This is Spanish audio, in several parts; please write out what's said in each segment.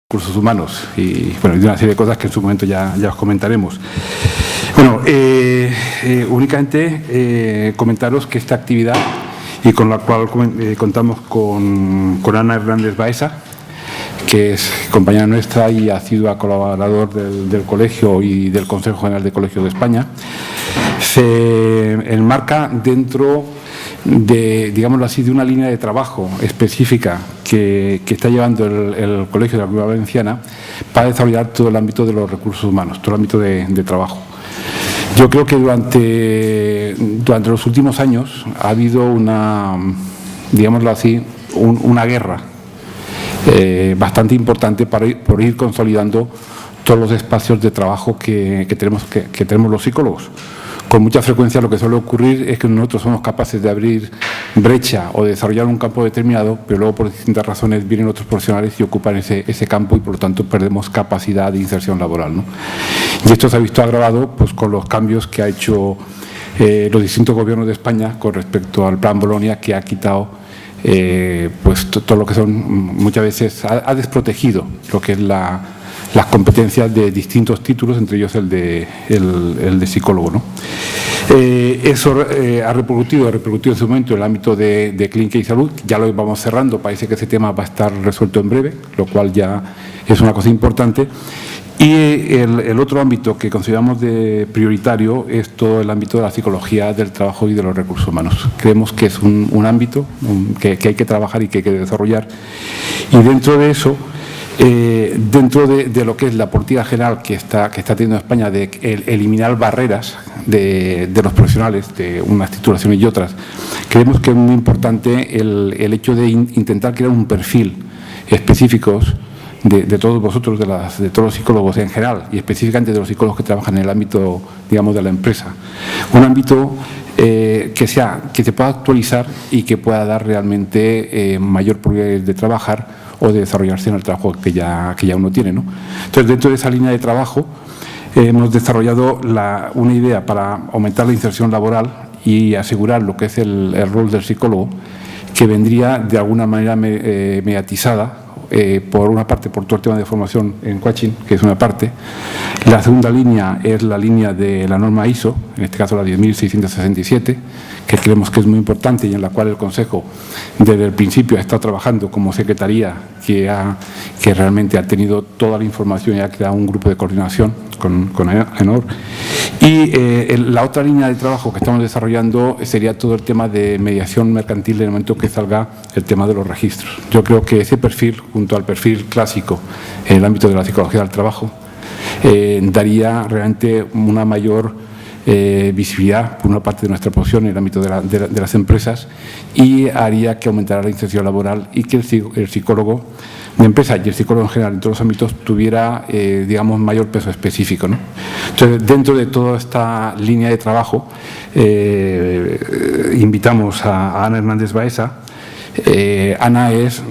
recursos humanos y bueno, de una serie de cosas que en su momento ya os comentaremos. Bueno, únicamente comentaros que esta actividad y con la cual contamos con Ana Hernández Baeza, que es compañera nuestra y ha sido colaborador del Colegio y del Consejo General de Colegios de España, se enmarca dentro de, digámoslo así, de una línea de trabajo específica que está llevando el Colegio de la Comunidad Valenciana para desarrollar todo el ámbito de los recursos humanos, todo el ámbito de trabajo. Yo creo que durante los últimos años ha habido una, digámoslo así, una guerra bastante importante por ir consolidando todos los espacios de trabajo que tenemos los psicólogos. Con mucha frecuencia lo que suele ocurrir es que nosotros somos capaces de abrir brecha o de desarrollar un campo determinado, pero luego por distintas razones vienen otros profesionales y ocupan ese campo y por lo tanto perdemos capacidad de inserción laboral, ¿no? Y esto se ha visto agravado pues, con los cambios que ha hecho los distintos gobiernos de España con respecto al Plan Bolonia, que ha quitado pues todo lo que son, muchas veces ha desprotegido lo que es las competencias de distintos títulos, entre ellos el de psicólogo, ¿no? Eso ha repercutido en su momento en el ámbito de clínica y salud. Ya lo vamos cerrando, parece que ese tema va a estar resuelto en breve, lo cual ya es una cosa importante. Y el otro ámbito que consideramos de prioritario es todo el ámbito de la psicología del trabajo y de los recursos humanos. Creemos que es un ámbito que hay que trabajar y que hay que desarrollar. Y dentro de eso, dentro de lo que es la política general que está teniendo España de eliminar barreras de los profesionales de unas titulaciones y otras, creemos que es muy importante el hecho de intentar crear un perfil específico de todos vosotros, de todos los psicólogos en general y específicamente de los psicólogos que trabajan en el ámbito, digamos, de la empresa. Un ámbito que se pueda actualizar y que pueda dar realmente mayor probabilidad de trabajar o de desarrollarse en el trabajo que ya uno tiene, ¿no? Entonces, dentro de esa línea de trabajo hemos desarrollado una idea para aumentar la inserción laboral y asegurar lo que es el rol del psicólogo, que vendría de alguna manera mediatizada, por una parte por todo el tema de formación en coaching, que es una parte. La segunda línea es la línea de la norma ISO, en este caso la 10.667, que creemos que es muy importante y en la cual el Consejo desde el principio ha estado trabajando como secretaría que realmente ha tenido toda la información y ha creado un grupo de coordinación con AENOR. Y la otra línea de trabajo que estamos desarrollando sería todo el tema de mediación mercantil en el momento que salga el tema de los registros. Yo creo que ese perfil, junto al perfil clásico en el ámbito de la psicología del trabajo, daría realmente una mayor visibilidad por una parte de nuestra posición en el ámbito de las empresas y haría que aumentara la inserción laboral y que el psicólogo de empresa y el psicólogo en general en todos los ámbitos tuviera, digamos, mayor peso específico, ¿no? Entonces, dentro de toda esta línea de trabajo, invitamos a Ana Hernández Baeza. Ana es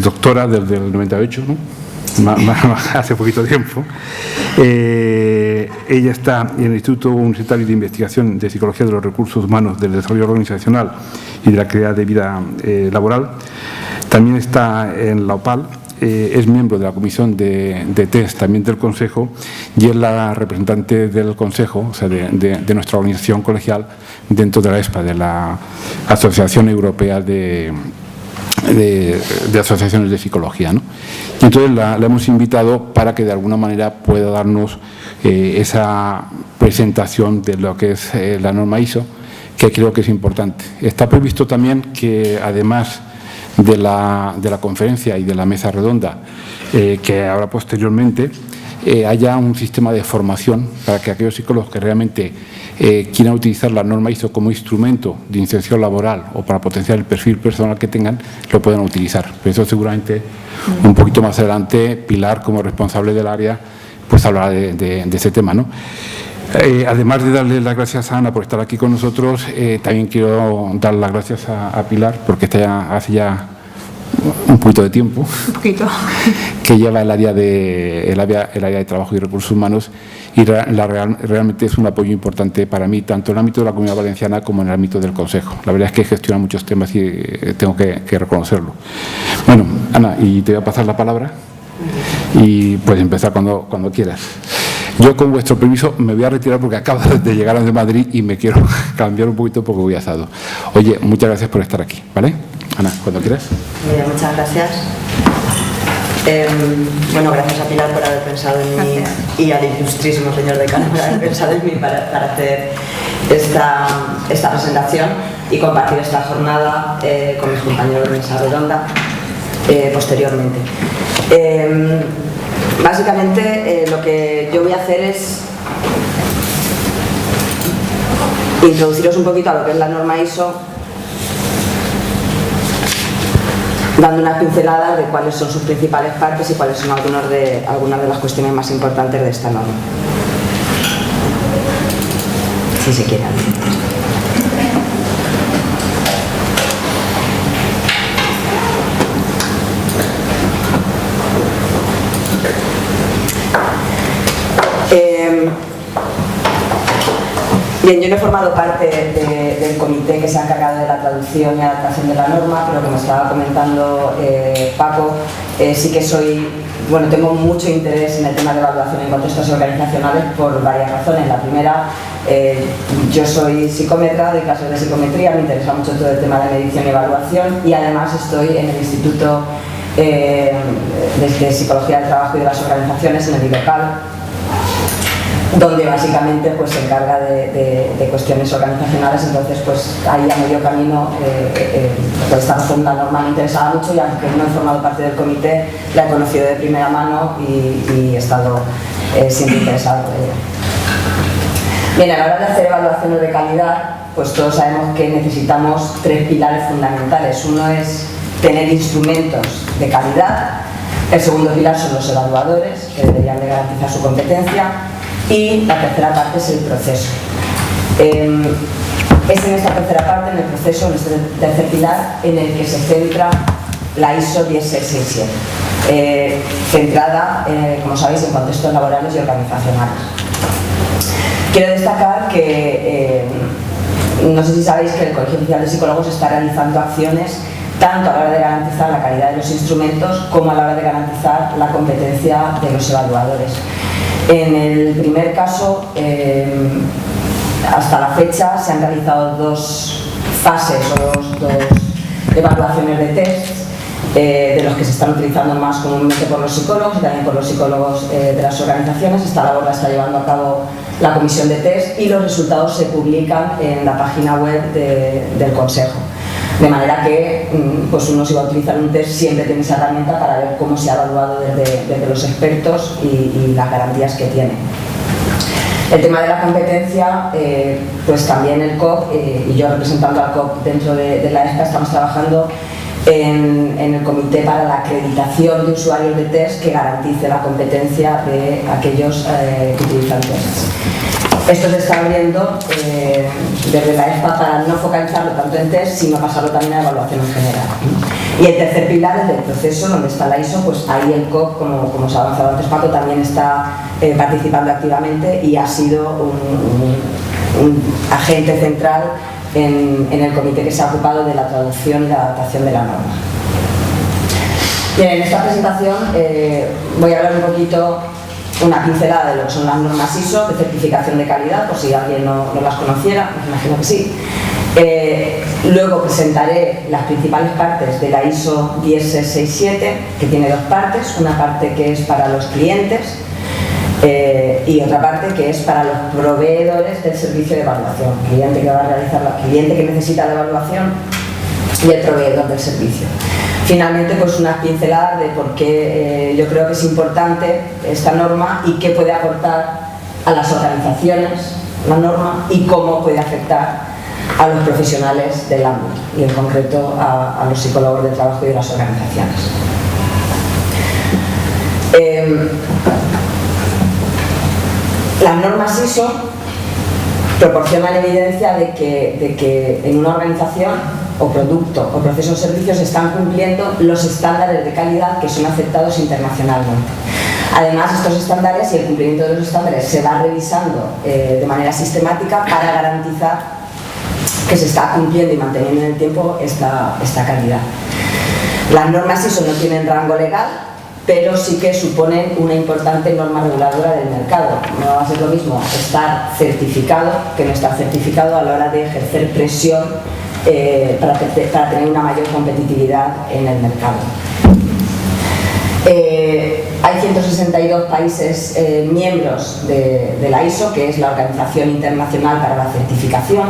doctora desde el 98, ¿no? Hace poquito tiempo. Ella está en el Instituto Universitario de Investigación de Psicología de los Recursos Humanos, del Desarrollo Organizacional y de la Calidad de Vida Laboral. También está en la OPAL, es miembro de la Comisión de Test también del Consejo y es la representante del Consejo, o sea, de nuestra organización colegial dentro de la ESPA, de la Asociación Europea de Asociaciones de Psicología, ¿no? Y entonces la hemos invitado para que de alguna manera pueda darnos esa presentación de lo que es la norma ISO, que creo que es importante. Está previsto también que además de la conferencia y de la mesa redonda que habrá posteriormente, haya un sistema de formación para que aquellos psicólogos que realmente quieran utilizar la norma ISO como instrumento de inserción laboral o para potenciar el perfil personal que tengan, lo puedan utilizar. Pero eso seguramente un poquito más adelante Pilar, como responsable del área, pues hablará de ese tema, ¿no? Además de darle las gracias a Ana por estar aquí con nosotros, también quiero dar las gracias a Pilar, porque hace ya un poquito de tiempo, que lleva el área de trabajo y recursos humanos y realmente es un apoyo importante para mí, tanto en el ámbito de la Comunidad Valenciana como en el ámbito del Consejo. La verdad es que gestiona muchos temas y tengo que reconocerlo. Bueno, Ana, y te voy a pasar la palabra. y pues empezar cuando quieras. Yo, con vuestro permiso, me voy a retirar porque acabo de llegar de Madrid y me quiero cambiar un poquito porque voy asado. Oye, muchas gracias por estar aquí, ¿vale? Ana, cuando quieras. Bien, muchas gracias. Bueno, gracias a Pilar por haber pensado en mí y al ilustrísimo señor decano por haber pensado en mí para hacer esta presentación y compartir esta jornada con mis compañeros de mesa redonda posteriormente. Básicamente lo que yo voy a hacer es introduciros un poquito a lo que es la norma ISO, dando una pincelada de cuáles son sus principales partes y cuáles son algunas de las cuestiones más importantes de esta norma. Si se quiere. Bien, yo no he formado parte del comité que se ha encargado de la traducción y adaptación de la norma, pero como estaba comentando Paco, sí que tengo mucho interés en el tema de evaluación en contextos organizacionales por varias razones. La primera, yo soy psicómetra, de casos de psicometría, me interesa mucho todo el tema de medición y evaluación, y además estoy en el Instituto de Psicología del Trabajo y de las Organizaciones, en el IDOCAL, donde básicamente pues, se encarga de cuestiones organizacionales. Entonces pues ahí a medio camino por esta razón la norma me interesaba mucho, y aunque no he formado parte del comité, la he conocido de primera mano y he estado siempre interesado en ella. Bien, a la hora de hacer evaluaciones de calidad, pues todos sabemos que necesitamos tres pilares fundamentales. Uno es tener instrumentos de calidad, el segundo pilar son los evaluadores, que deberían de garantizar su competencia, y la tercera parte es el proceso. Es en esta tercera parte, en el proceso, en este tercer pilar, en el que se centra la ISO 10667, centrada, como sabéis, en contextos laborales y organizacionales. Quiero destacar que, no sé si sabéis que el Colegio Oficial de Psicólogos está realizando acciones tanto a la hora de garantizar la calidad de los instrumentos como a la hora de garantizar la competencia de los evaluadores. En el primer caso, hasta la fecha se han realizado dos fases o dos evaluaciones de test, de los que se están utilizando más comúnmente por los psicólogos y también por los psicólogos de las organizaciones. Esta labor la está llevando a cabo la comisión de test y los resultados se publican en la página web del Consejo. De manera que pues uno, si va a utilizar un test, siempre tiene esa herramienta para ver cómo se ha evaluado desde los expertos y las garantías que tiene. El tema de la competencia, pues también el COP, y yo representando al COP dentro de la ESCA, estamos trabajando en el comité para la acreditación de usuarios de test que garantice la competencia de aquellos que utilizan tests. Esto se está abriendo desde la ESPA para no focalizarlo tanto en test, sino pasarlo también a evaluación en general. Y el tercer pilar es el proceso, donde está la ISO, pues ahí el COP, como se ha avanzado antes Paco, también está participando activamente y ha sido un agente central en el comité que se ha ocupado de la traducción y la adaptación de la norma. Bien, en esta presentación voy a hablar un poquito, una pincelada de lo que son las normas ISO de certificación de calidad, por si alguien no las conociera, me imagino que sí. Luego presentaré las principales partes de la ISO 10667, que tiene dos partes, una parte que es para los clientes y otra parte que es para los proveedores del servicio de evaluación, cliente que va a realizar, cliente que necesita la evaluación y el proveedor del servicio. Finalmente, pues unas pinceladas de por qué yo creo que es importante esta norma y qué puede aportar a las organizaciones la norma y cómo puede afectar a los profesionales del ámbito y en concreto a los psicólogos del trabajo y de las organizaciones. Las normas ISO proporcionan evidencia de que en una organización o producto o proceso o servicio se están cumpliendo los estándares de calidad que son aceptados internacionalmente. Además, estos estándares y el cumplimiento de los estándares se va revisando de manera sistemática para garantizar que se está cumpliendo y manteniendo en el tiempo esta calidad. Las normas ISO no tienen rango legal, pero sí que suponen una importante norma reguladora del mercado. No va a ser lo mismo estar certificado que no estar certificado a la hora de ejercer presión para tener una mayor competitividad en el mercado. Hay 162 países miembros de la ISO, que es la Organización Internacional para la Certificación,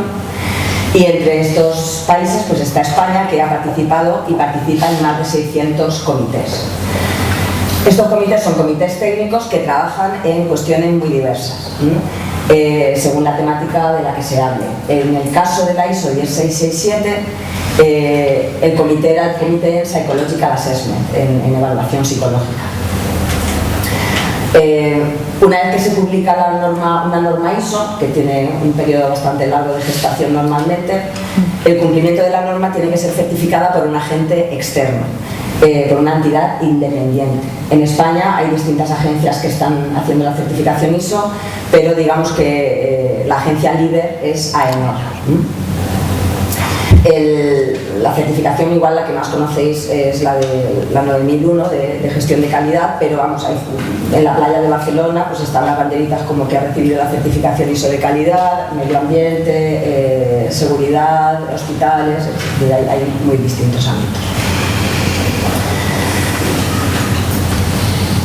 y entre estos países pues está España, que ha participado y participa en más de 600 comités. Estos comités son comités técnicos que trabajan en cuestiones muy diversas, según la temática de la que se hable. En el caso de la ISO y el 667, el comité era el Comité Psychological Assessment, en evaluación psicológica. Una vez que se publica una norma ISO, que tiene un periodo bastante largo de gestación normalmente, el cumplimiento de la norma tiene que ser certificada por un agente externo, por una entidad independiente. En España hay distintas agencias que están haciendo la certificación ISO, pero digamos que la agencia líder es AENOR. La certificación, igual la que más conocéis, es la 9001 de gestión de calidad, pero vamos, en la playa de Barcelona pues están las banderitas como que ha recibido la certificación ISO de calidad, medio ambiente, seguridad, hospitales, hay muy distintos ámbitos.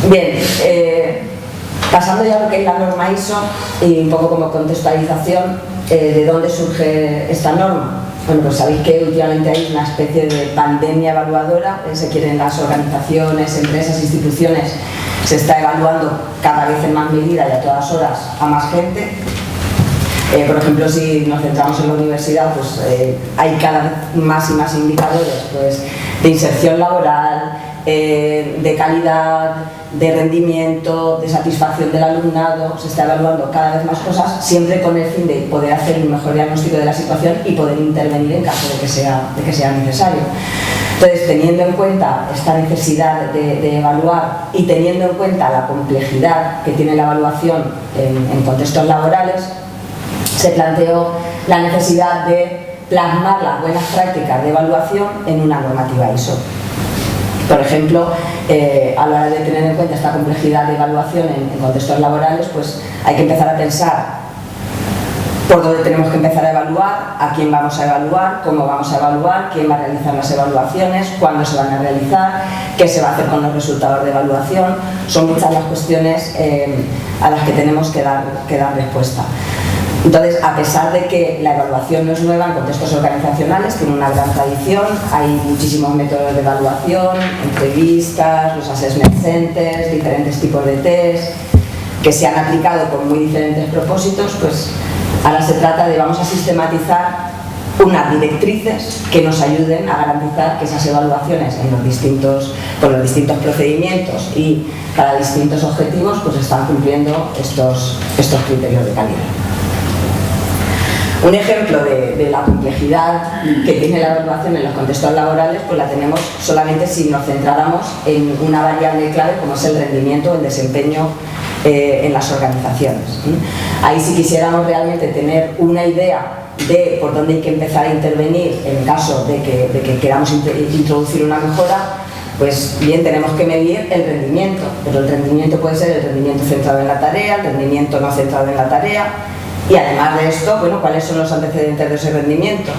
Bien, pasando ya a lo que es la norma ISO y un poco como contextualización, ¿de dónde surge esta norma? Bueno, pues sabéis que últimamente hay una especie de pandemia evaluadora, se quieren las organizaciones, empresas, instituciones, se está evaluando cada vez en más medida y a todas horas a más gente. Por ejemplo, si nos centramos en la universidad, pues hay cada vez más y más indicadores pues, de inserción laboral, de calidad, de rendimiento, de satisfacción del alumnado. Se está evaluando cada vez más cosas, siempre con el fin de poder hacer un mejor diagnóstico de la situación y poder intervenir en caso de que sea necesario. Entonces, teniendo en cuenta esta necesidad de evaluar y teniendo en cuenta la complejidad que tiene la evaluación en contextos laborales, se planteó la necesidad de plasmar las buenas prácticas de evaluación en una normativa ISO. Por ejemplo, a la hora de tener en cuenta esta complejidad de evaluación en contextos laborales, pues hay que empezar a pensar por dónde tenemos que empezar a evaluar, a quién vamos a evaluar, cómo vamos a evaluar, quién va a realizar las evaluaciones, cuándo se van a realizar, qué se va a hacer con los resultados de evaluación. Son muchas las cuestiones a las que tenemos que dar respuesta. Entonces, a pesar de que la evaluación no es nueva en contextos organizacionales, tiene una gran tradición, hay muchísimos métodos de evaluación, entrevistas, los assessment centers, diferentes tipos de test, que se han aplicado con muy diferentes propósitos, pues ahora se trata de vamos a sistematizar unas directrices que nos ayuden a garantizar que esas evaluaciones con los distintos procedimientos y para distintos objetivos pues están cumpliendo estos criterios de calidad. Un ejemplo de la complejidad que tiene la evaluación en los contextos laborales pues la tenemos solamente si nos centráramos en una variable clave como es el rendimiento o el desempeño en las organizaciones. Ahí si quisiéramos realmente tener una idea de por dónde hay que empezar a intervenir en caso de que queramos introducir una mejora, pues bien, tenemos que medir el rendimiento, pero el rendimiento puede ser el rendimiento centrado en la tarea, el rendimiento no centrado en la tarea. Y además de esto, bueno, ¿cuáles son los antecedentes de ese rendimiento?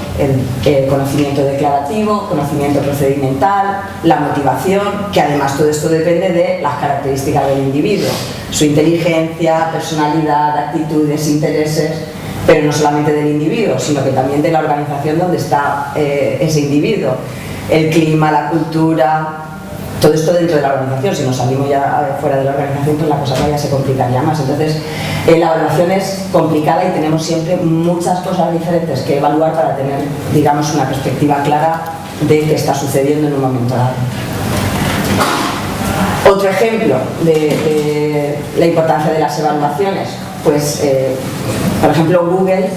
El conocimiento declarativo, conocimiento procedimental, la motivación, que además todo esto depende de las características del individuo, su inteligencia, personalidad, actitudes, intereses, pero no solamente del individuo, sino que también de la organización donde está ese individuo, el clima, la cultura. Todo esto dentro de la organización. Si nos salimos ya fuera de la organización, pues la cosa todavía se complicaría más. Entonces, la evaluación es complicada y tenemos siempre muchas cosas diferentes que evaluar para tener, digamos, una perspectiva clara de qué está sucediendo en un momento dado. Otro ejemplo de la importancia de las evaluaciones, pues, por ejemplo, Google,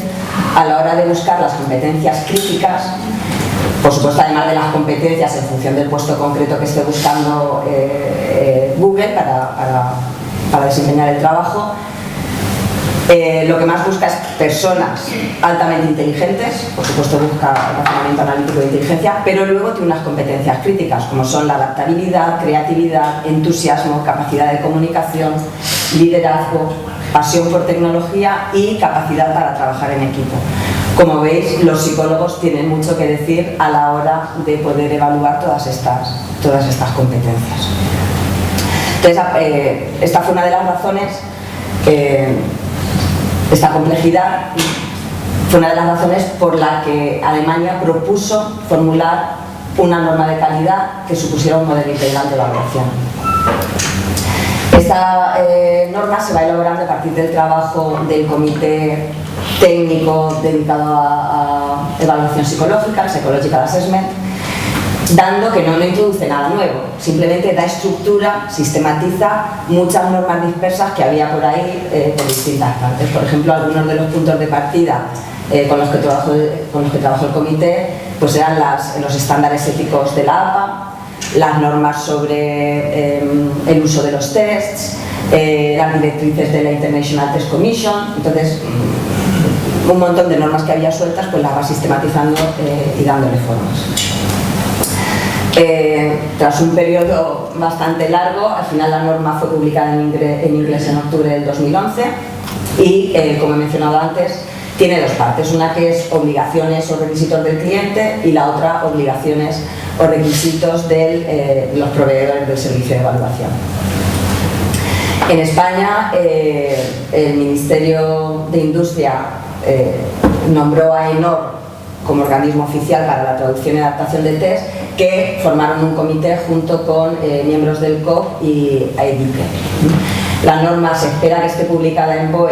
a la hora de buscar las competencias críticas, por supuesto, además de las competencias en función del puesto concreto que esté buscando Google para desempeñar el trabajo, Lo que más busca es personas altamente inteligentes, por supuesto busca el razonamiento analítico de inteligencia, pero luego tiene unas competencias críticas como son la adaptabilidad, creatividad, entusiasmo, capacidad de comunicación, liderazgo, pasión por tecnología y capacidad para trabajar en equipo. Como veis, los psicólogos tienen mucho que decir a la hora de poder evaluar todas estas competencias. Entonces, esta fue una de las razones, esta complejidad fue una de las razones por la que Alemania propuso formular una norma de calidad que supusiera un modelo integral de evaluación. Esta norma se va elaborando a partir del trabajo del comité técnico dedicado a evaluación psicológica, el Psychological Assessment, dando que no introduce nada nuevo, simplemente da estructura, sistematiza muchas normas dispersas que había por ahí por distintas partes. Por ejemplo, algunos de los puntos de partida con los que trabajó el comité pues eran los estándares éticos de la APA, las normas sobre el uso de los tests, las directrices de la International Test Commission. Entonces, un montón de normas que había sueltas pues las va sistematizando y dándole formas. Tras un periodo bastante largo, al final la norma fue publicada en inglés en octubre del 2011 y, como he mencionado antes, tiene dos partes, una que es obligaciones o requisitos del cliente y la otra obligaciones o requisitos de los proveedores del servicio de evaluación. En España, el Ministerio de Industria nombró a ENOR como organismo oficial para la traducción y adaptación del test, que formaron un comité junto con miembros del COP y AEDIPE. La norma se espera que esté publicada en BOE,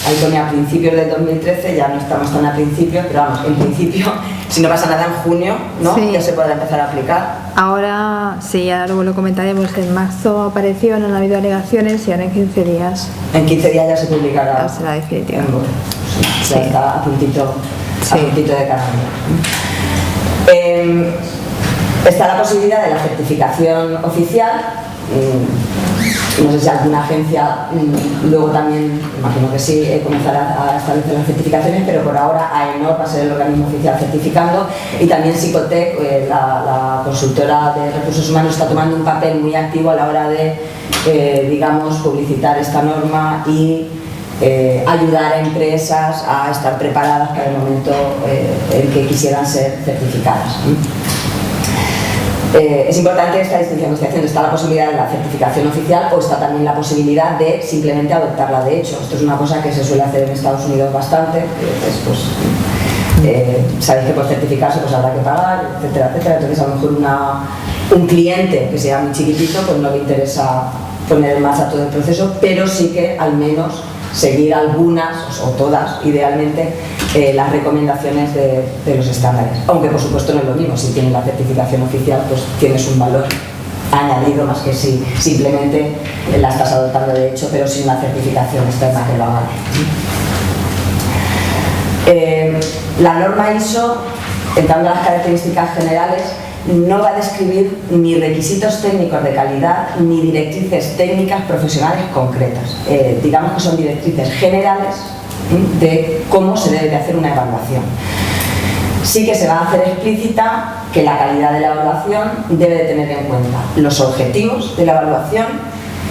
ahí pone a principios del 2013, ya no estamos tan a principios, pero vamos, en principio, si no pasa nada en junio, ¿no? Sí. Ya se podrá empezar a aplicar. Ahora, sí, ya luego lo comentaremos, en marzo apareció, no han habido alegaciones y ahora en 15 días. En 15 días ya se publicará. Ya será definitiva. En BOE. Sí, ya está a puntito de cambio. Está la posibilidad de la certificación oficial. No sé si alguna agencia luego también, imagino que sí, comenzará a establecer las certificaciones, pero por ahora AENOR va a ser el organismo oficial certificando, y también Psicotec, la consultora de recursos humanos, está tomando un papel muy activo a la hora de, digamos, publicitar esta norma y ayudar a empresas a estar preparadas para el momento en que quisieran ser certificadas. Es importante esta distinción que estoy haciendo. Está la posibilidad de la certificación oficial o está también la posibilidad de simplemente adoptarla de hecho. Esto es una cosa que se suele hacer en Estados Unidos bastante, sabéis que por certificarse pues habrá que pagar, etcétera, etcétera. Entonces a lo mejor un cliente que sea muy chiquitito pues no le interesa poner en marcha todo el proceso, pero sí que al menos seguir algunas o todas, idealmente, las recomendaciones de los estándares. Aunque por supuesto no es lo mismo, si tienes la certificación oficial pues tienes un valor añadido más que si simplemente la estás adoptando de hecho pero sin la certificación externa que lo haga. La norma ISO, entrando a las características generales, no va a describir ni requisitos técnicos de calidad ni directrices técnicas profesionales concretas. Digamos que son directrices generales de cómo se debe de hacer una evaluación. Sí que se va a hacer explícita que la calidad de la evaluación debe de tener en cuenta los objetivos de la evaluación,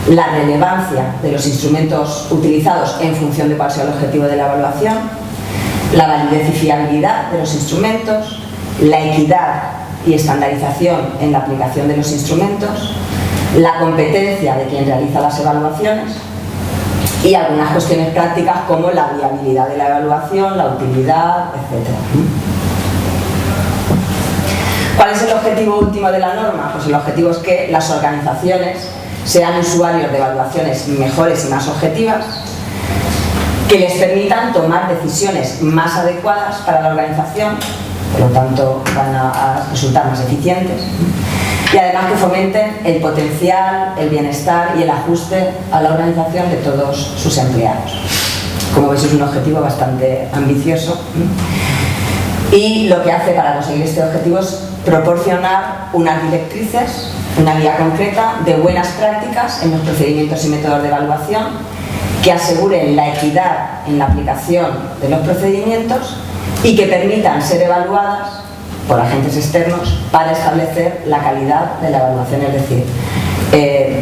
la relevancia de los instrumentos utilizados en función de cuál sea el objetivo de la evaluación, la validez y fiabilidad de los instrumentos, la equidad y estandarización en la aplicación de los instrumentos, la competencia de quien realiza las evaluaciones y algunas cuestiones prácticas como la viabilidad de la evaluación, la utilidad, etc. ¿Cuál es el objetivo último de la norma? Pues el objetivo es que las organizaciones sean usuarios de evaluaciones mejores y más objetivas, que les permitan tomar decisiones más adecuadas para la organización, por lo tanto van a resultar más eficientes, y además que fomenten el potencial, el bienestar y el ajuste a la organización de todos sus empleados. Como veis, es un objetivo bastante ambicioso, y lo que hace para conseguir este objetivo es proporcionar unas directrices, una guía concreta de buenas prácticas en los procedimientos y métodos de evaluación que aseguren la equidad en la aplicación de los procedimientos y que permitan ser evaluadas por agentes externos para establecer la calidad de la evaluación. Es decir,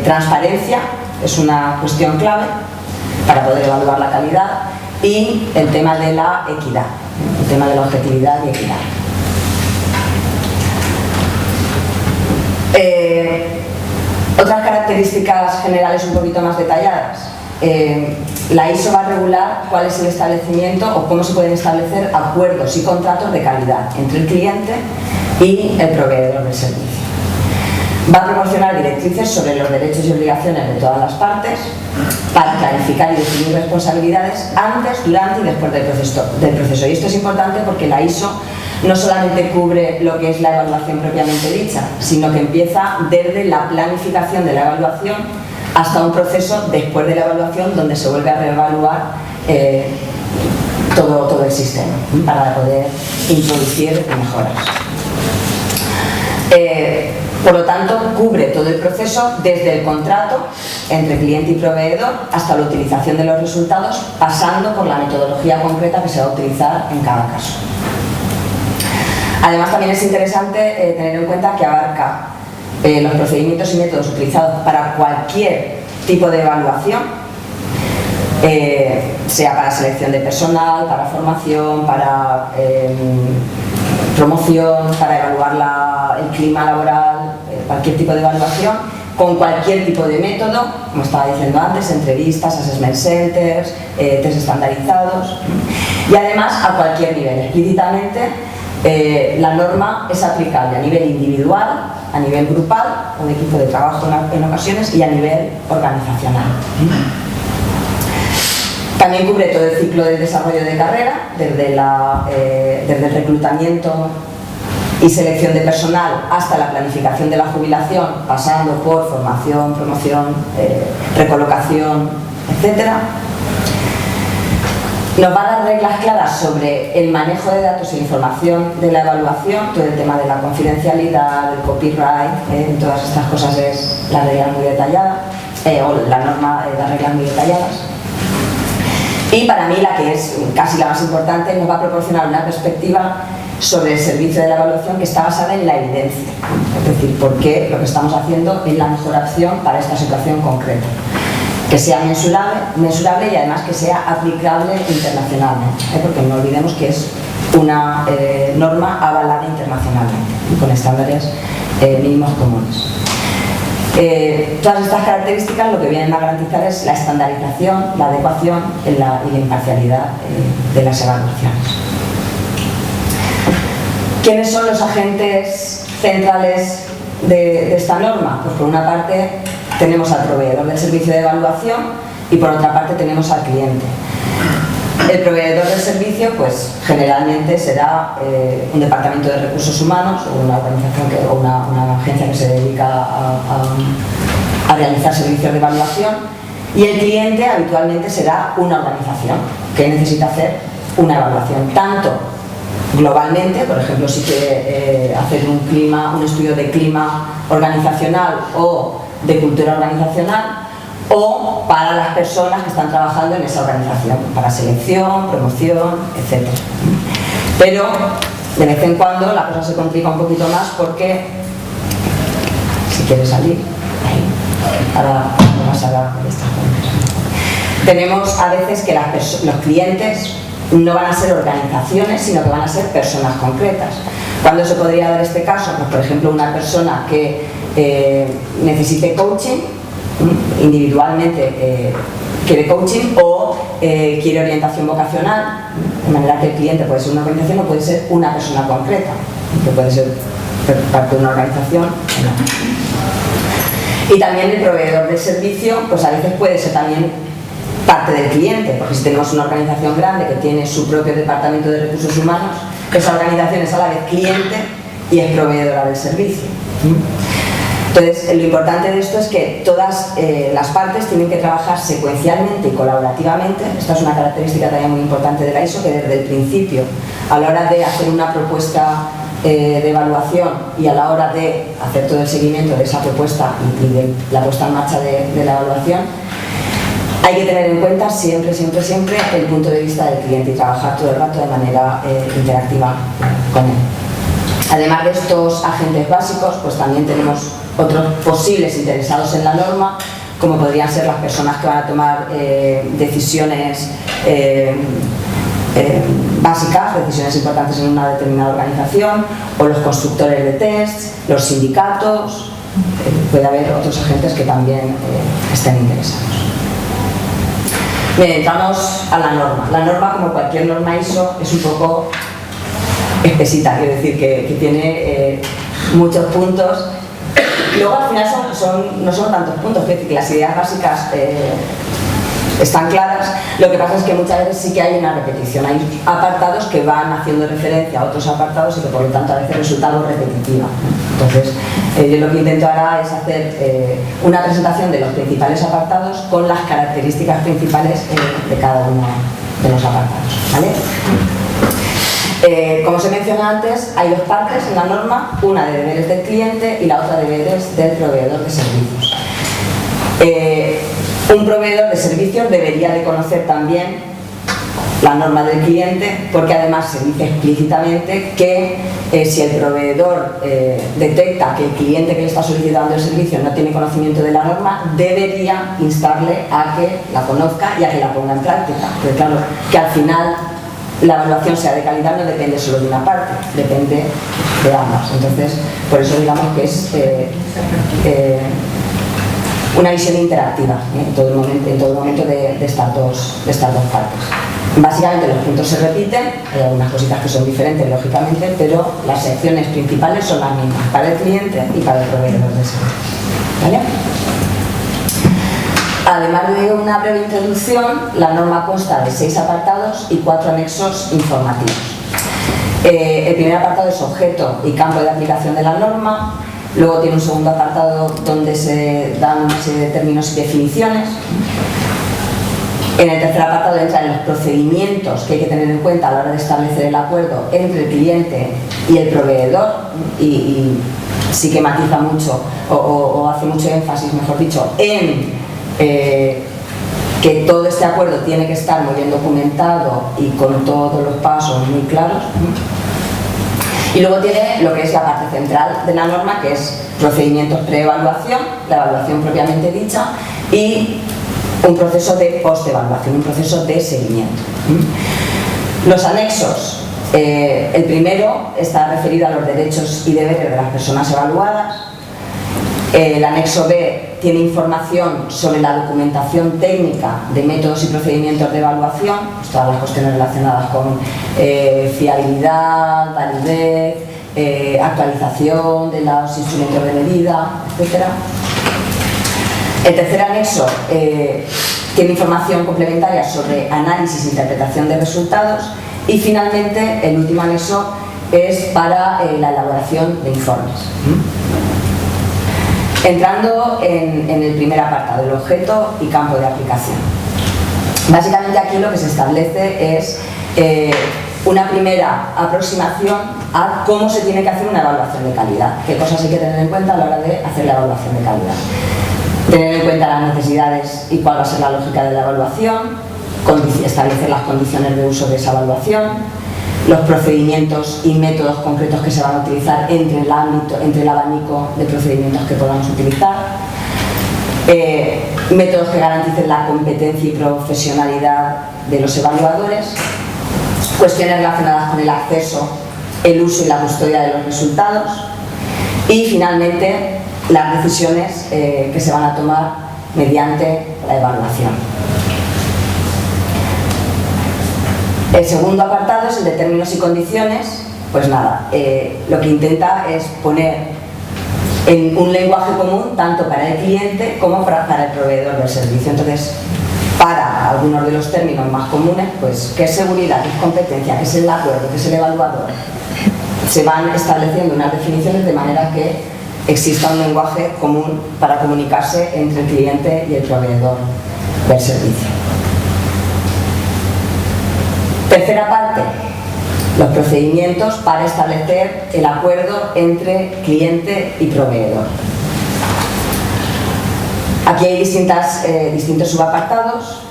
transparencia es una cuestión clave para poder evaluar la calidad, y el tema de la equidad, el tema de la objetividad y equidad. Otras características generales un poquito más detalladas. La ISO va a regular cuál es el establecimiento o cómo se pueden establecer acuerdos y contratos de calidad entre el cliente y el proveedor del servicio. Va a proporcionar directrices sobre los derechos y obligaciones de todas las partes para clarificar y definir responsabilidades antes, durante y después del proceso. Y esto es importante porque la ISO no solamente cubre lo que es la evaluación propiamente dicha, sino que empieza desde la planificación de la evaluación hasta un proceso después de la evaluación donde se vuelve a reevaluar todo el sistema para poder introducir mejoras. Por lo tanto, cubre todo el proceso desde el contrato entre cliente y proveedor hasta la utilización de los resultados, pasando por la metodología concreta que se va a utilizar en cada caso. Además, también es interesante tener en cuenta que abarca los procedimientos y métodos utilizados para cualquier tipo de evaluación, sea para selección de personal, para formación, para promoción, para evaluar el clima laboral, cualquier tipo de evaluación, con cualquier tipo de método, como estaba diciendo antes, entrevistas, assessment centers, test estandarizados, y además a cualquier nivel. Explícitamente, la norma es aplicable a nivel individual, a nivel grupal o de equipo de trabajo en ocasiones, y a nivel organizacional. También cubre todo el ciclo de desarrollo de carrera, desde el reclutamiento y selección de personal hasta la planificación de la jubilación, pasando por formación, promoción, recolocación, etc. Nos va a dar reglas claras sobre el manejo de datos e información de la evaluación, todo el tema de la confidencialidad, el copyright, todas estas cosas es la regla muy detallada, o la norma da reglas muy detalladas. Y para mí la que es casi la más importante, nos va a proporcionar una perspectiva sobre el servicio de la evaluación que está basada en la evidencia, es decir, por qué lo que estamos haciendo es la mejor opción para esta situación concreta, que sea mensurable y además que sea aplicable internacionalmente, porque no olvidemos que es una norma avalada internacionalmente, con estándares mínimos comunes. Todas estas características lo que vienen a garantizar es la estandarización, la adecuación y la imparcialidad de las evaluaciones. ¿Quiénes son los agentes centrales de esta norma? Pues por una parte tenemos al proveedor del servicio de evaluación y por otra parte tenemos al cliente. El proveedor del servicio, pues generalmente será un departamento de recursos humanos o una organización o una agencia que se dedica a realizar servicios de evaluación, y el cliente habitualmente será una organización que necesita hacer una evaluación, tanto globalmente, por ejemplo, si quiere hacer un estudio de clima organizacional o de cultura organizacional, o para las personas que están trabajando en esa organización, para selección, promoción, etc. Pero de vez en cuando la cosa se complica un poquito más porque, si quiere salir, ahora no pasará por estas cosas. Tenemos a veces que los clientes no van a ser organizaciones, sino que van a ser personas concretas. ¿Cuándo se podría dar este caso? Pues, por ejemplo, una persona que necesite coaching, individualmente quiere coaching o quiere orientación vocacional, de manera que el cliente puede ser una organización o puede ser una persona concreta, que puede ser parte de una organización o no. Y también el proveedor del servicio, pues a veces puede ser también parte del cliente, porque si tenemos una organización grande que tiene su propio departamento de recursos humanos, esa organización es a la vez cliente y es proveedora del servicio. Entonces, lo importante de esto es que todas las partes tienen que trabajar secuencialmente y colaborativamente. Esta es una característica también muy importante de la ISO, que desde el principio, a la hora de hacer una propuesta de evaluación y a la hora de hacer todo el seguimiento de esa propuesta y de la puesta en marcha de la evaluación, Hay que tener en cuenta siempre el punto de vista del cliente y trabajar todo el rato de manera interactiva con él. Además de estos agentes básicos, pues también tenemos otros posibles interesados en la norma, como podrían ser las personas que van a tomar decisiones básicas, decisiones importantes en una determinada organización, o los constructores de tests, los sindicatos. Puede haber otros agentes que también estén interesados. Bien, entramos a la norma. La norma, como cualquier norma ISO, es un poco espesita, quiero decir que tiene muchos puntos. Luego al final no son tantos puntos, es decir, que las ideas básicas están claras. Lo que pasa es que muchas veces sí que hay una repetición, hay apartados que van haciendo referencia a otros apartados y que por lo tanto a veces resulta algo repetitiva. Entonces yo lo que intento ahora es hacer una presentación de los principales apartados con las características principales de cada uno de los apartados, ¿vale? Como os he mencionado antes, hay dos partes en la norma, una de deberes del cliente y la otra de deberes del proveedor de servicios. Un proveedor de servicios debería de conocer también la norma del cliente, porque además se dice explícitamente que si el proveedor detecta que el cliente que le está solicitando el servicio no tiene conocimiento de la norma, debería instarle a que la conozca y a que la ponga en práctica. Porque claro, que al final la evaluación sea de calidad no depende solo de una parte, depende de ambas. Entonces, por eso digamos que es una visión interactiva en todo el momento de estas dos partes. Básicamente los puntos se repiten, hay algunas cositas que son diferentes lógicamente, pero las secciones principales son las mismas para el cliente y para el proveedor de servicio. ¿Vale? Además de una breve introducción, la norma consta de 6 apartados y 4 anexos informativos. El primer apartado es objeto y campo de aplicación de la norma. Luego tiene un segundo apartado donde se dan una serie de términos y definiciones. En el tercer apartado entran los procedimientos que hay que tener en cuenta a la hora de establecer el acuerdo entre el cliente y el proveedor y sí que matiza mucho o hace mucho énfasis, mejor dicho, en que todo este acuerdo tiene que estar muy bien documentado y con todos los pasos muy claros. Y luego tiene lo que es la parte central de la norma, que es procedimientos pre-evaluación, la evaluación propiamente dicha, y un proceso de post-evaluación, un proceso de seguimiento. Los anexos, el primero está referido a los derechos y deberes de las personas evaluadas. El anexo B tiene información sobre la documentación técnica de métodos y procedimientos de evaluación, todas las cuestiones relacionadas con fiabilidad, validez, actualización de los instrumentos de medida, etc. El tercer anexo tiene información complementaria sobre análisis e interpretación de resultados y finalmente el último anexo es para la elaboración de informes. Entrando en el primer apartado, el objeto y campo de aplicación. Básicamente aquí lo que se establece es una primera aproximación a cómo se tiene que hacer una evaluación de calidad, qué cosas hay que tener en cuenta a la hora de hacer la evaluación de calidad. Tener en cuenta las necesidades y cuál va a ser la lógica de la evaluación, establecer las condiciones de uso de esa evaluación, los procedimientos y métodos concretos que se van a utilizar entre el abanico de procedimientos que podamos utilizar, métodos que garanticen la competencia y profesionalidad de los evaluadores, cuestiones relacionadas con el acceso, el uso y la custodia de los resultados y finalmente las decisiones que se van a tomar mediante la evaluación. El segundo apartado es el de términos y condiciones. Pues nada, lo que intenta es poner en un lenguaje común tanto para el cliente como para el proveedor del servicio. Entonces, para algunos de los términos más comunes, pues qué es seguridad, qué es competencia, qué es el acuerdo, qué es el evaluador, se van estableciendo unas definiciones de manera que exista un lenguaje común para comunicarse entre el cliente y el proveedor del servicio. Tercera parte, los procedimientos para establecer el acuerdo entre cliente y proveedor. Aquí hay distintos subapartados.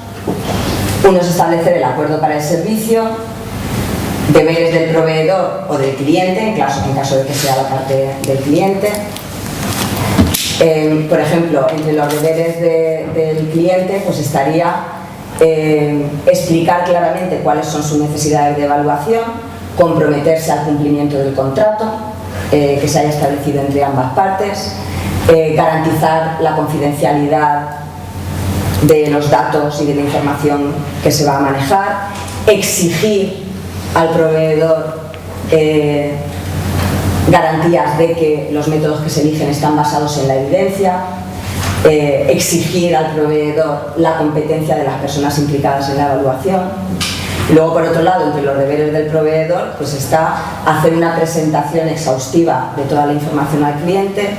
Uno es establecer el acuerdo para el servicio, deberes del proveedor o del cliente, en caso de que sea la parte del cliente. Por ejemplo, entre los deberes del cliente pues estaría explicar claramente cuáles son sus necesidades de evaluación, comprometerse al cumplimiento del contrato que se haya establecido entre ambas partes, garantizar la confidencialidad de los datos y de la información que se va a manejar, exigir al proveedor garantías de que los métodos que se eligen están basados en la evidencia, exigir al proveedor la competencia de las personas implicadas en la evaluación. Luego, por otro lado, entre los deberes del proveedor pues está hacer una presentación exhaustiva de toda la información al cliente,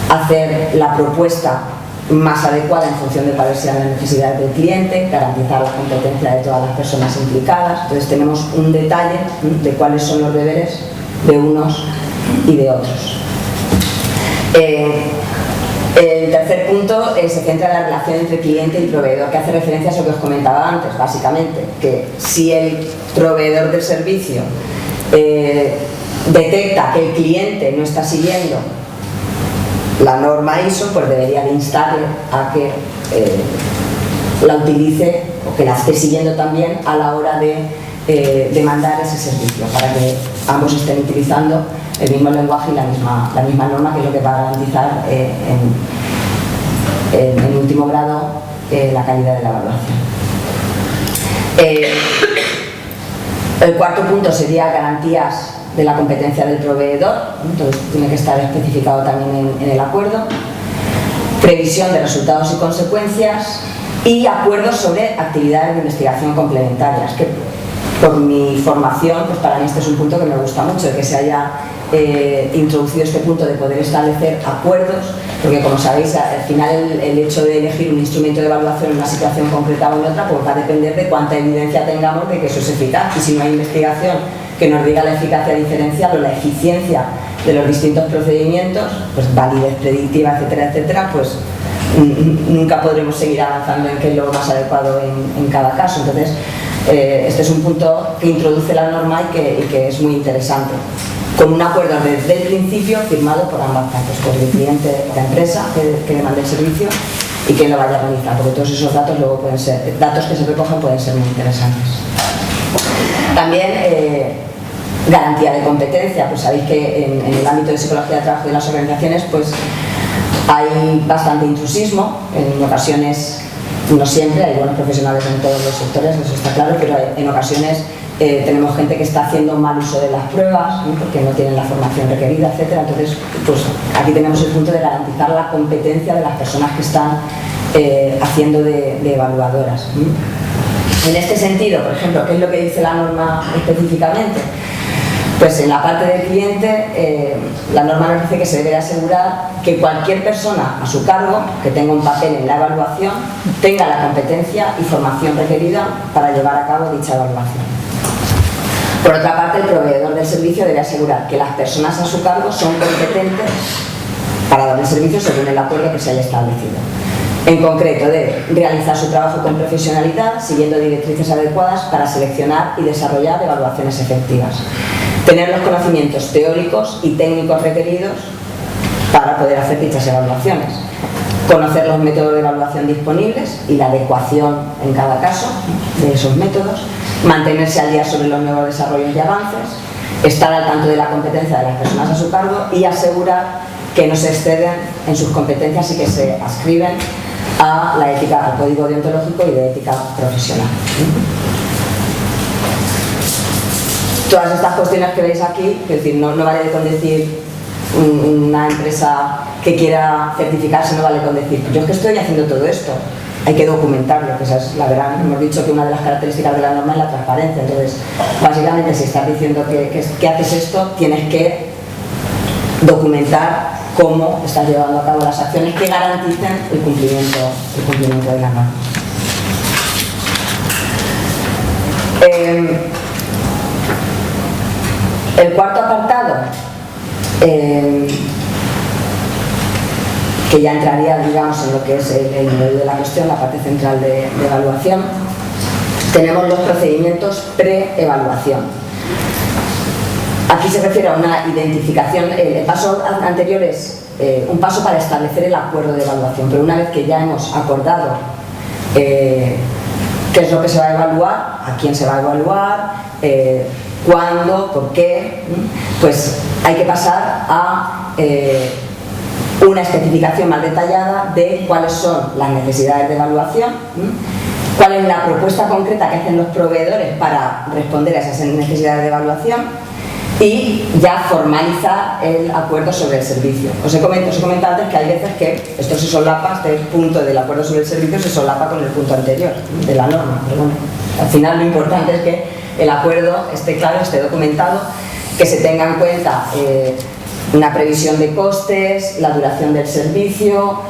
hacer la propuesta más adecuada en función de cuáles sean las necesidades del cliente, garantizar la competencia de todas las personas implicadas. Entonces tenemos un detalle de cuáles son los deberes de unos y de otros. El tercer punto se centra en la relación entre cliente y proveedor, que hace referencia a eso que os comentaba antes, básicamente, que si el proveedor del servicio detecta que el cliente no está siguiendo la norma ISO, pues debería de instarle a que la utilice o que la esté siguiendo también a la hora de demandar ese servicio, para que ambos estén utilizando el mismo lenguaje y la misma norma, que es lo que va a garantizar en último grado la calidad de la evaluación. El cuarto punto sería garantías de la competencia del proveedor, entonces tiene que estar especificado también en el acuerdo. Previsión de resultados y consecuencias y acuerdos sobre actividades de investigación complementarias, que por mi formación, pues para mí este es un punto que me gusta mucho, que se haya introducido este punto de poder establecer acuerdos, porque como sabéis, al final el hecho de elegir un instrumento de evaluación en una situación concreta o en otra, pues va a depender de cuánta evidencia tengamos de que eso es eficaz, y si no hay investigación que nos diga la eficacia diferencial o la eficiencia de los distintos procedimientos, pues validez predictiva, etcétera, etcétera, pues nunca podremos seguir avanzando en qué es lo más adecuado en cada caso. Entonces, este es un punto que introduce la norma y que es muy interesante, con un acuerdo desde el principio firmado por ambas partes, por el cliente, la empresa que demande el servicio y quien lo vaya a realizar, porque todos esos datos luego pueden ser, datos que se recojan pueden ser muy interesantes. También garantía de competencia, pues sabéis que en el ámbito de psicología de trabajo de las organizaciones pues hay bastante intrusismo, en ocasiones, no siempre, hay buenos profesionales en todos los sectores, eso está claro, pero en ocasiones tenemos gente que está haciendo mal uso de las pruebas, ¿no? Porque no tienen la formación requerida, etcétera. Entonces, pues aquí tenemos el punto de garantizar la competencia de las personas que están haciendo de evaluadoras. En este sentido, por ejemplo, ¿qué es lo que dice la norma específicamente? Pues en la parte del cliente, la norma nos dice que se debe asegurar que cualquier persona a su cargo que tenga un papel en la evaluación tenga la competencia y formación requerida para llevar a cabo dicha evaluación. Por otra parte, el proveedor del servicio debe asegurar que las personas a su cargo son competentes para dar el servicio según el acuerdo que se haya establecido. En concreto, debe realizar su trabajo con profesionalidad, siguiendo directrices adecuadas para seleccionar y desarrollar evaluaciones efectivas. Tener los conocimientos teóricos y técnicos requeridos para poder hacer dichas evaluaciones. Conocer los métodos de evaluación disponibles y la adecuación en cada caso de esos métodos. Mantenerse al día sobre los nuevos desarrollos y avances. Estar al tanto de la competencia de las personas a su cargo y asegurar que no se exceden en sus competencias y que se adscriben a la ética, al código deontológico y de ética profesional. Todas estas cuestiones que veis aquí, es decir, no vale con decir una empresa que quiera certificarse, no vale con decir yo es que estoy haciendo todo esto, hay que documentarlo, que esa es la verdad. Hemos dicho que una de las características de la norma es la transparencia, entonces básicamente si estás diciendo que haces esto, tienes que documentar cómo estás llevando a cabo las acciones que garanticen el cumplimiento de la norma. El cuarto apartado que ya entraría, digamos, en lo que es el meollo de la cuestión, la parte central de evaluación, tenemos los procedimientos pre-evaluación. Aquí se refiere a una identificación. El paso anterior es un paso para establecer el acuerdo de evaluación, pero una vez que ya hemos acordado qué es lo que se va a evaluar, a quién se va a evaluar, cuándo, por qué, pues hay que pasar a una especificación más detallada de cuáles son las necesidades de evaluación, cuál es la propuesta concreta que hacen los proveedores para responder a esas necesidades de evaluación y ya formalizar el acuerdo sobre el servicio. Os he comentado antes que hay veces que esto se solapa, este punto del acuerdo sobre el servicio se solapa con el punto anterior de la norma, pero bueno, al final lo importante es que el acuerdo esté claro, esté documentado, que se tenga en cuenta una previsión de costes, la duración del servicio,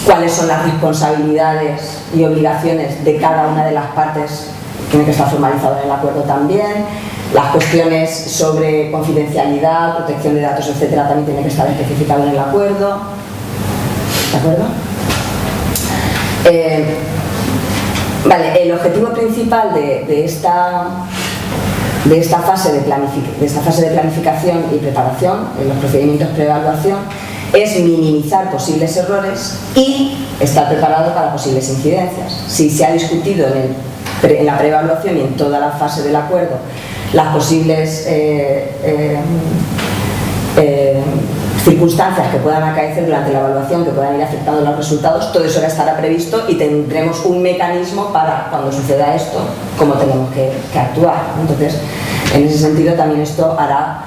cuáles son las responsabilidades y obligaciones de cada una de las partes, tiene que estar formalizado en el acuerdo también, las cuestiones sobre confidencialidad, protección de datos, etcétera, también tiene que estar especificado en el acuerdo. ¿De acuerdo? Vale, el objetivo principal de esta fase de planificación y preparación, en los procedimientos pre-evaluación, es minimizar posibles errores y estar preparado para posibles incidencias. Si se ha discutido en la pre-evaluación y en toda la fase del acuerdo las posibles circunstancias que puedan acaecer durante la evaluación, que puedan ir afectando los resultados, todo eso ya estará previsto y tendremos un mecanismo para, cuando suceda esto, cómo tenemos que actuar. Entonces, en ese sentido también esto hará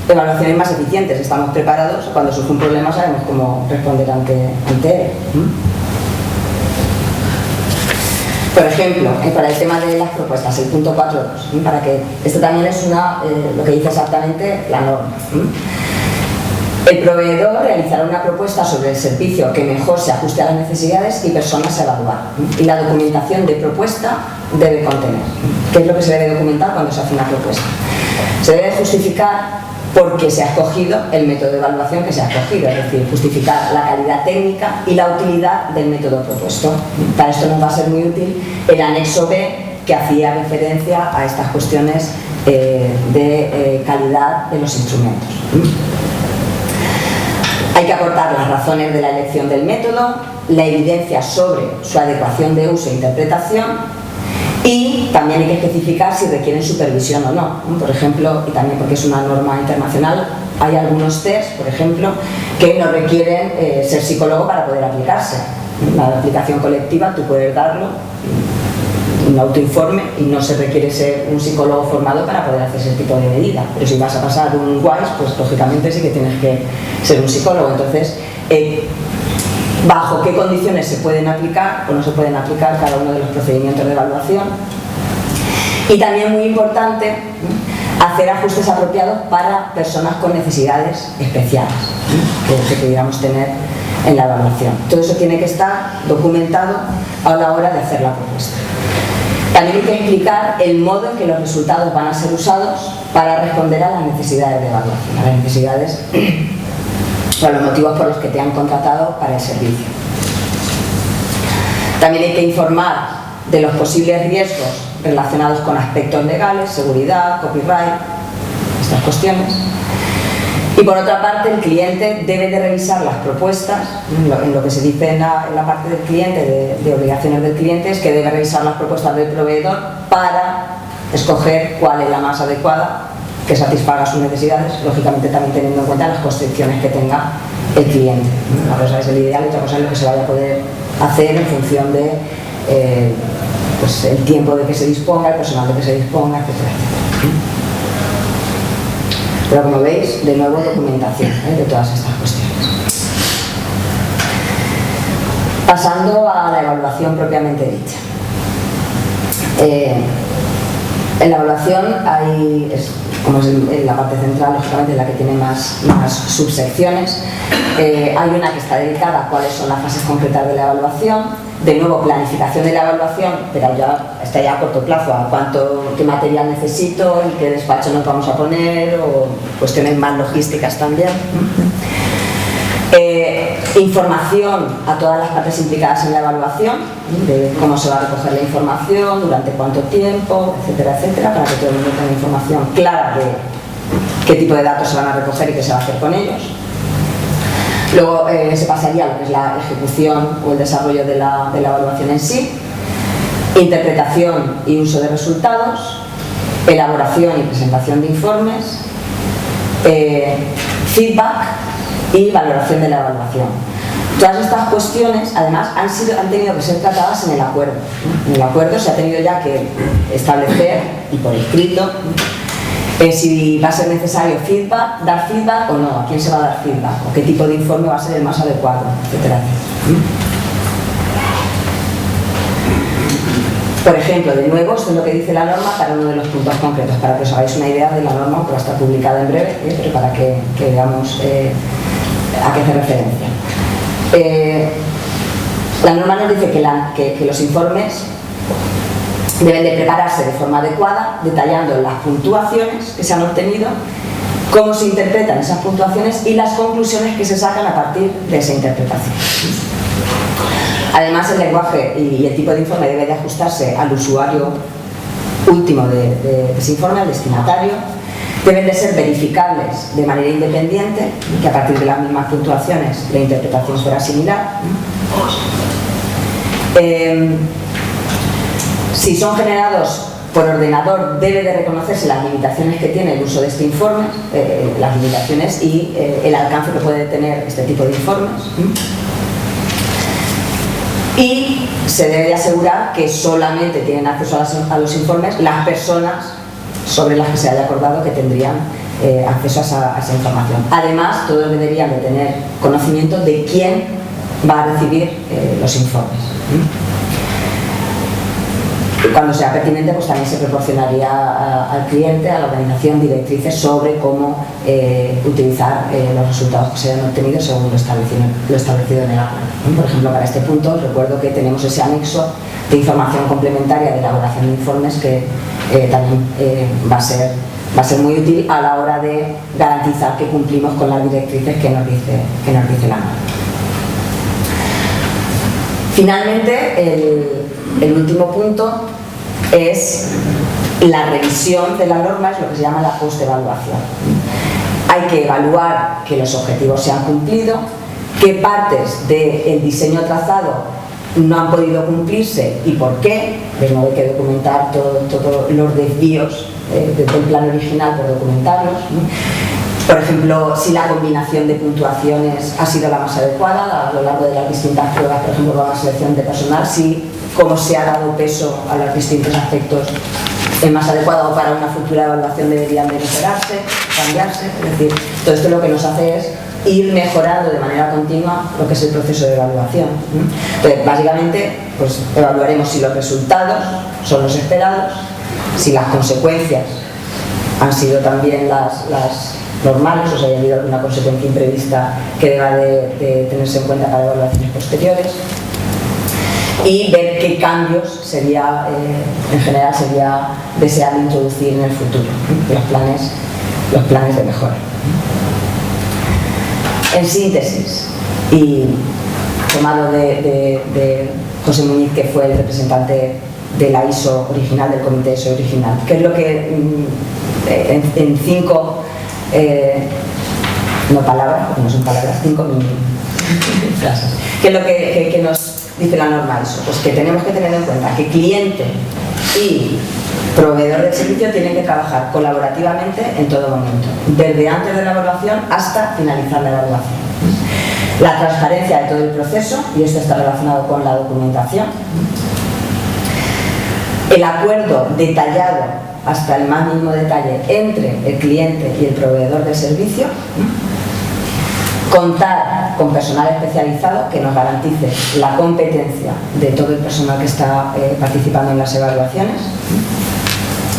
evaluaciones más eficientes. Estamos preparados, cuando surge un problema sabemos cómo responder ante él. Por ejemplo, para el tema de las propuestas, el punto 4.2, para que esto también es lo que dice exactamente la norma. El proveedor realizará una propuesta sobre el servicio que mejor se ajuste a las necesidades y personas a evaluar. Y la documentación de propuesta debe contener. ¿Qué es lo que se debe documentar cuando se hace una propuesta? Se debe justificar por qué se ha escogido el método de evaluación que se ha escogido, es decir, justificar la calidad técnica y la utilidad del método propuesto. Para esto nos va a ser muy útil el anexo B, que hacía referencia a estas cuestiones de calidad de los instrumentos. Hay que aportar las razones de la elección del método, la evidencia sobre su adecuación de uso e interpretación, y también hay que especificar si requieren supervisión o no. Por ejemplo, y también porque es una norma internacional, hay algunos test, por ejemplo, que no requieren ser psicólogo para poder aplicarse. La aplicación colectiva tú puedes darlo, un autoinforme, y no se requiere ser un psicólogo formado para poder hacer ese tipo de medida. Pero si vas a pasar un WISE, pues lógicamente sí que tienes que ser un psicólogo. Entonces, bajo qué condiciones se pueden aplicar o no se pueden aplicar cada uno de los procedimientos de evaluación. Y también muy importante, hacer ajustes apropiados para personas con necesidades especiales que pudiéramos tener en la evaluación. Todo eso tiene que estar documentado a la hora de hacer la propuesta. También hay que explicar el modo en que los resultados van a ser usados para responder a las necesidades de evaluación, a las necesidades o los motivos por los que te han contratado para el servicio. También hay que informar de los posibles riesgos relacionados con aspectos legales, seguridad, copyright, estas cuestiones. Y por otra parte, el cliente debe de revisar las propuestas, en lo que se dice en la parte del cliente, de obligaciones del cliente, es que debe revisar las propuestas del proveedor para escoger cuál es la más adecuada, que satisfaga sus necesidades, lógicamente también teniendo en cuenta las constricciones que tenga el cliente. Una cosa es el ideal y otra cosa es lo que se vaya a poder hacer en función de pues el tiempo de que se disponga, el personal de que se disponga, etcétera, etcétera. Pero como veis, de nuevo documentación de todas estas cuestiones. Pasando a la evaluación propiamente dicha. En la evaluación hay, como es en la parte central, lógicamente la que tiene más subsecciones, hay una que está dedicada a cuáles son las fases concretas de la evaluación. De nuevo, planificación de la evaluación, pero ya está ya a corto plazo, a qué material necesito, en qué despacho nos vamos a poner, o cuestiones más logísticas también. Información a todas las partes implicadas en la evaluación, de cómo se va a recoger la información, durante cuánto tiempo, etcétera, etcétera, para que todo el mundo tenga información clara de qué tipo de datos se van a recoger y qué se va a hacer con ellos. Luego se pasaría a lo que es la ejecución o el desarrollo de la evaluación en sí, interpretación y uso de resultados, elaboración y presentación de informes, feedback y valoración de la evaluación. Todas estas cuestiones, además, han tenido que ser tratadas en el acuerdo. En el acuerdo se ha tenido ya que establecer, y por escrito, si va a ser necesario dar feedback o no, a quién se va a dar feedback, o qué tipo de informe va a ser el más adecuado, etcétera. Por ejemplo, de nuevo, esto es lo que dice la norma para uno de los puntos concretos, para que os hagáis una idea de la norma, que va a estar publicada en breve, pero para que veamos a qué hace referencia. La norma nos dice que los informes deben de prepararse de forma adecuada, detallando las puntuaciones que se han obtenido, cómo se interpretan esas puntuaciones y las conclusiones que se sacan a partir de esa interpretación. Además, el lenguaje y el tipo de informe debe de ajustarse al usuario último de ese informe, al destinatario. Deben de ser verificables de manera independiente, que a partir de las mismas puntuaciones la interpretación fuera similar. Si son generados por ordenador, debe de reconocerse las limitaciones que tiene el uso de este informe, las limitaciones y el alcance que puede tener este tipo de informes. Y se debe de asegurar que solamente tienen acceso a los informes las personas sobre las que se haya acordado que tendrían acceso a esa información. Además, todos deberían de tener conocimiento de quién va a recibir los informes. Cuando sea pertinente, pues también se proporcionaría al cliente, a la organización, directrices sobre cómo utilizar los resultados que se hayan obtenido según lo establecido en el acuerdo. Por ejemplo, para este punto, recuerdo que tenemos ese anexo de información complementaria de elaboración de informes que también va a ser muy útil a la hora de garantizar que cumplimos con las directrices que nos dice la norma. Finalmente, el último punto es la revisión de la norma, es lo que se llama la postevaluación. Hay que evaluar que los objetivos se han cumplido, qué partes del diseño trazado no han podido cumplirse y por qué. De nuevo hay que documentar todos los desvíos del plan original, por documentarlos. Por ejemplo, si la combinación de puntuaciones ha sido la más adecuada a lo largo de las distintas pruebas, por ejemplo, para la selección de personal, si cómo se ha dado peso a los distintos aspectos es más adecuado o para una futura evaluación deberían de mejorarse, cambiarse. Es decir, todo esto lo que nos hace es ir mejorando de manera continua lo que es el proceso de evaluación. Entonces, básicamente, pues evaluaremos si los resultados son los esperados, si las consecuencias han sido también las normales, o sea, haya habido alguna consecuencia imprevista que deba de tenerse en cuenta para evaluaciones posteriores, y ver qué cambios sería, en general, sería deseable introducir en el futuro, los planes de mejora. En síntesis, y tomado de José Muñiz, que fue el representante de la ISO original, del comité ISO original, que es lo que en 5 no palabras, porque no son palabras, 5 frases, que es lo que nos dice la norma ISO, pues que tenemos que tener en cuenta que cliente y proveedor del servicio tienen que trabajar colaborativamente en todo momento, desde antes de la evaluación hasta finalizar la evaluación. La transparencia de todo el proceso, y esto está relacionado con la documentación. El acuerdo detallado hasta el más mínimo detalle entre el cliente y el proveedor del servicio. Contar con personal especializado que nos garantice la competencia de todo el personal que está participando en las evaluaciones.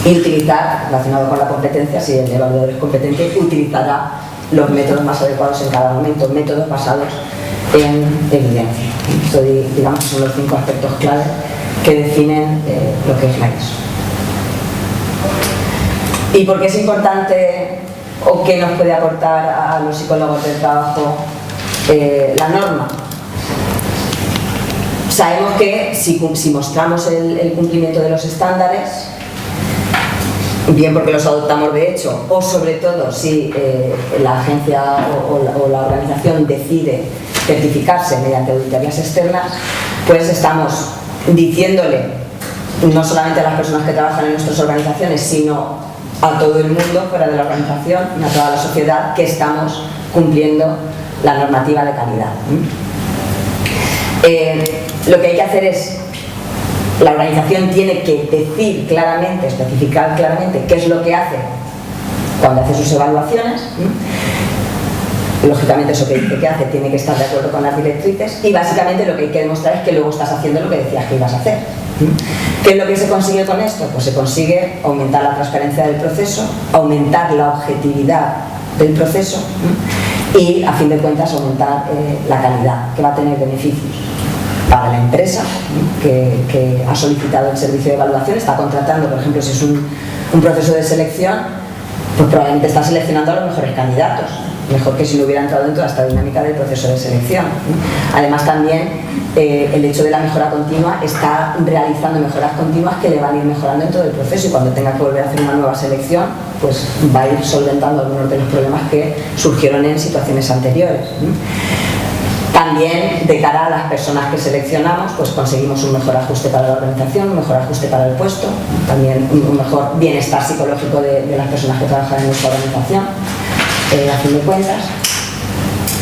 Y utilizar, relacionado con la competencia, si el evaluador es competente, utilizará los métodos más adecuados en cada momento, métodos basados en evidencia. Esto, digamos, son los 5 aspectos clave que definen lo que es la ISO. ¿Y por qué es importante o qué nos puede aportar a los psicólogos del trabajo la norma. Sabemos que si mostramos el cumplimiento de los estándares, bien porque los adoptamos de hecho, o sobre todo si la agencia o la organización decide certificarse mediante auditorías externas, pues estamos diciéndole no solamente a las personas que trabajan en nuestras organizaciones, sino a todo el mundo fuera de la organización, a toda la sociedad, que estamos cumpliendo la normativa de calidad. Lo que hay que hacer es, la organización tiene que decir claramente, especificar claramente qué es lo que hace cuando hace sus evaluaciones. Lógicamente eso que dice que hace tiene que estar de acuerdo con las directrices, y básicamente lo que hay que demostrar es que luego estás haciendo lo que decías que ibas a hacer. ¿Qué es lo que se consigue con esto? Pues se consigue aumentar la transparencia del proceso, aumentar la objetividad del proceso y, a fin de cuentas, aumentar la calidad, que va a tener beneficios para la empresa que ha solicitado el servicio de evaluación, está contratando, por ejemplo, si es un proceso de selección, pues probablemente está seleccionando a los mejores candidatos, mejor que si no hubiera entrado dentro de esta dinámica del proceso de selección. Además, también el hecho de la mejora continua, está realizando mejoras continuas que le van a ir mejorando en todo el proceso, y cuando tenga que volver a hacer una nueva selección, pues va a ir solventando algunos de los problemas que surgieron en situaciones anteriores. También, de cara a las personas que seleccionamos, pues conseguimos un mejor ajuste para la organización, un mejor ajuste para el puesto, también un mejor bienestar psicológico de las personas que trabajan en nuestra organización, a fin de cuentas.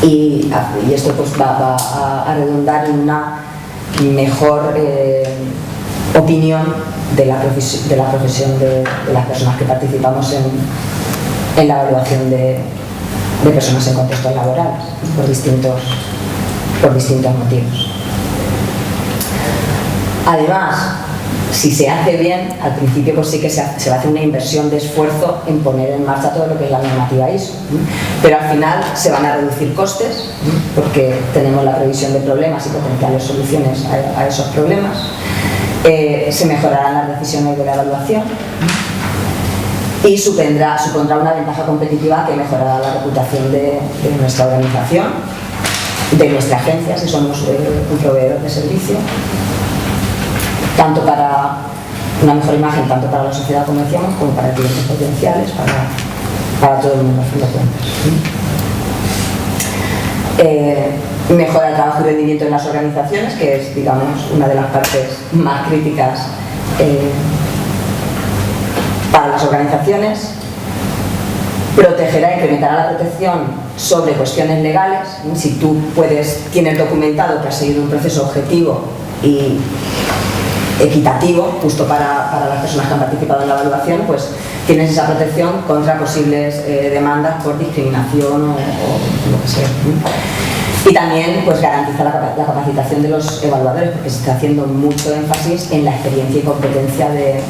Y esto pues va a redundar en una mejor opinión de la profesión de las personas que participamos en la evaluación de personas en contextos laborales, por distintos motivos. Además, si se hace bien, al principio pues sí que se va a hacer una inversión de esfuerzo en poner en marcha todo lo que es la normativa ISO, pero al final se van a reducir costes, porque tenemos la previsión de problemas y potenciales soluciones a esos problemas. Se mejorarán las decisiones de la evaluación y supondrá una ventaja competitiva que mejorará la reputación de nuestra organización, de nuestra agencia, si somos un proveedor de servicio, tanto para una mejor imagen, tanto para la sociedad, como decíamos, como para clientes potenciales, para todo el mundo, a fin de cuentas. Mejora el trabajo y rendimiento en las organizaciones, que es, digamos, una de las partes más críticas para las organizaciones. Protegerá, incrementará la protección sobre cuestiones legales. Si tú tienes documentado que has seguido un proceso objetivo y equitativo, justo para las personas que han participado en la evaluación, pues tienes esa protección contra posibles demandas por discriminación o lo que sea. Y también pues garantiza la capacitación de los evaluadores, porque se está haciendo mucho énfasis en la experiencia y competencia de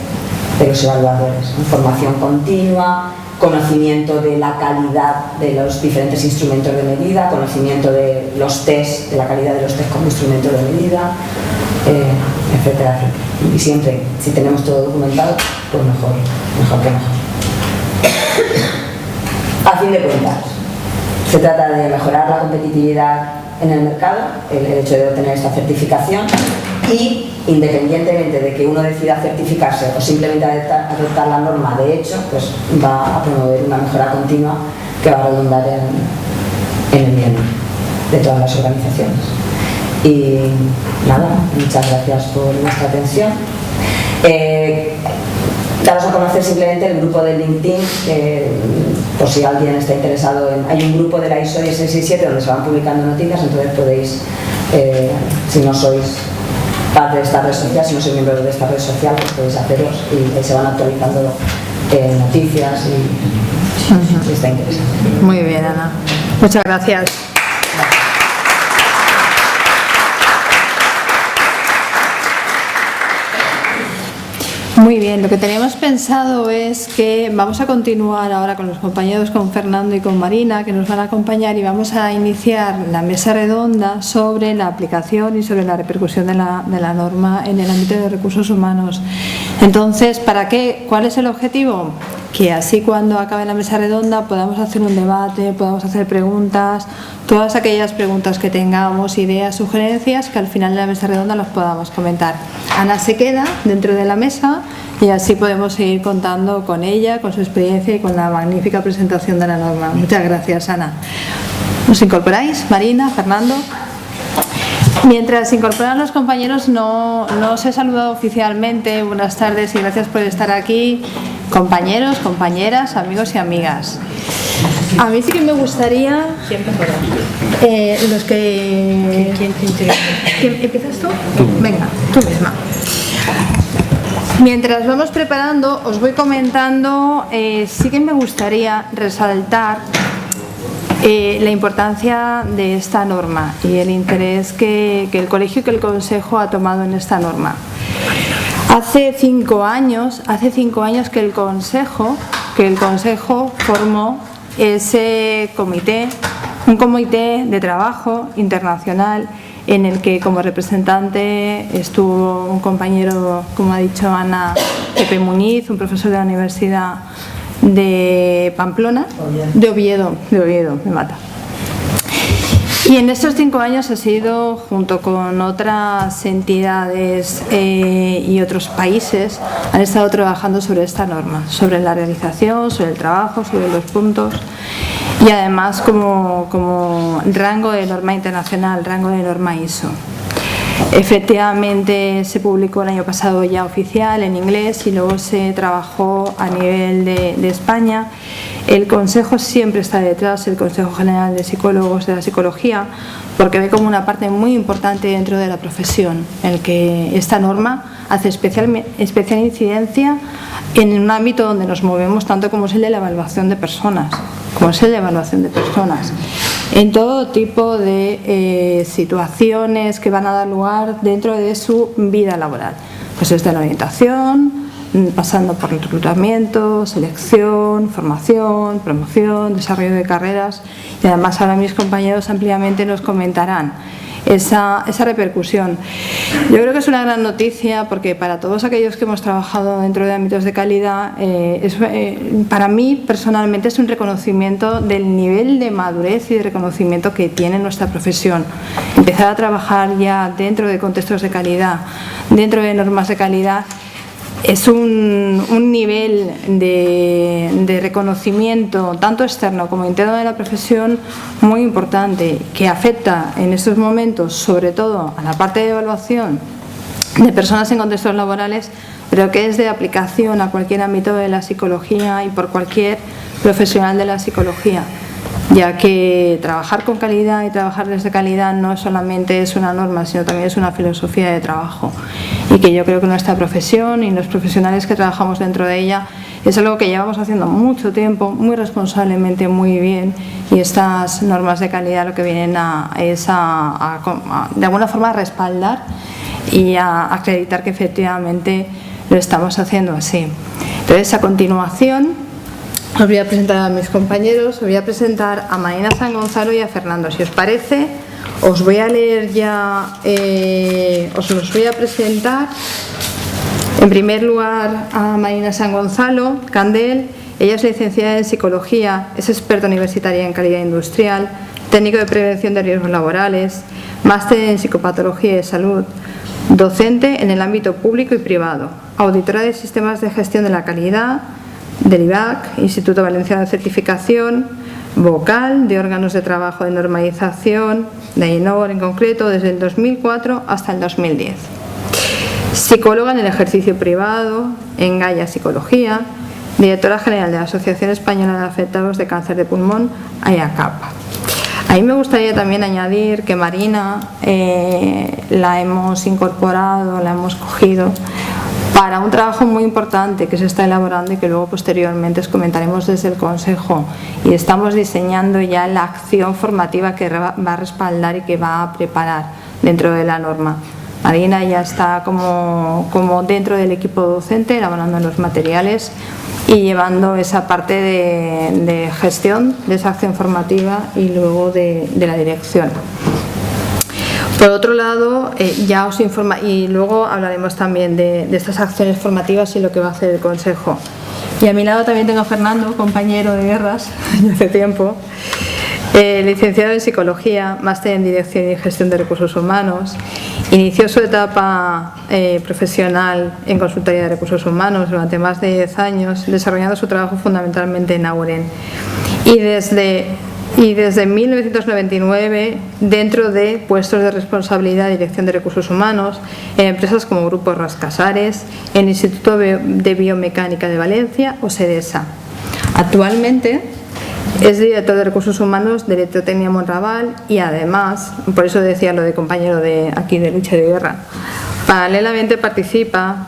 los evaluadores. Formación continua, conocimiento de la calidad de los diferentes instrumentos de medida, conocimiento de los test, de la calidad de los test como instrumento de medida, etcétera, etcétera. Y siempre, si tenemos todo documentado, pues mejor que mejor. A fin de cuentas, se trata de mejorar la competitividad en el mercado, el hecho de obtener esta certificación, y independientemente de que uno decida certificarse o simplemente adoptar la norma de hecho, pues va a promover una mejora continua que va a redundar en el bien de todas las organizaciones. Y nada, muchas gracias por vuestra atención. Daros a conocer simplemente el grupo de LinkedIn, por si alguien está interesado hay un grupo de la ISO 10667 donde se van publicando noticias, entonces podéis, si no sois parte de esta red social, si no sois miembros de esta red social, pues podéis haceros y se van actualizando noticias y está interesante. Muy bien, Ana. Muchas gracias. Muy bien, lo que teníamos pensado es que vamos a continuar ahora con los compañeros, con Fernando y con Marina, que nos van a acompañar, y vamos a iniciar la mesa redonda sobre la aplicación y sobre la repercusión de la norma en el ámbito de recursos humanos. Entonces, ¿para qué? ¿Cuál es el objetivo? Que así cuando acabe la mesa redonda podamos hacer un debate, podamos hacer preguntas, todas aquellas preguntas que tengamos, ideas, sugerencias, que al final de la mesa redonda las podamos comentar. Ana se queda dentro de la mesa y así podemos seguir contando con ella, con su experiencia y con la magnífica presentación de la norma. Muchas gracias, Ana. ¿Os incorporáis? Marina, Fernando. Mientras se incorporan los compañeros, no os he saludado oficialmente. Buenas tardes y gracias por estar aquí. Compañeros, compañeras, amigos y amigas. A mí sí que me gustaría... los que... ¿Quién empiezas tú? Venga, tú misma. Mientras vamos preparando, os voy comentando, sí que me gustaría resaltar la importancia de esta norma y el interés que el colegio y que el consejo ha tomado en esta norma. Hace 5 años que el consejo formó ese comité, un comité de trabajo internacional en el que como representante estuvo un compañero, como ha dicho Ana, Pepe Muñiz, un profesor de la Universidad de Pamplona, de Oviedo, me mata. Y en estos 5 años ha sido, junto con otras entidades y otros países, han estado trabajando sobre esta norma, sobre la realización, sobre el trabajo, sobre los puntos y además como rango de norma internacional, rango de norma ISO. Efectivamente se publicó el año pasado ya oficial en inglés y luego se trabajó a nivel de España. El Consejo siempre está detrás, el Consejo General de Psicólogos de la Psicología, porque ve como una parte muy importante dentro de la profesión, en el que esta norma hace especial incidencia en un ámbito donde nos movemos tanto como es el de la evaluación de personas, en todo tipo de situaciones que van a dar lugar dentro de su vida laboral, pues desde la orientación, pasando por el reclutamiento, selección, formación, promoción, desarrollo de carreras, y además ahora mis compañeros ampliamente nos comentarán esa repercusión. Yo creo que es una gran noticia porque para todos aquellos que hemos trabajado dentro de ámbitos de calidad, para mí personalmente es un reconocimiento del nivel de madurez y de reconocimiento que tiene nuestra profesión. Empezar a trabajar ya dentro de contextos de calidad, dentro de normas de calidad, es un nivel de reconocimiento tanto externo como interno de la profesión muy importante, que afecta en estos momentos sobre todo a la parte de evaluación de personas en contextos laborales, pero que es de aplicación a cualquier ámbito de la psicología y por cualquier profesional de la psicología, ya que trabajar con calidad y trabajar desde calidad no solamente es una norma, sino también es una filosofía de trabajo, y que yo creo que nuestra profesión y los profesionales que trabajamos dentro de ella es algo que llevamos haciendo mucho tiempo, muy responsablemente, muy bien, y estas normas de calidad lo que vienen es de alguna forma a respaldar y a acreditar que efectivamente lo estamos haciendo así. Entonces, a continuación os voy a presentar a mis compañeros, os voy a presentar a Marina San Gonzalo y a Fernando. Si os parece, os voy a leer ya, os los voy a presentar. En primer lugar, a Marina San Gonzalo Candel. Ella es licenciada en Psicología, es experta universitaria en calidad industrial, técnico de prevención de riesgos laborales, máster en Psicopatología de Salud, docente en el ámbito público y privado, auditora de sistemas de gestión de la calidad, del IVAC, Instituto Valenciano de Certificación, vocal de órganos de trabajo de normalización, de AENOR en concreto, desde el 2004 hasta el 2010. Psicóloga en el ejercicio privado, en Gaia Psicología, directora general de la Asociación Española de Afectados de Cáncer de Pulmón, AIACAP. A mí me gustaría también añadir que Marina la hemos incorporado, la hemos cogido para un trabajo muy importante que se está elaborando y que luego posteriormente os comentaremos desde el Consejo, y estamos diseñando ya la acción formativa que va a respaldar y que va a preparar dentro de la norma. Marina ya está como dentro del equipo docente, elaborando los materiales y llevando esa parte de gestión de esa acción formativa y luego de la dirección. Por otro lado, ya os informa, y luego hablaremos también de estas acciones formativas y lo que va a hacer el Consejo. Y a mi lado también tengo a Fernando, compañero de guerras de hace tiempo, licenciado en Psicología, máster en Dirección y Gestión de Recursos Humanos. Inició su etapa profesional en consultoría de recursos humanos durante más de 10 años, desarrollando su trabajo fundamentalmente en Auren. Y desde 1999, dentro de puestos de responsabilidad y dirección de recursos humanos en empresas como Grupo Rascasares, el Instituto de Biomecánica de Valencia o SEDESA. Actualmente es director de recursos humanos de Electrotecnia Monraval y además, por eso decía lo de compañero de aquí de lucha y de guerra, paralelamente participa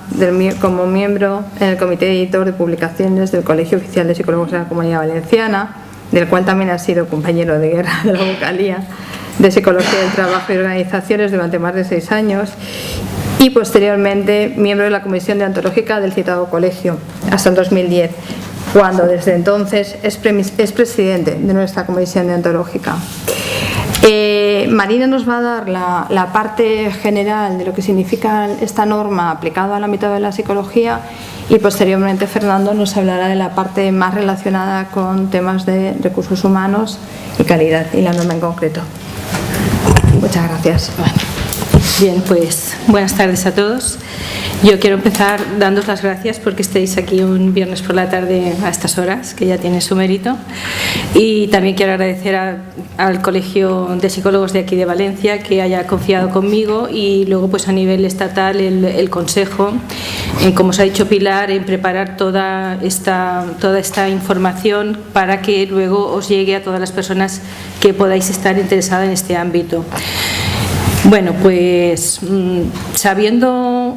como miembro en el comité editor de publicaciones del Colegio Oficial de Psicólogos de la Comunidad Valenciana, del cual también ha sido compañero de guerra de la vocalía de Psicología del Trabajo y Organizaciones durante más de 6 años y posteriormente miembro de la Comisión Deontológica del citado colegio hasta el 2010, cuando desde entonces es presidente de nuestra Comisión Deontológica. Marina nos va a dar la parte general de lo que significa esta norma aplicada al ámbito de la psicología y posteriormente Fernando nos hablará de la parte más relacionada con temas de recursos humanos y calidad y la norma en concreto. Muchas gracias. Bien, pues buenas tardes a todos. Yo quiero empezar dándoos las gracias porque estéis aquí un viernes por la tarde a estas horas, que ya tiene su mérito. Y también quiero agradecer al Colegio de Psicólogos de aquí de Valencia que haya confiado conmigo y luego pues a nivel estatal el Consejo, como os ha dicho Pilar, en preparar toda esta información para que luego os llegue a todas las personas que podáis estar interesadas en este ámbito. Bueno, pues sabiendo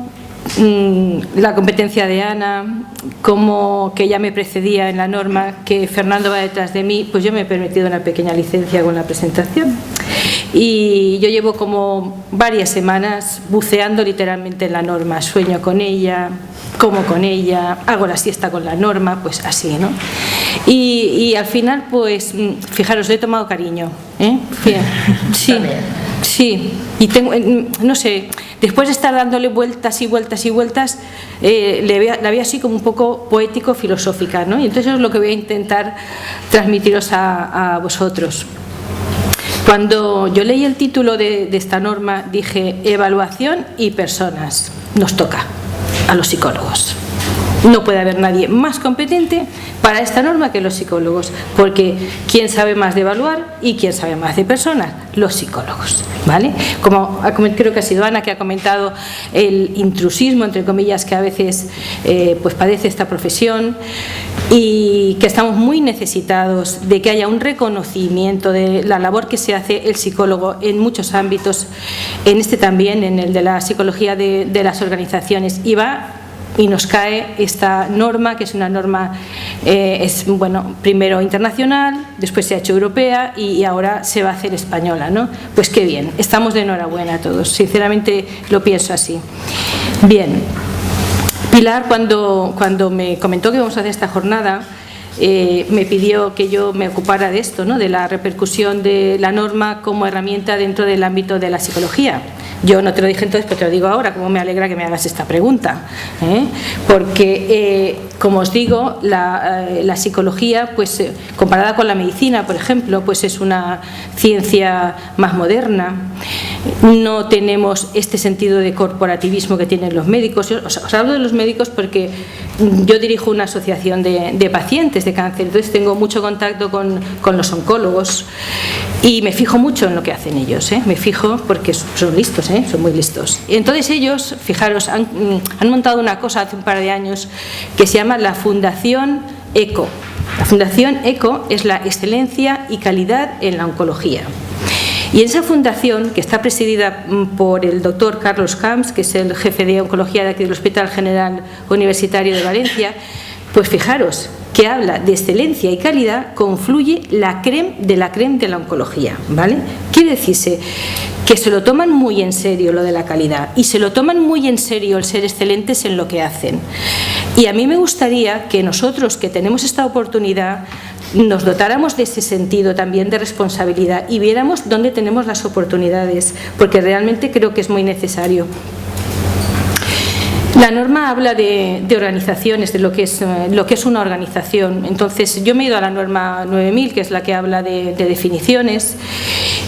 la competencia de Ana, como que ella me precedía en la norma, que Fernando va detrás de mí, pues yo me he permitido una pequeña licencia con la presentación. Y yo llevo como varias semanas buceando literalmente en la norma, sueño con ella, como con ella, hago la siesta con la norma, pues así, ¿no? Y al final, pues, fijaros, le he tomado cariño, ¿eh? Sí. Sí, y tengo, no sé, después de estar dándole vueltas y vueltas y vueltas, la veo así como un poco poético-filosófica, ¿no? Y entonces es lo que voy a intentar transmitiros a vosotros. Cuando yo leí el título de esta norma, dije, evaluación y personas, nos toca a los psicólogos. No puede haber nadie más competente para esta norma que los psicólogos, porque ¿quién sabe más de evaluar y quién sabe más de personas? Los psicólogos, ¿vale? Como creo que ha sido Ana que ha comentado el intrusismo, entre comillas, que a veces pues padece esta profesión y que estamos muy necesitados de que haya un reconocimiento de la labor que se hace el psicólogo en muchos ámbitos, en este también, en el de la psicología de las organizaciones, y nos cae esta norma, que es una norma, primero internacional, después se ha hecho europea y ahora se va a hacer española, ¿no? Pues qué bien, estamos de enhorabuena a todos, sinceramente lo pienso así. Bien, Pilar cuando me comentó que íbamos a hacer esta jornada, me pidió que yo me ocupara de esto, ¿no? De la repercusión de la norma como herramienta dentro del ámbito de la psicología. Yo no te lo dije entonces, pero te lo digo ahora, como me alegra que me hagas esta pregunta, porque, como os digo, la psicología, pues comparada con la medicina, por ejemplo, pues es una ciencia más moderna. No tenemos este sentido de corporativismo que tienen los médicos. Os hablo de los médicos porque yo dirijo una asociación de pacientes de cáncer, entonces tengo mucho contacto con los oncólogos y me fijo mucho en lo que hacen ellos, me fijo porque son listos, son muy listos. Entonces ellos, fijaros, han montado una cosa hace un par de años que se llama la Fundación ECO. La Fundación ECO es la excelencia y calidad en la oncología. Y en esa fundación, que está presidida por el doctor Carlos Camps, que es el jefe de oncología de aquí del Hospital General Universitario de Valencia, Pues fijaros que habla de excelencia y calidad, confluye la crème de la oncología, ¿vale? Quiere decirse que se lo toman muy en serio lo de la calidad y se lo toman muy en serio el ser excelentes en lo que hacen. Y a mí me gustaría que nosotros, que tenemos esta oportunidad, nos dotáramos de ese sentido también de responsabilidad y viéramos dónde tenemos las oportunidades, porque realmente creo que es muy necesario. La norma habla de organizaciones, de lo que es una organización. Entonces, yo me he ido a la norma 9000, que es la que habla de definiciones,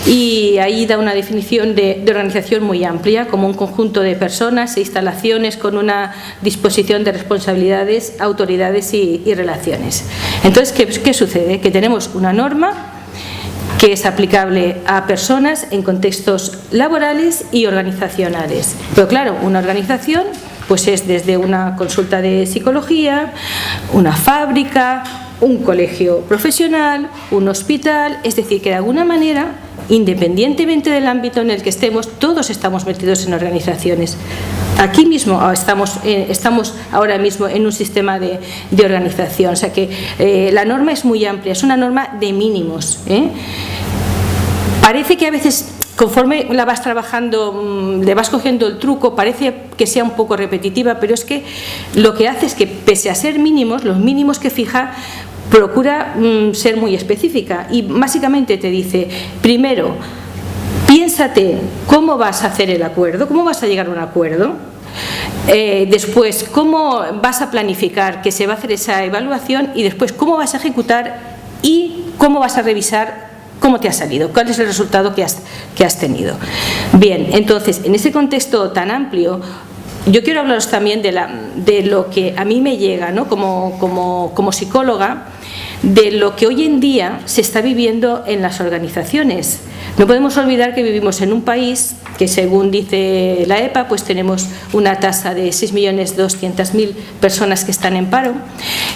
y ahí da una definición de organización muy amplia, como un conjunto de personas e instalaciones con una disposición de responsabilidades, autoridades y relaciones. Entonces, ¿qué sucede? Que tenemos una norma que es aplicable a personas en contextos laborales y organizacionales. Pero claro, una organización pues es desde una consulta de psicología, una fábrica, un colegio profesional, un hospital, es decir, que de alguna manera, independientemente del ámbito en el que estemos, todos estamos metidos en organizaciones. Aquí mismo estamos ahora mismo en un sistema de organización, o sea que la norma es muy amplia, es una norma de mínimos, ¿eh? Parece que a veces, conforme la vas trabajando, le vas cogiendo el truco, parece que sea un poco repetitiva, pero es que lo que hace es que, pese a ser mínimos, los mínimos que fija, procura ser muy específica y básicamente te dice, primero, piénsate cómo vas a hacer el acuerdo, cómo vas a llegar a un acuerdo. Después, cómo vas a planificar que se va a hacer esa evaluación y después cómo vas a ejecutar y cómo vas a revisar cómo te ha salido, cuál es el resultado que has tenido. Bien, entonces, en ese contexto tan amplio, yo quiero hablaros también de lo que a mí me llega, ¿no? como psicóloga, de lo que hoy en día se está viviendo en las organizaciones. No podemos olvidar que vivimos en un país que, según dice la EPA, pues tenemos una tasa de 6.200.000 personas que están en paro.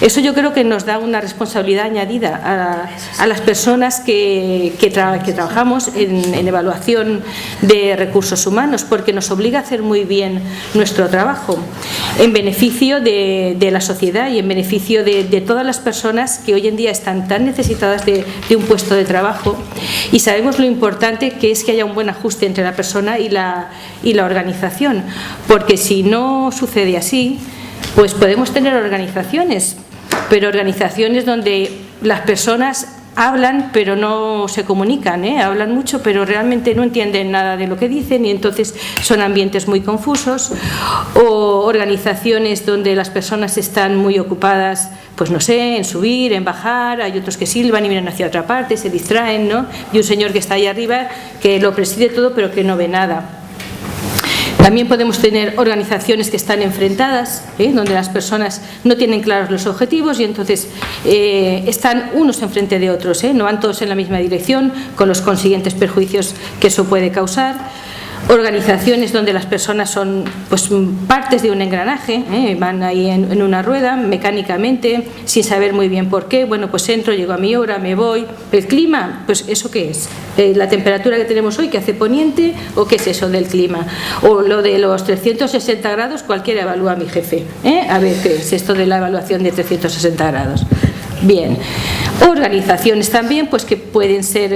Eso yo creo que nos da una responsabilidad añadida a las personas que trabajamos en evaluación de recursos humanos, porque nos obliga a hacer muy bien nuestro trabajo en beneficio de la sociedad y en beneficio de todas las personas que hoy en día están tan necesitadas de un puesto de trabajo, y sabemos lo importante que es que haya un buen ajuste entre la persona y la organización, porque si no sucede así, pues podemos tener organizaciones, pero organizaciones donde las personas hablan pero no se comunican, hablan mucho pero realmente no entienden nada de lo que dicen y entonces son ambientes muy confusos, o organizaciones donde las personas están muy ocupadas, pues no sé, en subir, en bajar, hay otros que silban y miran hacia otra parte, se distraen, ¿no? Y un señor que está ahí arriba que lo preside todo pero que no ve nada. También podemos tener organizaciones que están enfrentadas, donde las personas no tienen claros los objetivos y entonces están unos enfrente de otros, no van todos en la misma dirección, con los consiguientes perjuicios que eso puede causar. Organizaciones donde las personas son pues partes de un engranaje, van ahí en una rueda mecánicamente sin saber muy bien por qué. Bueno, pues entro, llego a mi hora, me voy. El clima, pues ¿eso qué es? La temperatura que tenemos hoy, que hace poniente, o qué es eso del clima, o lo de los 360 grados, cualquiera evalúa a mi jefe, a ver qué es esto de la evaluación de 360 grados. Bien, organizaciones también pues que pueden ser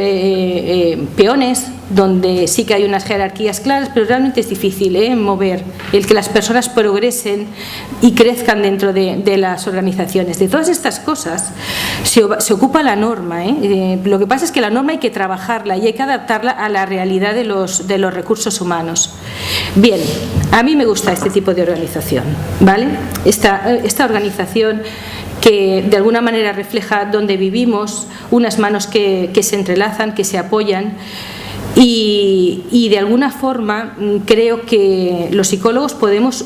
peones, donde sí que hay unas jerarquías claras, pero realmente es difícil mover el que las personas progresen y crezcan dentro de las organizaciones. De todas estas cosas se ocupa la norma, lo que pasa es que la norma hay que trabajarla y hay que adaptarla a la realidad de los recursos humanos. Bien, a mí me gusta este tipo de organización, ¿vale? Esta organización que de alguna manera refleja dónde vivimos, unas manos que se entrelazan, que se apoyan, y de alguna forma creo que los psicólogos podemos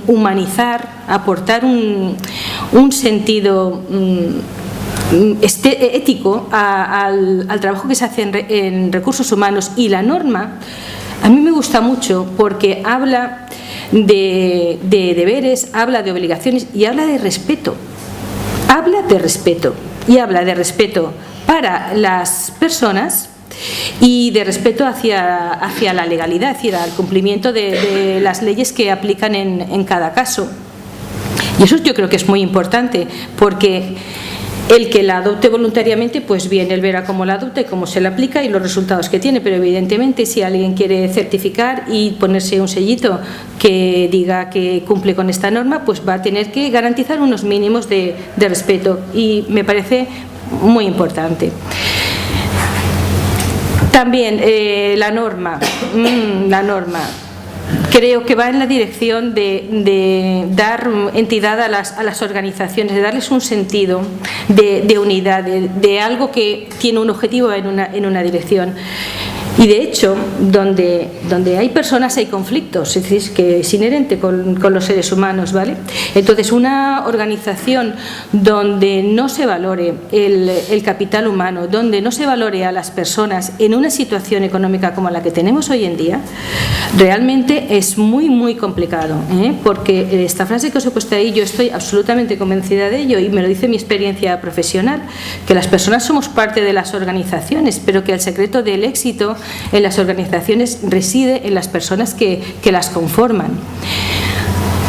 humanizar, aportar un sentido ético al trabajo que se hace en recursos humanos. Y la norma a mí me gusta mucho porque habla de deberes, habla de obligaciones y habla de respeto. Habla de respeto y habla de respeto para las personas y de respeto hacia la legalidad, es decir, al cumplimiento de las leyes que aplican en cada caso. Y eso yo creo que es muy importante, porque el que la adopte voluntariamente, pues bien, él verá cómo la adopta y cómo se la aplica y los resultados que tiene, pero evidentemente si alguien quiere certificar y ponerse un sellito que diga que cumple con esta norma, pues va a tener que garantizar unos mínimos de respeto, y me parece muy importante. También la norma. Creo que va en la dirección de dar entidad a las organizaciones, de darles un sentido de unidad, de algo que tiene un objetivo en una dirección. Y de hecho, donde hay personas hay conflictos, es decir, que es inherente con los seres humanos, ¿vale? Entonces, una organización donde no se valore el capital humano, donde no se valore a las personas en una situación económica como la que tenemos hoy en día, realmente es muy, muy complicado, porque esta frase que os he puesto ahí, yo estoy absolutamente convencida de ello y me lo dice mi experiencia profesional, que las personas somos parte de las organizaciones, pero que el secreto del éxito en las organizaciones reside en las personas que las conforman.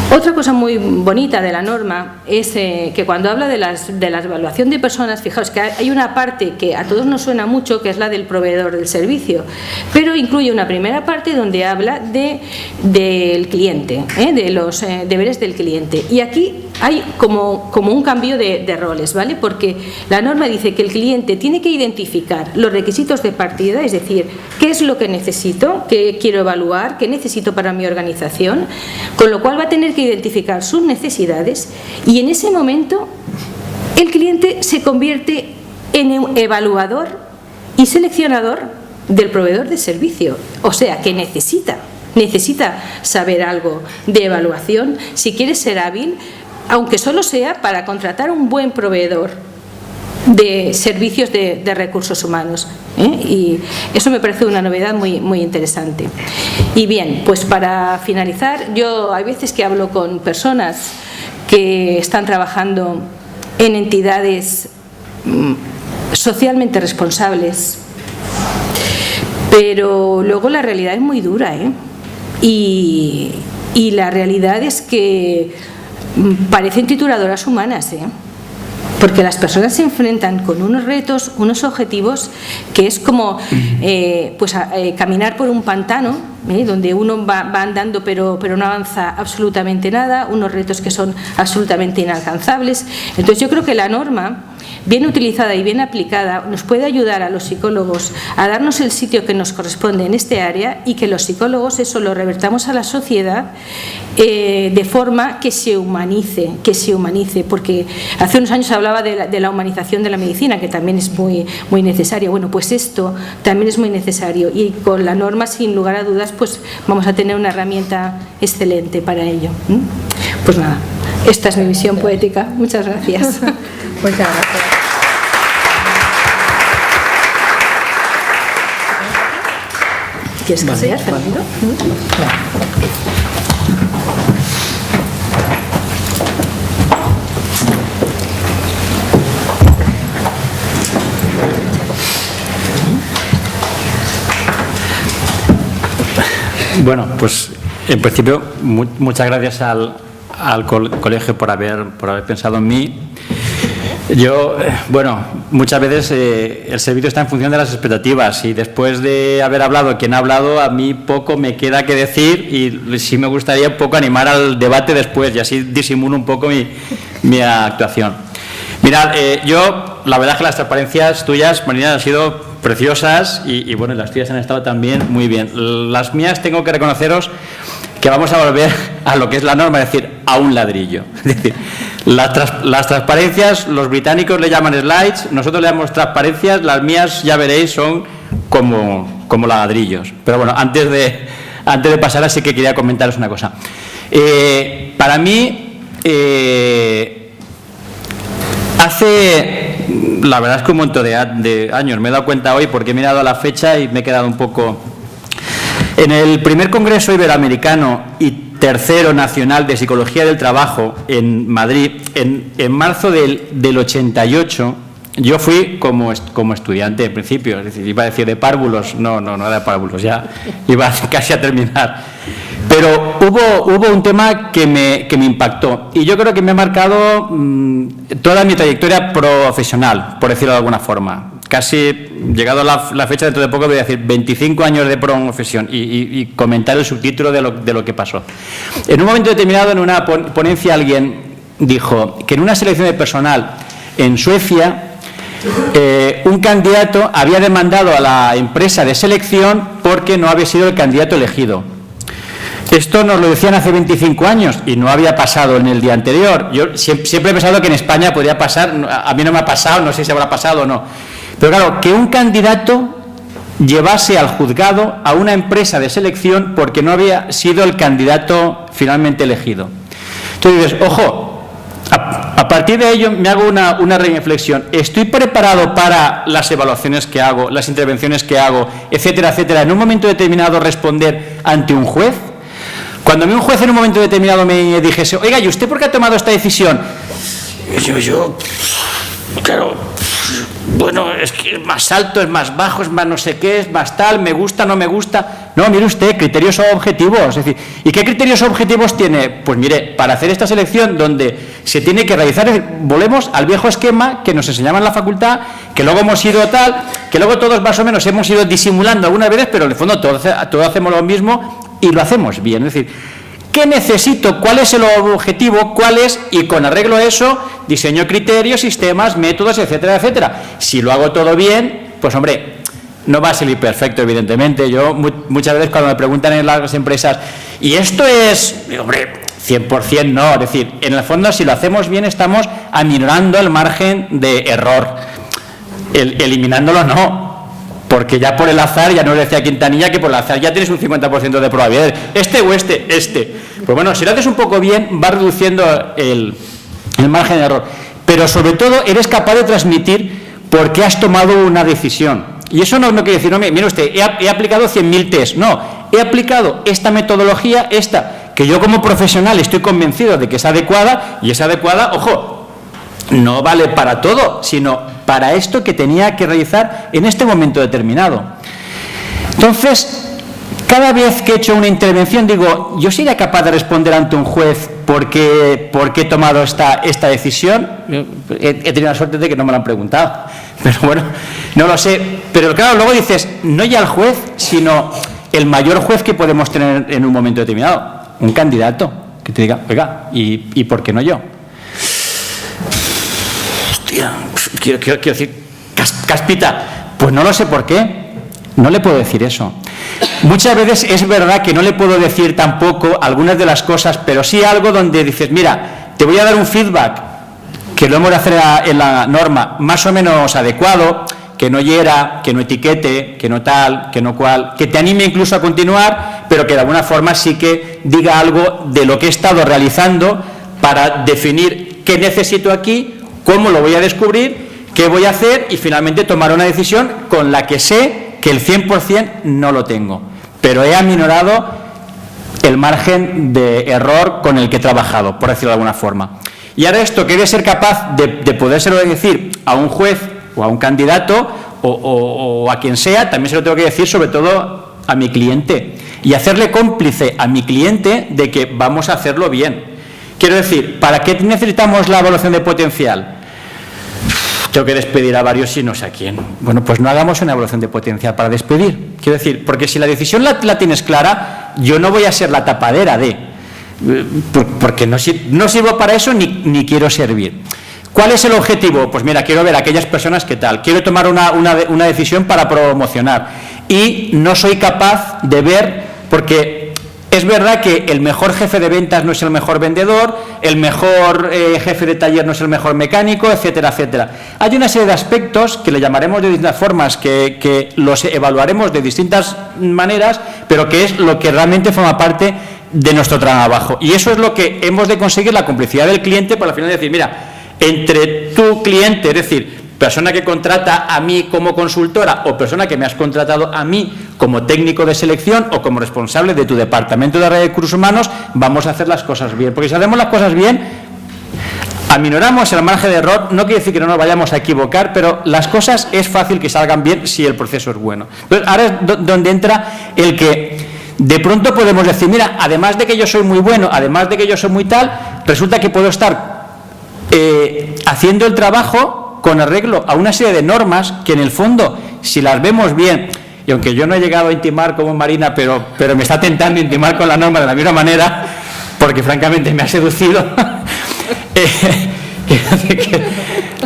Otra cosa muy bonita de la norma es que cuando habla de la evaluación de personas, fijaos que hay una parte que a todos nos suena mucho, que es la del proveedor del servicio, pero incluye una primera parte donde habla del cliente, de los deberes del cliente. Y aquí hay como un cambio de roles, ¿vale? Porque la norma dice que el cliente tiene que identificar los requisitos de partida, es decir, qué es lo que necesito, qué quiero evaluar, qué necesito para mi organización, con lo cual va a tener que identificar sus necesidades, y en ese momento el cliente se convierte en evaluador y seleccionador del proveedor de servicio, o sea que necesita saber algo de evaluación si quiere ser hábil, aunque solo sea para contratar un buen proveedor de servicios de recursos humanos, y eso me parece una novedad muy, muy interesante. Y bien, pues para finalizar, yo hay veces que hablo con personas que están trabajando en entidades socialmente responsables, pero luego la realidad es muy dura, y la realidad es que parecen trituradoras humanas, porque las personas se enfrentan con unos retos, unos objetivos que es como caminar por un pantano, donde uno va andando pero no avanza absolutamente nada, unos retos que son absolutamente inalcanzables. Entonces yo creo que la norma, bien utilizada y bien aplicada, nos puede ayudar a los psicólogos a darnos el sitio que nos corresponde en este área, y que los psicólogos eso lo revertamos a la sociedad de forma que se humanice, porque hace unos años hablaba de la humanización de la medicina, que también es muy, muy necesaria. Bueno, pues esto también es muy necesario, y con la norma, sin lugar a dudas, pues vamos a tener una herramienta excelente para ello. Pues nada, esta es mi visión poética. Muchas gracias. Muchas gracias. ¿Quieres que sea, Fernando? Bueno, pues en principio muchas gracias al colegio por haber pensado en mí. Yo, bueno, muchas veces el servicio está en función de las expectativas, y después de haber hablado quien ha hablado, a mí poco me queda que decir, y sí me gustaría un poco animar al debate después, y así disimulo un poco mi actuación. Mirad, yo, la verdad es que las transparencias tuyas, Marina, han sido preciosas, y bueno, las tuyas han estado también muy bien. Las mías tengo que reconoceros que vamos a volver a lo que es la norma, es decir, a un ladrillo. Es decir, las transparencias, los británicos le llaman slides, nosotros le llamamos transparencias, las mías, ya veréis, son como ladrillos. Pero bueno, antes de pasar, así que quería comentaros una cosa. Para mí, hace, la verdad es que un montón de años, me he dado cuenta hoy porque he mirado a la fecha y me he quedado un poco... En el primer Congreso Iberoamericano y tercero Nacional de Psicología del Trabajo en Madrid, en marzo del 88, yo fui como estudiante en principio, es decir, iba a decir de párvulos, no era de párvulos, ya iba casi a terminar. Pero hubo un tema que me impactó y yo creo que me ha marcado toda mi trayectoria profesional, por decirlo de alguna forma. Casi, llegado a la fecha, dentro de poco voy a decir 25 años de profesión y comentar el subtítulo de lo que pasó. En un momento determinado, en una ponencia, alguien dijo que en una selección de personal en Suecia, un candidato había demandado a la empresa de selección porque no había sido el candidato elegido. Esto nos lo decían hace 25 años y no había pasado en el día anterior. Yo siempre he pensado que en España podría pasar, a mí no me ha pasado, no sé si habrá pasado o no. Pero claro, que un candidato llevase al juzgado a una empresa de selección porque no había sido el candidato finalmente elegido. Entonces dices, ojo, a partir de ello me hago una reflexión. ¿Estoy preparado para las evaluaciones que hago, las intervenciones que hago, etcétera, etcétera, en un momento determinado responder ante un juez? Cuando a mí un juez en un momento determinado me dijese, oiga, ¿y usted por qué ha tomado esta decisión? Claro, bueno, es que es más alto, es más bajo, es más no sé qué, es más tal, me gusta, no me gusta. No, mire usted, criterios objetivos. Es decir, ¿y qué criterios objetivos tiene? Pues mire, para hacer esta selección donde se tiene que realizar, volvemos al viejo esquema que nos enseñaban en la facultad, que luego hemos ido tal, que luego todos más o menos hemos ido disimulando algunas veces, pero en el fondo todos hacemos lo mismo y lo hacemos bien. Es decir, ¿qué necesito? ¿Cuál es el objetivo? ¿Cuál es? Y con arreglo a eso, diseño criterios, sistemas, métodos, etcétera, etcétera. Si lo hago todo bien, pues hombre, no va a salir perfecto, evidentemente. Yo muchas veces cuando me preguntan en las empresas, ¿y esto es? Hombre, 100% no. Es decir, en el fondo, si lo hacemos bien, estamos aminorando el margen de error. Eliminándolo no. Porque ya por el azar, ya nos decía Quintanilla que por el azar ya tienes un 50% de probabilidad. Este o este. Pues bueno, si lo haces un poco bien, va reduciendo el margen de error. Pero sobre todo, eres capaz de transmitir por qué has tomado una decisión. Y eso no quiere decir, no, mire usted, he aplicado 100.000 test. No, he aplicado esta metodología, que yo como profesional estoy convencido de que es adecuada, y es adecuada, ojo, no vale para todo, sino para esto que tenía que realizar en este momento determinado. Entonces, cada vez que he hecho una intervención digo, ¿yo sería capaz de responder ante un juez por qué he tomado esta decisión? He tenido la suerte de que no me lo han preguntado, pero bueno, no lo sé. Pero claro, luego dices, no ya el juez, sino el mayor juez que podemos tener en un momento determinado, un candidato, que te diga, oiga, ¿y por qué no yo? Hostia, quiero decir, caspita, pues no lo sé por qué, no le puedo decir eso. Muchas veces es verdad que no le puedo decir tampoco algunas de las cosas, pero sí algo donde dices, mira, te voy a dar un feedback, que lo hemos de hacer en la norma, más o menos adecuado, que no hiera, que no etiquete, que no tal, que no cual, que te anime incluso a continuar, pero que de alguna forma sí que diga algo de lo que he estado realizando para definir qué necesito aquí, cómo lo voy a descubrir, qué voy a hacer y finalmente tomar una decisión con la que sé que el 100% no lo tengo, pero he aminorado el margen de error con el que he trabajado, por decirlo de alguna forma. Y ahora esto que debe ser capaz de podérselo decir a un juez o a un candidato o a quien sea, también se lo tengo que decir sobre todo a mi cliente y hacerle cómplice a mi cliente de que vamos a hacerlo bien. Quiero decir, ¿para qué necesitamos la evaluación de potencial? Tengo que despedir a varios y no sé a quién. Bueno, pues no hagamos una evaluación de potencial para despedir. Quiero decir, porque si la decisión la tienes clara, yo no voy a ser la tapadera porque no sirvo para eso ni quiero servir. ¿Cuál es el objetivo? Pues mira, quiero ver a aquellas personas que tal, quiero tomar una decisión para promocionar y no soy capaz de ver, porque es verdad que el mejor jefe de ventas no es el mejor vendedor, el mejor jefe de taller no es el mejor mecánico, etcétera, etcétera. Hay una serie de aspectos que le llamaremos de distintas formas, que los evaluaremos de distintas maneras, pero que es lo que realmente forma parte de nuestro trabajo. Y eso es lo que hemos de conseguir, la complicidad del cliente, para al final decir, mira, entre tu cliente, es decir, persona que contrata a mí como consultora o persona que me has contratado a mí como técnico de selección o como responsable de tu departamento de recursos humanos, vamos a hacer las cosas bien. Porque si hacemos las cosas bien, aminoramos el margen de error, no quiere decir que no nos vayamos a equivocar, pero las cosas es fácil que salgan bien si el proceso es bueno. Entonces, ahora es donde entra el que de pronto podemos decir, mira, además de que yo soy muy bueno, además de que yo soy muy tal, resulta que puedo estar haciendo el trabajo con arreglo a una serie de normas que en el fondo, si las vemos bien, y aunque yo no he llegado a intimar como Marina, pero me está tentando intimar con la norma de la misma manera, porque francamente me ha seducido,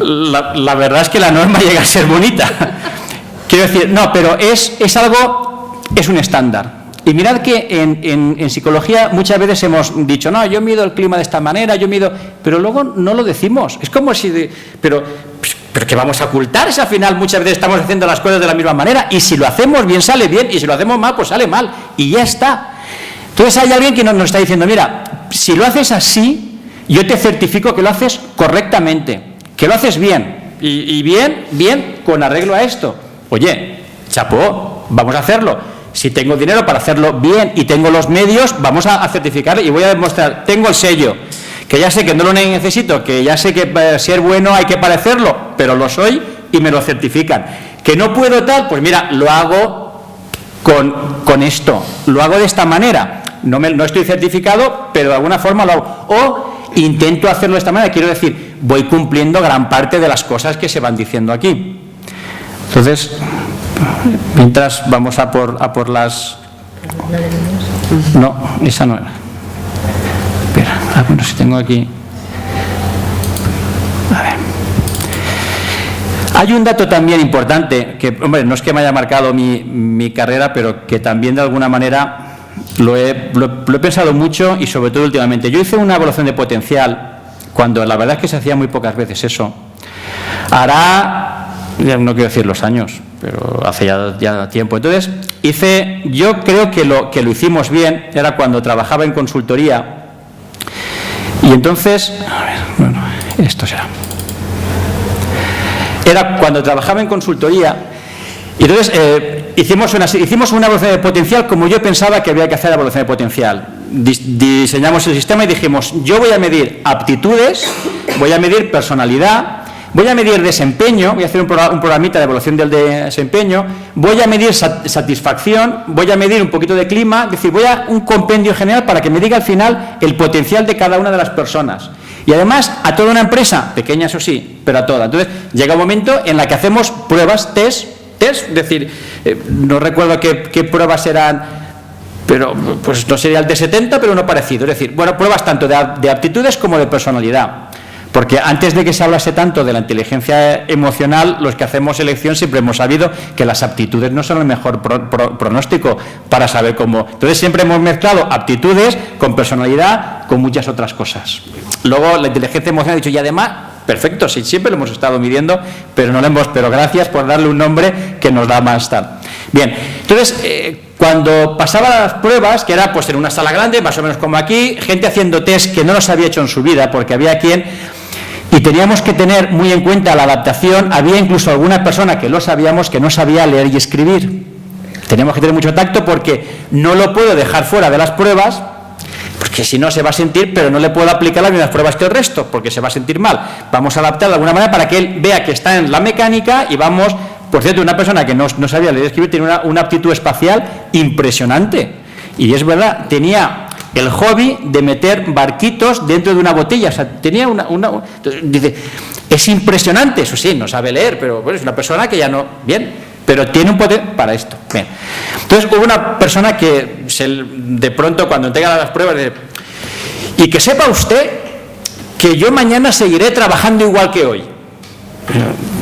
la verdad es que la norma llega a ser bonita. Quiero decir, no, pero es algo, es un estándar. Y mirad que en psicología muchas veces hemos dicho, no, yo mido el clima de esta manera, yo mido, pero luego no lo decimos. Es como si, pero que vamos a ocultar si al final muchas veces estamos haciendo las cosas de la misma manera, y si lo hacemos bien sale bien, y si lo hacemos mal pues sale mal, y ya está. Entonces hay alguien que nos está diciendo, mira, si lo haces así, yo te certifico que lo haces correctamente, que lo haces bien, y bien con arreglo a esto. Oye, chapó, vamos a hacerlo. Si tengo dinero para hacerlo bien y tengo los medios, vamos a certificarlo y voy a demostrar, tengo el sello, que ya sé que no lo necesito, que ya sé que para ser bueno hay que parecerlo, pero lo soy y me lo certifican. Que no puedo tal, pues mira, lo hago con esto, lo hago de esta manera. No estoy certificado, pero de alguna forma lo hago. O intento hacerlo de esta manera, quiero decir, voy cumpliendo gran parte de las cosas que se van diciendo aquí. Entonces, mientras vamos a por las... No, esa no era. Espera, bueno, si tengo aquí... A ver. Hay un dato también importante, que, hombre, no es que me haya marcado mi carrera, pero que también de alguna manera lo he pensado mucho y sobre todo últimamente. Yo hice una evaluación de potencial, cuando la verdad es que se hacía muy pocas veces eso. No quiero decir los años, pero hace ya tiempo. Entonces, yo creo que lo hicimos bien, era cuando trabajaba en consultoría, y entonces, a ver, bueno, esto será. Era cuando trabajaba en consultoría, y entonces hicimos una evaluación de potencial como yo pensaba que había que hacer la evaluación de potencial. Diseñamos el sistema y dijimos, yo voy a medir aptitudes, voy a medir personalidad, voy a medir desempeño, voy a hacer un programita de evaluación del desempeño, voy a medir satisfacción, voy a medir un poquito de clima, es decir, voy a un compendio general para que me diga al final el potencial de cada una de las personas. Y además a toda una empresa, pequeña eso sí, pero a toda. Entonces llega un momento en la que hacemos pruebas, test, es decir, no recuerdo qué pruebas eran, pero pues no sería el de 70, pero uno parecido. Es decir, bueno, pruebas tanto de aptitudes como de personalidad. Porque antes de que se hablase tanto de la inteligencia emocional, los que hacemos selección siempre hemos sabido que las aptitudes no son el mejor pronóstico para saber cómo. Entonces siempre hemos mezclado aptitudes con personalidad, con muchas otras cosas. Luego la inteligencia emocional ha dicho, y además, perfecto, sí, siempre lo hemos estado midiendo, pero pero gracias por darle un nombre que nos da más tal. Bien, entonces cuando pasaba las pruebas, que era pues en una sala grande, más o menos como aquí, gente haciendo test que no los había hecho en su vida, porque había quien... Y teníamos que tener muy en cuenta la adaptación. Había incluso alguna persona que lo sabíamos que no sabía leer y escribir. Teníamos que tener mucho tacto porque no lo puedo dejar fuera de las pruebas, porque si no se va a sentir, pero no le puedo aplicar las mismas pruebas que el resto, porque se va a sentir mal. Vamos a adaptar de alguna manera para que él vea que está en la mecánica y vamos... Por cierto, una persona que no sabía leer y escribir tenía una aptitud espacial impresionante. Y es verdad, tenía... el hobby de meter barquitos dentro de una botella, o sea, tenía dice, es impresionante, eso sí, no sabe leer, pero bueno, es una persona que ya no, bien, pero tiene un poder para esto. Bien. Entonces hubo una persona que de pronto cuando entrega las pruebas dice, y que sepa usted que yo mañana seguiré trabajando igual que hoy.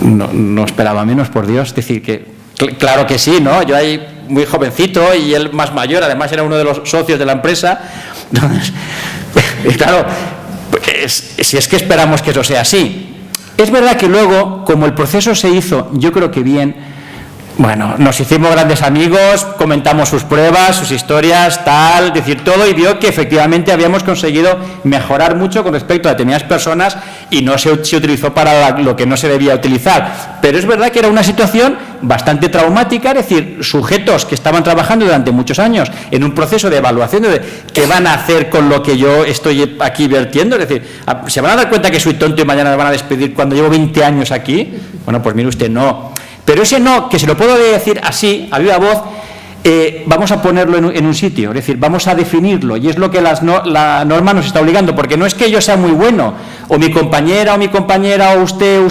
No esperaba menos, por Dios, decir que claro que sí, ¿no? Yo ahí muy jovencito y él más mayor, además era uno de los socios de la empresa. Entonces, claro, pues, si es que esperamos que eso sea así. Es verdad que luego, como el proceso se hizo, yo creo que bien, bueno, nos hicimos grandes amigos, comentamos sus pruebas, sus historias, tal, decir todo, y vio que efectivamente habíamos conseguido mejorar mucho con respecto a determinadas personas y no se utilizó para lo que no se debía utilizar. Pero es verdad que era una situación bastante traumática, es decir, sujetos que estaban trabajando durante muchos años en un proceso de evaluación de qué van a hacer con lo que yo estoy aquí vertiendo, es decir, ¿se van a dar cuenta que soy tonto y mañana me van a despedir cuando llevo 20 años aquí? Bueno, pues mire usted, no. Pero ese no, que se lo puedo decir así, a viva voz, vamos a ponerlo en un sitio, es decir, vamos a definirlo, y es lo que la norma nos está obligando, porque no es que yo sea muy bueno, o mi compañera, o usted,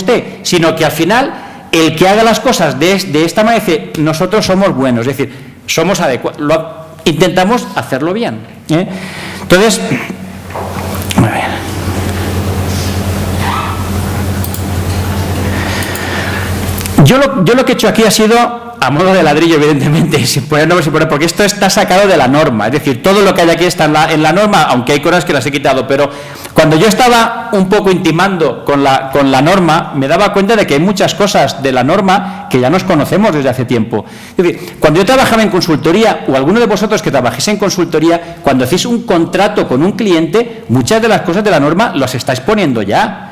sino que al final el que haga las cosas de esta manera dice, nosotros somos buenos, es decir, somos adecuados, intentamos hacerlo bien. Entonces, muy bien. Yo lo que he hecho aquí ha sido a modo de ladrillo, evidentemente, sin poner nombre, porque esto está sacado de la norma, es decir, todo lo que hay aquí está en la norma, aunque hay cosas que las he quitado, pero cuando yo estaba un poco intimando con la norma, me daba cuenta de que hay muchas cosas de la norma que ya nos conocemos desde hace tiempo. Es decir, cuando yo trabajaba en consultoría, o alguno de vosotros que trabajéis en consultoría, cuando hacéis un contrato con un cliente, muchas de las cosas de la norma las estáis poniendo ya.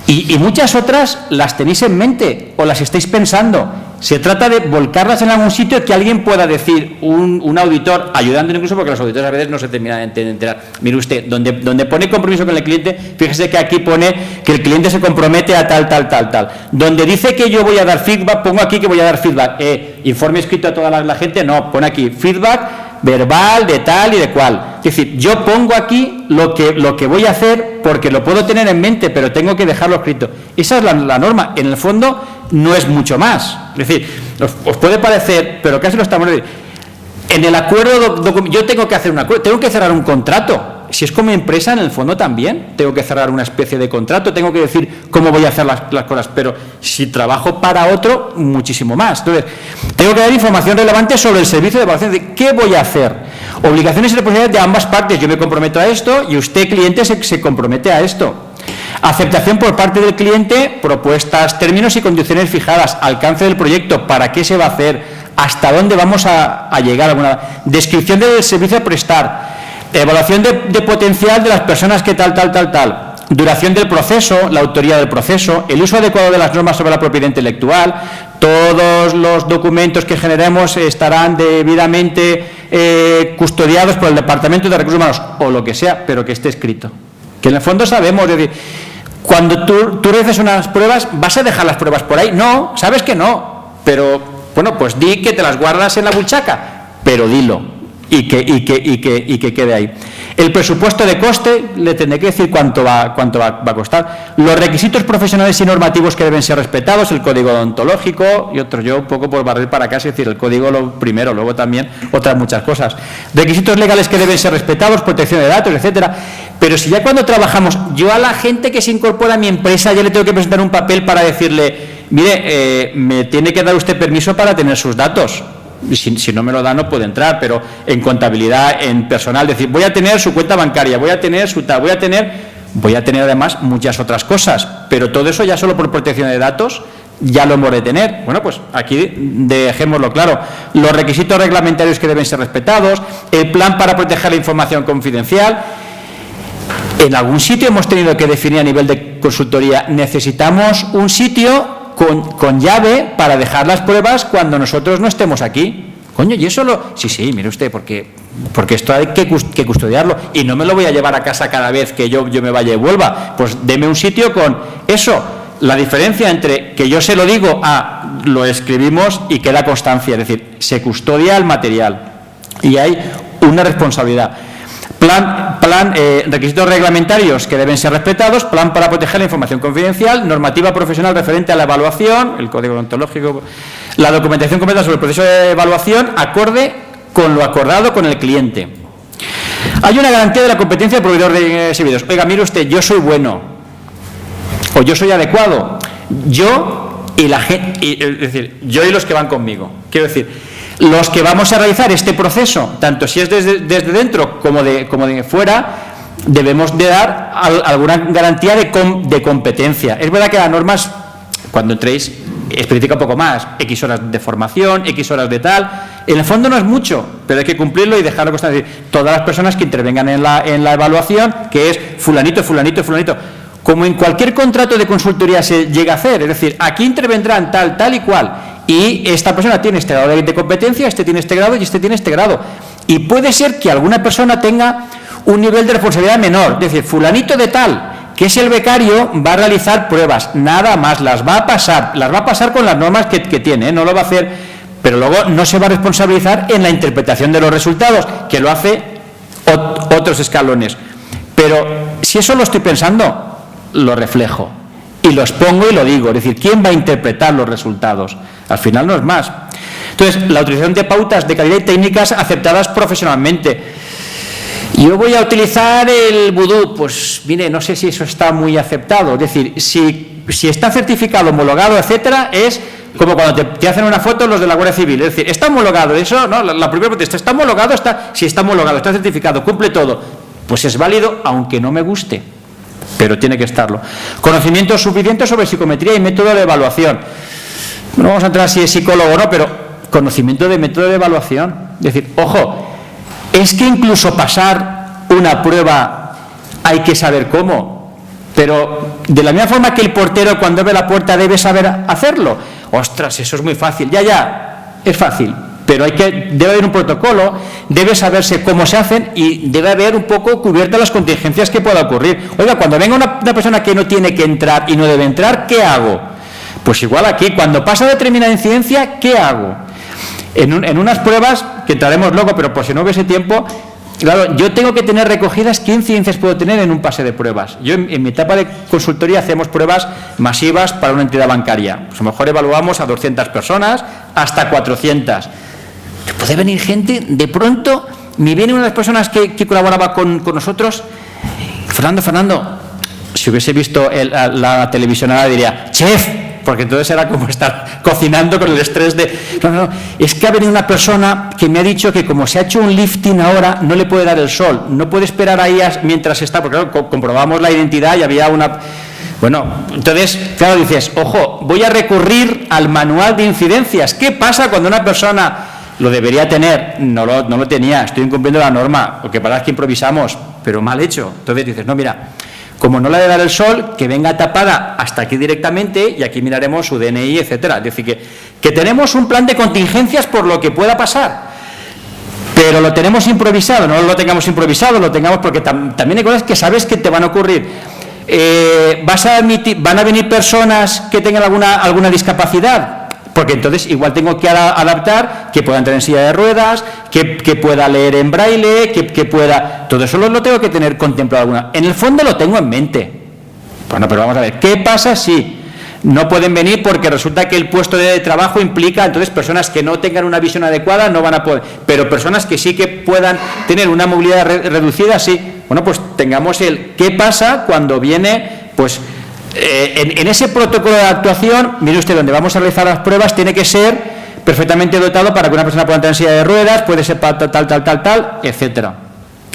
Y muchas otras las tenéis en mente o las estáis pensando. Se trata de volcarlas en algún sitio que alguien pueda decir, un auditor, ayudando incluso, porque los auditores a veces no se terminan de enterar. Mire usted, donde pone compromiso con el cliente, fíjese que aquí pone que el cliente se compromete a tal. Donde dice que yo voy a dar feedback, pongo aquí que voy a dar feedback. Informe escrito a toda la gente, no, pone aquí feedback verbal, de tal y de cual. Es decir, yo pongo aquí lo que voy a hacer porque lo puedo tener en mente, pero tengo que dejarlo escrito. Esa es la norma. En el fondo no es mucho más. Es decir, os puede parecer, pero casi lo estamos diciendo. En el acuerdo, yo tengo que hacer un acuerdo, tengo que cerrar un contrato. Si es como empresa, en el fondo también tengo que cerrar una especie de contrato, tengo que decir cómo voy a hacer las cosas, pero si trabajo para otro, muchísimo más. Entonces, tengo que dar información relevante sobre el servicio de evaluación, de qué voy a hacer. Obligaciones y responsabilidades de ambas partes, yo me comprometo a esto y usted, cliente, se compromete a esto. Aceptación por parte del cliente, propuestas, términos y condiciones fijadas, alcance del proyecto, para qué se va a hacer, hasta dónde vamos a llegar. Descripción del servicio a prestar, evaluación de potencial de las personas que tal. Duración del proceso, la autoría del proceso, el uso adecuado de las normas sobre la propiedad intelectual, todos los documentos que generemos estarán debidamente custodiados por el Departamento de Recursos Humanos, o lo que sea, pero que esté escrito. Que en el fondo sabemos, es decir, cuando tú realizas unas pruebas, ¿vas a dejar las pruebas por ahí? No, sabes que no, pero bueno, pues di que te las guardas en la buchaca, pero dilo. Y que quede ahí. El presupuesto de coste, le tendré que decir cuánto va a costar. Los requisitos profesionales y normativos que deben ser respetados, el código odontológico y otros, yo un poco por barrer para acá, es decir, el código lo primero, luego también otras muchas cosas. Requisitos legales que deben ser respetados, protección de datos, etcétera. Pero si ya cuando trabajamos, yo a la gente que se incorpora a mi empresa, ya le tengo que presentar un papel para decirle, mire, me tiene que dar usted permiso para tener sus datos. Si no me lo da, no puede entrar, pero en contabilidad, en personal, decir, voy a tener su cuenta bancaria, voy a tener su tal, voy a tener además muchas otras cosas, pero todo eso ya solo por protección de datos ya lo hemos de tener. Bueno, pues aquí dejémoslo claro. Los requisitos reglamentarios que deben ser respetados, el plan para proteger la información confidencial. En algún sitio hemos tenido que definir a nivel de consultoría, necesitamos un sitio con llave para dejar las pruebas cuando nosotros no estemos aquí. Coño, y eso Sí, mire usted, porque esto hay que custodiarlo y no me lo voy a llevar a casa cada vez que yo me vaya y vuelva. Pues deme un sitio con eso. La diferencia entre que yo se lo digo a lo escribimos y queda constancia, es decir, se custodia el material y hay una responsabilidad. Requisitos reglamentarios que deben ser respetados, plan para proteger la información confidencial, normativa profesional referente a la evaluación, el código ontológico, la documentación completa sobre el proceso de evaluación, acorde con lo acordado con el cliente. Hay una garantía de la competencia del proveedor de servicios. Oiga, mire usted, yo soy bueno, o yo soy adecuado, yo y la gente, es decir, yo y los que van conmigo. Quiero decir, los que vamos a realizar este proceso, tanto si es desde dentro como de fuera, debemos de dar alguna garantía de competencia. Es verdad que las normas, cuando entréis, especifica un poco más, X horas de formación, X horas de tal. En el fondo no es mucho, pero hay que cumplirlo y dejarlo constante. Es decir, todas las personas que intervengan en la evaluación, que es fulanito. Como en cualquier contrato de consultoría se llega a hacer, es decir, aquí intervendrán tal y cual. Y esta persona tiene este grado de competencia, este tiene este grado y este tiene este grado. Y puede ser que alguna persona tenga un nivel de responsabilidad menor. Es decir, fulanito de tal, que es el becario, va a realizar pruebas, nada más, las va a pasar con las normas que tiene, no lo va a hacer pero luego no se va a responsabilizar en la interpretación de los resultados, que lo hace otros escalones. Pero si eso lo estoy pensando, lo reflejo y lo expongo y lo digo. Es decir, ¿quién va a interpretar los resultados? Al final no es más. Entonces, la utilización de pautas de calidad y técnicas aceptadas profesionalmente. Yo voy a utilizar el vudú, pues mire, no sé si eso está muy aceptado. Es decir, si está certificado, homologado, etcétera, es como cuando te hacen una foto los de la Guardia Civil. Es decir, está homologado, eso, ¿no? La primera protesta, ¿está homologado? Si está homologado, está certificado, cumple todo, pues es válido, aunque no me guste, pero tiene que estarlo. Conocimiento suficiente sobre psicometría y método de evaluación. No vamos a entrar si es psicólogo o no, pero conocimiento de método de evaluación. Es decir, ojo, es que incluso pasar una prueba hay que saber cómo, pero de la misma forma que el portero cuando abre la puerta debe saber hacerlo. Ostras, eso es muy fácil. Ya, es fácil, pero debe haber un protocolo, debe saberse cómo se hacen y debe haber un poco cubiertas las contingencias que pueda ocurrir. Oiga, cuando venga una persona que no tiene que entrar y no debe entrar, ¿qué hago? Pues igual aquí, cuando pasa determinada incidencia, ¿qué hago? En unas pruebas, que entraremos luego, pero por si no hubiese tiempo, claro, yo tengo que tener recogidas qué incidencias puedo tener en un pase de pruebas. Yo en mi etapa de consultoría hacemos pruebas masivas para una entidad bancaria. Pues a lo mejor evaluamos a 200 personas, hasta 400. Puede venir gente, de pronto, me viene una de las personas que colaboraba con nosotros, Fernando, si hubiese visto la televisión ahora diría, chef, porque entonces era como estar cocinando con el estrés de... No, es que ha venido una persona que me ha dicho que como se ha hecho un lifting ahora, no le puede dar el sol, no puede esperar ahí mientras está, porque claro, comprobamos la identidad y había una... Bueno, entonces, claro, dices, ojo, voy a recurrir al manual de incidencias. ¿Qué pasa cuando una persona lo debería tener? No lo tenía, estoy incumpliendo la norma, porque para que improvisamos, pero mal hecho. Entonces dices, no, mira... Como no le ha de dar el sol, que venga tapada hasta aquí directamente y aquí miraremos su DNI, etcétera. Es decir, que tenemos un plan de contingencias por lo que pueda pasar, pero lo tenemos improvisado, no lo tengamos improvisado, lo tengamos porque también hay cosas que sabes que te van a ocurrir. ¿Van a venir personas que tengan alguna discapacidad? Porque entonces igual tengo que adaptar que pueda entrar en silla de ruedas, que pueda leer en braille, que pueda... Todo eso lo tengo que tener contemplado alguna. En el fondo lo tengo en mente. Bueno, pero vamos a ver, ¿qué pasa si no pueden venir porque resulta que el puesto de trabajo implica, entonces personas que no tengan una visión adecuada no van a poder, pero personas que sí que puedan tener una movilidad reducida, sí? Bueno, pues tengamos ¿qué pasa cuando viene, pues... En ese protocolo de actuación, mire usted, donde vamos a realizar las pruebas, tiene que ser perfectamente dotado para que una persona pueda entrar en silla de ruedas, puede ser para tal, etcétera.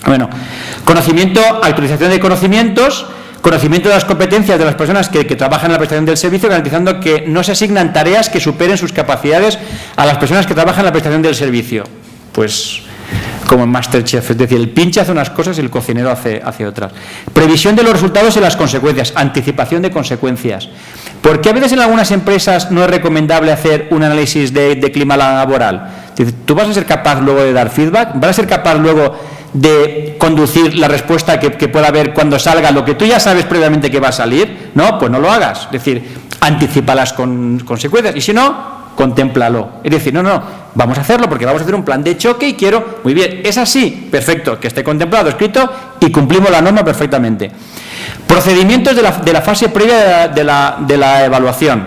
Bueno, conocimiento, actualización de conocimientos, conocimiento de las competencias de las personas que trabajan en la prestación del servicio, garantizando que no se asignan tareas que superen sus capacidades a las personas que trabajan en la prestación del servicio. Pues... como en MasterChef, es decir, el pinche hace unas cosas y el cocinero hace otras. Previsión de los resultados y las consecuencias, anticipación de consecuencias. ¿Por qué a veces en algunas empresas no es recomendable hacer un análisis de clima laboral? ¿Tú vas a ser capaz luego de dar feedback? ¿Vas a ser capaz luego de conducir la respuesta que pueda haber cuando salga lo que tú ya sabes previamente que va a salir? No, pues no lo hagas. Es decir, anticipa las consecuencias y si no, contémplalo. Es decir, no, vamos a hacerlo porque vamos a hacer un plan de choque y quiero, muy bien, es así, perfecto, que esté contemplado, escrito y cumplimos la norma perfectamente. Procedimientos de la fase previa de la evaluación,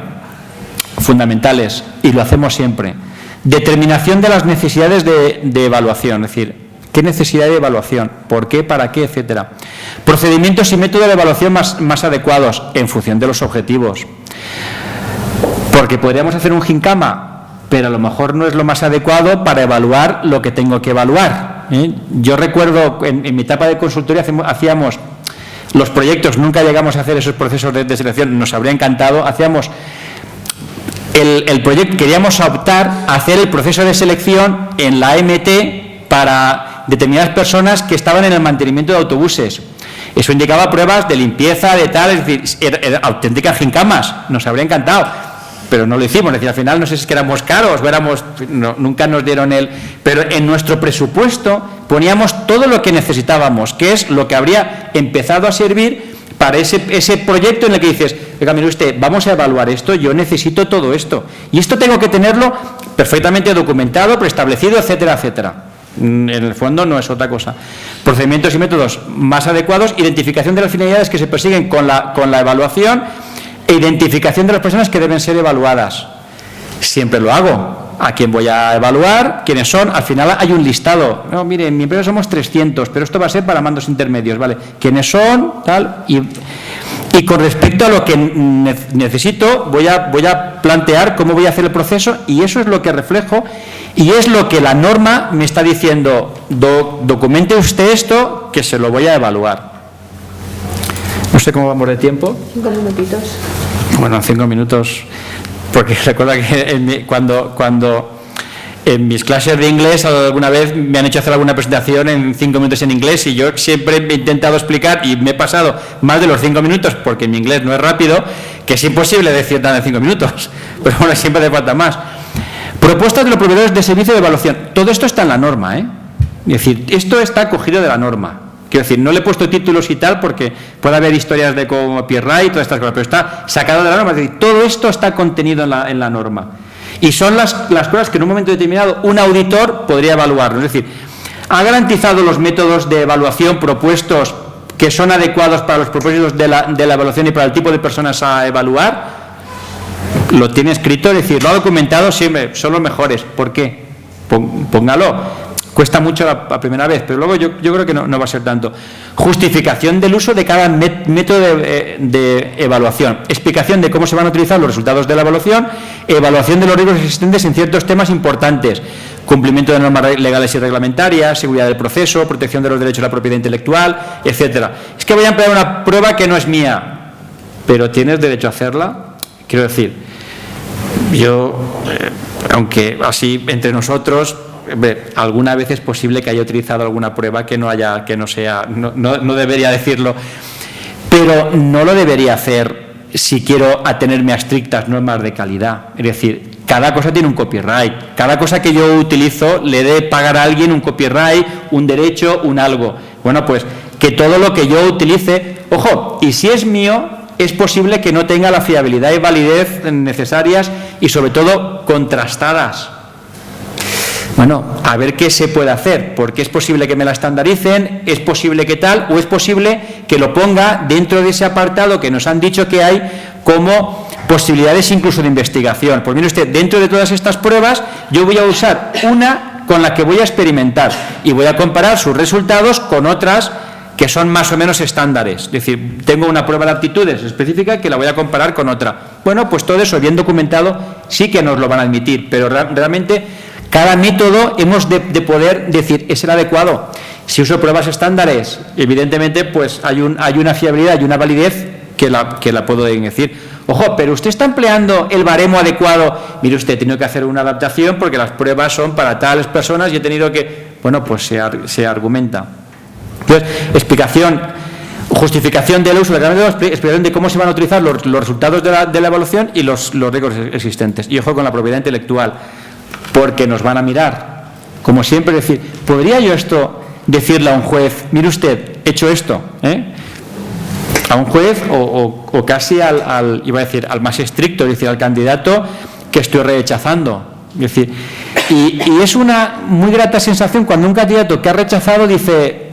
fundamentales, y lo hacemos siempre. Determinación de las necesidades de evaluación, es decir, ¿qué necesidad de evaluación? ¿Por qué? ¿Para qué? Etcétera. Procedimientos y métodos de evaluación más adecuados en función de los objetivos. Porque podríamos hacer un gincama, pero a lo mejor no es lo más adecuado para evaluar lo que tengo que evaluar. Yo recuerdo en mi etapa de consultoría hacíamos los proyectos, nunca llegamos a hacer esos procesos de selección, nos habría encantado, hacíamos el proyecto, queríamos optar a hacer el proceso de selección en la AMT para determinadas personas que estaban en el mantenimiento de autobuses. Eso indicaba pruebas de limpieza, de tal, es decir, eran auténticas gincamas, nos habría encantado. Pero no lo hicimos, es decir, al final no sé si es que éramos caros o nunca nos dieron pero en nuestro presupuesto poníamos todo lo que necesitábamos, que es lo que habría empezado a servir para ese proyecto en el que dices, oiga, mire usted, vamos a evaluar esto, yo necesito todo esto, y esto tengo que tenerlo perfectamente documentado, preestablecido, etcétera, etcétera. En el fondo no es otra cosa. Procedimientos y métodos más adecuados, identificación de las finalidades que se persiguen con la evaluación e identificación de las personas que deben ser evaluadas. Siempre lo hago. ¿A quién voy a evaluar? ¿Quiénes son? Al final hay un listado. No, mire, en mi empresa somos 300, pero esto va a ser para mandos intermedios, ¿vale? ¿Quiénes son? Tal. Y con respecto a lo que necesito, voy a plantear cómo voy a hacer el proceso, y eso es lo que reflejo y es lo que la norma me está diciendo. Documente usted esto, que se lo voy a evaluar. No sé cómo vamos de tiempo. 5 minutitos. Bueno, 5 minutos, porque recuerda que cuando en mis clases de inglés alguna vez me han hecho hacer alguna presentación en 5 minutos en inglés, y yo siempre he intentado explicar, y me he pasado más de los 5 minutos porque mi inglés no es rápido, que es imposible decir nada en 5 minutos, pero bueno, siempre hace falta más. Propuestas de los proveedores de servicio de evaluación. Todo esto está en la norma, ¿eh? Es decir, esto está cogido de la norma. Quiero decir, no le he puesto títulos y tal porque puede haber historias de copyright y todas estas cosas, pero está sacado de la norma. Es decir, todo esto está contenido en la norma. Y son las cosas que en un momento determinado un auditor podría evaluarlo. Es decir, ¿ha garantizado los métodos de evaluación propuestos que son adecuados para los propósitos de la evaluación y para el tipo de personas a evaluar? Lo tiene escrito, es decir, lo ha documentado, siempre son los mejores. ¿Por qué? Póngalo. Cuesta mucho la primera vez, pero luego yo creo que no va a ser tanto. Justificación del uso de cada método de evaluación. Explicación de cómo se van a utilizar los resultados de la evaluación. Evaluación de los riesgos existentes en ciertos temas importantes. Cumplimiento de normas legales y reglamentarias, seguridad del proceso, protección de los derechos a la propiedad intelectual, etcétera. Es que voy a emplear una prueba que no es mía, pero ¿tienes derecho a hacerla? Quiero decir, yo, aunque así entre nosotros, alguna vez es posible que haya utilizado alguna prueba que no debería decirlo, pero no lo debería hacer si quiero atenerme a estrictas normas de calidad. Es decir, cada cosa tiene un copyright, cada cosa que yo utilizo le debe pagar a alguien un copyright, un derecho, un algo. Bueno, pues que todo lo que yo utilice, ojo, y si es mío, es posible que no tenga la fiabilidad y validez necesarias y sobre todo contrastadas. Bueno, a ver qué se puede hacer, porque es posible que me la estandaricen, es posible que tal, o es posible que lo ponga dentro de ese apartado que nos han dicho que hay como posibilidades incluso de investigación. Pues mire usted, dentro de todas estas pruebas yo voy a usar una con la que voy a experimentar y voy a comparar sus resultados con otras que son más o menos estándares. Es decir, tengo una prueba de aptitudes específica que la voy a comparar con otra. Bueno, pues todo eso bien documentado sí que nos lo van a admitir, pero realmente cada método hemos de poder decir, ¿es el adecuado? Si uso pruebas estándares, evidentemente pues hay una fiabilidad y una validez que la puedo decir. Ojo, pero usted está empleando el baremo adecuado. Mire usted, he tenido que hacer una adaptación porque las pruebas son para tales personas y he tenido que... Bueno, pues se argumenta. Entonces, justificación del uso de la explicación de cómo se van a utilizar los resultados de la evaluación y los riesgos existentes. Y ojo con la propiedad intelectual, porque nos van a mirar. Como siempre, decir, ¿podría yo esto decirle a un juez? Mire usted, he hecho esto, a un juez o casi iba a decir, al más estricto, es decir, al candidato que estoy rechazando. Es decir, y es una muy grata sensación cuando un candidato que ha rechazado dice,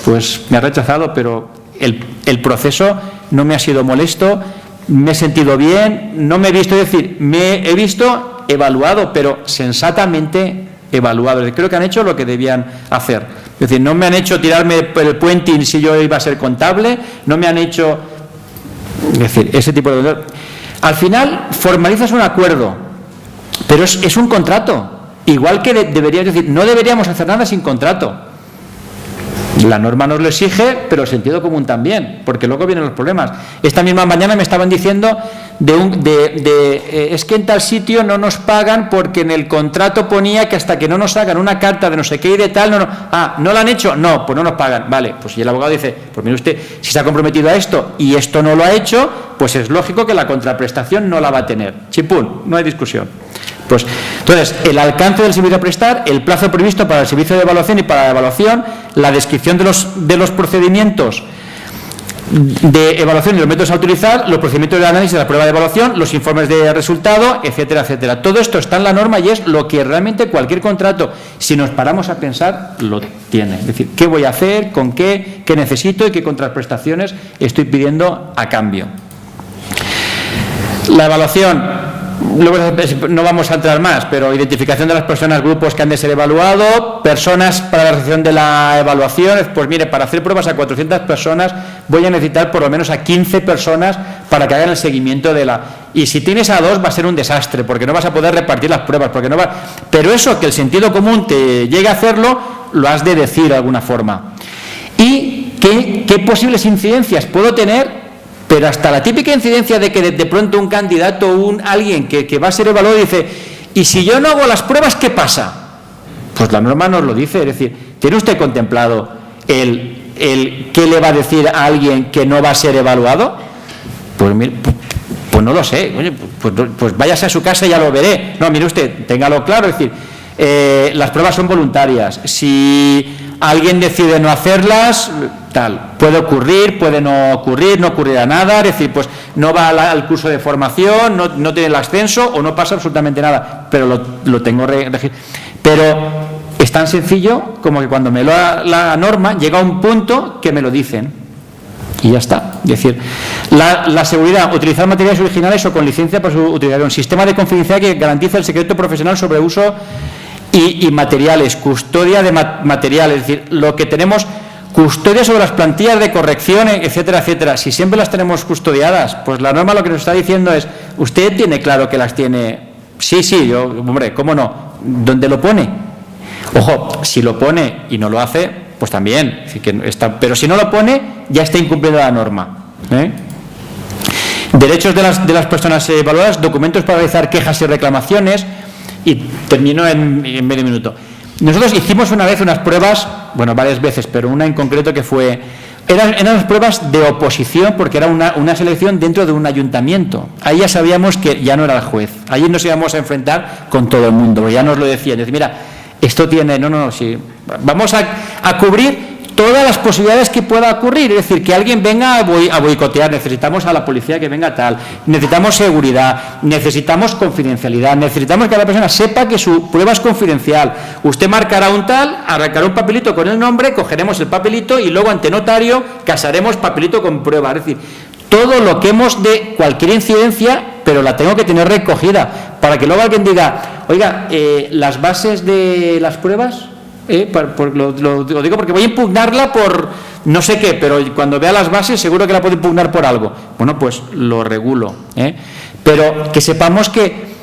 pues me ha rechazado, pero el proceso no me ha sido molesto, me he sentido bien, no me he visto, es decir, me he visto evaluado, pero sensatamente evaluado. Creo que han hecho lo que debían hacer. Es decir, no me han hecho tirarme el puenting si yo iba a ser contable, no me han hecho... Es decir, ese tipo de... Al final formalizas un acuerdo, pero es un contrato. Igual que deberías decir, no deberíamos hacer nada sin contrato. La norma nos lo exige, pero el sentido común también, porque luego vienen los problemas. Esta misma mañana me estaban diciendo es que en tal sitio no nos pagan porque en el contrato ponía que hasta que no nos hagan una carta de no sé qué y de tal, ¿no la han hecho? No, pues no nos pagan. Vale, pues y el abogado dice, pues mire usted, si se ha comprometido a esto y esto no lo ha hecho, pues es lógico que la contraprestación no la va a tener. Chipún, no hay discusión. Pues, entonces, el alcance del servicio a prestar, el plazo previsto para el servicio de evaluación y para la evaluación, la descripción de los procedimientos de evaluación y los métodos a utilizar, los procedimientos de análisis de la prueba de evaluación, los informes de resultado, etcétera, etcétera. Todo esto está en la norma y es lo que realmente cualquier contrato, si nos paramos a pensar, lo tiene. Es decir, ¿qué voy a hacer? ¿Con qué? ¿Qué necesito? ¿Y qué contraprestaciones estoy pidiendo a cambio? La evaluación. Luego no vamos a entrar más, pero identificación de las personas, grupos que han de ser evaluados, personas para la realización de la evaluación. Pues mire, para hacer pruebas a 400 personas voy a necesitar por lo menos a 15 personas para que hagan el seguimiento de la... Y si tienes a 2 va a ser un desastre, porque no vas a poder repartir las pruebas, porque no va... Pero eso, que el sentido común te llegue a hacerlo, lo has de decir de alguna forma. ¿Y qué posibles incidencias puedo tener? Pero hasta la típica incidencia de que de pronto un candidato o alguien que va a ser evaluado dice, ¿y si yo no hago las pruebas, qué pasa? Pues la norma nos lo dice, es decir, ¿tiene usted contemplado el qué le va a decir a alguien que no va a ser evaluado? Pues mire, pues no lo sé, oye, pues váyase a su casa y ya lo veré. No, mire usted, téngalo claro, es decir, las pruebas son voluntarias. Si alguien decide no hacerlas, tal, puede ocurrir, puede no ocurrir, no ocurrirá nada, es decir, pues no va al curso de formación, no tiene el ascenso o no pasa absolutamente nada, pero lo tengo registrado. Pero es tan sencillo como que cuando me lo da la norma llega a un punto que me lo dicen y ya está. Es decir, la seguridad, utilizar materiales originales o con licencia para su utilización, sistema de confidencialidad que garantiza el secreto profesional sobre uso y materiales, custodia de materiales, es decir, lo que tenemos, custodia sobre las plantillas de corrección, etcétera, etcétera. Si siempre las tenemos custodiadas, pues la norma lo que nos está diciendo es, ¿usted tiene claro que las tiene? Sí, yo, hombre, ¿cómo no? ¿Dónde lo pone? Ojo, si lo pone y no lo hace, pues también, es decir, que está, pero si no lo pone, ya está incumpliendo la norma. Derechos de las personas evaluadas, documentos para realizar quejas y reclamaciones. Y termino en medio minuto. Nosotros hicimos una vez unas pruebas, bueno, varias veces, pero una en concreto que fue... Eran unas pruebas de oposición porque era una selección dentro de un ayuntamiento. Ahí ya sabíamos que ya no era el juez. Allí nos íbamos a enfrentar con todo el mundo. Ya nos lo decían. Decir, mira, esto tiene... sí. Vamos a cubrir todas las posibilidades que pueda ocurrir, es decir, que alguien venga a boicotear, necesitamos a la policía que venga tal, necesitamos seguridad, necesitamos confidencialidad, necesitamos que la persona sepa que su prueba es confidencial. Usted marcará un tal, arrancará un papelito con el nombre, cogeremos el papelito y luego ante notario casaremos papelito con prueba. Es decir, todo lo que hemos de cualquier incidencia, pero la tengo que tener recogida, para que luego alguien diga, oiga, las bases de las pruebas... lo digo porque voy a impugnarla por no sé qué, pero cuando vea las bases seguro que la puedo impugnar por algo. Bueno, pues lo regulo, pero que sepamos que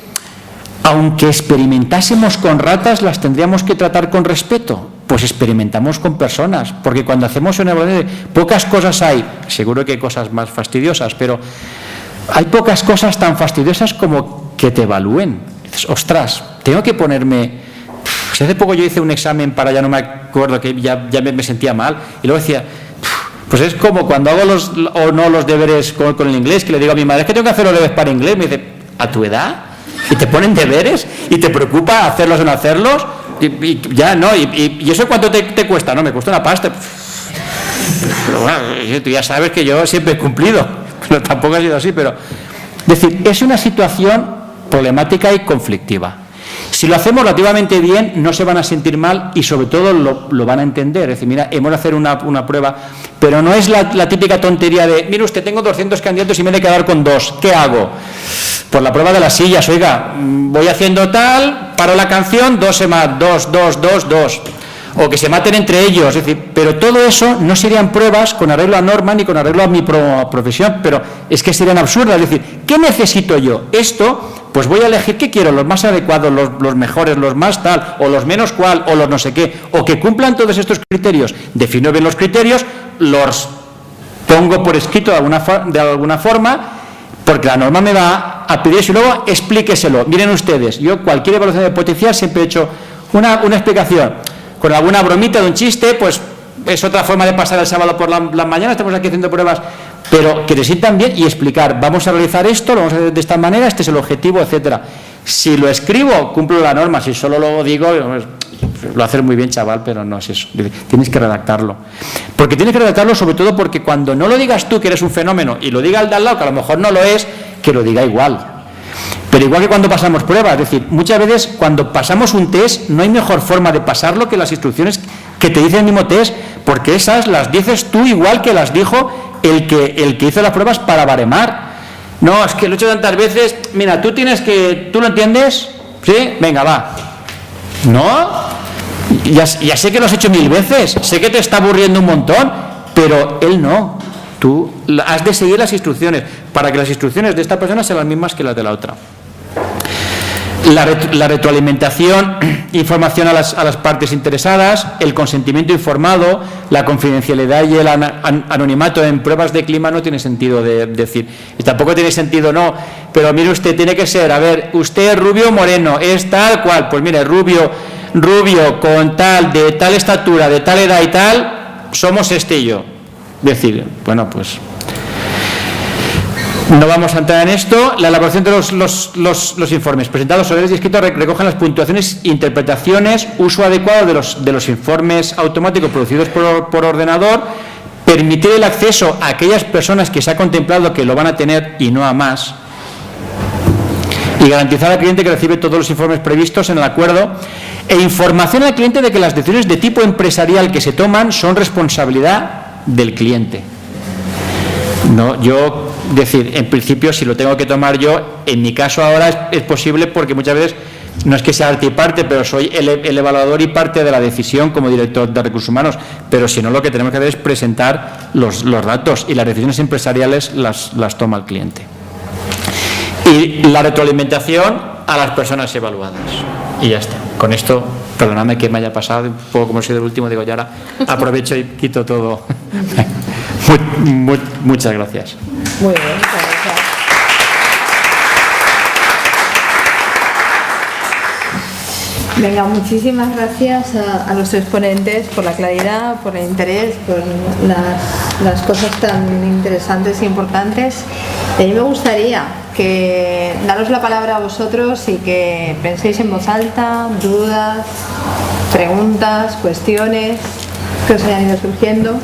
aunque experimentásemos con ratas, las tendríamos que tratar con respeto. Pues experimentamos con personas, porque cuando hacemos una evaluación, pocas cosas hay, seguro que hay cosas más fastidiosas, pero hay pocas cosas tan fastidiosas como que te evalúen. Dices, ostras, tengo que ponerme... Si hace poco yo hice un examen para, ya no me acuerdo, que ya me sentía mal, y luego decía, pues es como cuando hago los deberes con el inglés, que le digo a mi madre, es que tengo que hacer los deberes para inglés, me dice, ¿a tu edad? ¿Y te ponen deberes? ¿Y te preocupa hacerlos o no hacerlos? Y ya no, y eso cuánto te cuesta, no, me cuesta una pasta. Pero bueno, tú ya sabes que yo siempre he cumplido, pero tampoco ha sido así, pero... Es decir, es una situación problemática y conflictiva. Si lo hacemos relativamente bien, no se van a sentir mal y sobre todo lo van a entender. Es decir, mira, hemos de hacer una prueba, pero no es la típica tontería de, mire usted, tengo 200 candidatos y me he de quedar con 2, ¿qué hago? Por la prueba de las sillas, oiga, voy haciendo tal, paro la canción, 2 más, 2, o que se maten entre ellos, es decir, pero todo eso no serían pruebas con arreglo a norma ni con arreglo a mi profesión, pero es que serían absurdas. Es decir, ¿qué necesito yo? Esto, pues voy a elegir qué quiero, los más adecuados, los mejores, los más tal, o los menos cual, o los no sé qué, o que cumplan todos estos criterios. Defino bien los criterios, los pongo por escrito de alguna forma, porque la norma me va a pedir eso y luego explíqueselo. Miren ustedes, yo cualquier evaluación de potencial siempre he hecho una explicación. Con alguna bromita de un chiste, pues es otra forma de pasar el sábado por la mañana, estamos aquí haciendo pruebas, pero que te sientan bien y explicar, vamos a realizar esto, lo vamos a hacer de esta manera, este es el objetivo, etcétera. Si lo escribo, cumplo la norma, si solo lo digo, lo haces muy bien, chaval, pero no es eso. Tienes que redactarlo. Porque tienes que redactarlo sobre todo porque cuando no lo digas tú que eres un fenómeno y lo diga el de al lado, que a lo mejor no lo es, que lo diga igual. Pero igual que cuando pasamos pruebas, es decir, muchas veces cuando pasamos un test no hay mejor forma de pasarlo que las instrucciones que te dice el mismo test, porque esas las dices tú igual que las dijo el que hizo las pruebas para baremar. No, es que lo he hecho tantas veces, mira, ¿tú lo entiendes? ¿Sí? Venga, va. No, ya sé que lo has hecho 1000 veces, sé que te está aburriendo un montón, pero él no. Tú has de seguir las instrucciones para que las instrucciones de esta persona sean las mismas que las de la otra. La retroalimentación, información a las partes interesadas, el consentimiento informado, la confidencialidad y el anonimato en pruebas de clima no tiene sentido de decir. Y tampoco tiene sentido, no, pero mire usted, tiene que ser, a ver, usted es rubio o moreno, es tal cual, pues mire, rubio con tal, de tal estatura, de tal edad y tal, somos este y yo. Decir, bueno, pues no vamos a entrar en esto. La elaboración de los informes presentados, orales y escritos recogen las puntuaciones, interpretaciones, uso adecuado de los informes automáticos producidos por ordenador, permitir el acceso a aquellas personas que se ha contemplado que lo van a tener y no a más, y garantizar al cliente que recibe todos los informes previstos en el acuerdo, e información al cliente de que las decisiones de tipo empresarial que se toman son responsabilidad del cliente. No, yo decir, en principio, si lo tengo que tomar yo, en mi caso ahora es posible porque muchas veces no es que sea arte y parte, pero soy el evaluador y parte de la decisión como director de recursos humanos, pero si no, lo que tenemos que hacer es presentar los datos y las decisiones empresariales las toma el cliente. Y la retroalimentación a las personas evaluadas. Y ya está. Con esto, perdonadme que me haya pasado, un poco como soy del último, digo, ya ahora aprovecho y quito todo. Muchas gracias. Muy bien, muchas gracias. Venga, muchísimas gracias a los exponentes por la claridad, por el interés, por las cosas tan interesantes e importantes. Y a mí me gustaría que daros la palabra a vosotros y que penséis en voz alta, dudas, preguntas, cuestiones que os hayan ido surgiendo.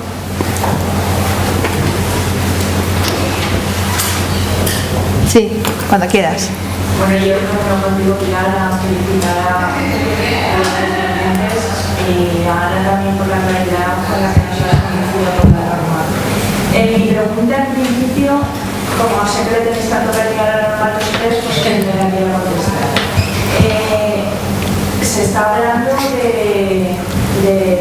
Sí, cuando quieras. Bueno, yo creo contigo, Pilar, a felicitar a los estudiantes y a Ana también por la claridad con la que nos has conocido por la norma. Mi pregunta al principio, como sé que le tenéis tanto cariño a la norma los tres, pues que me la quiero contestar. Se está hablando de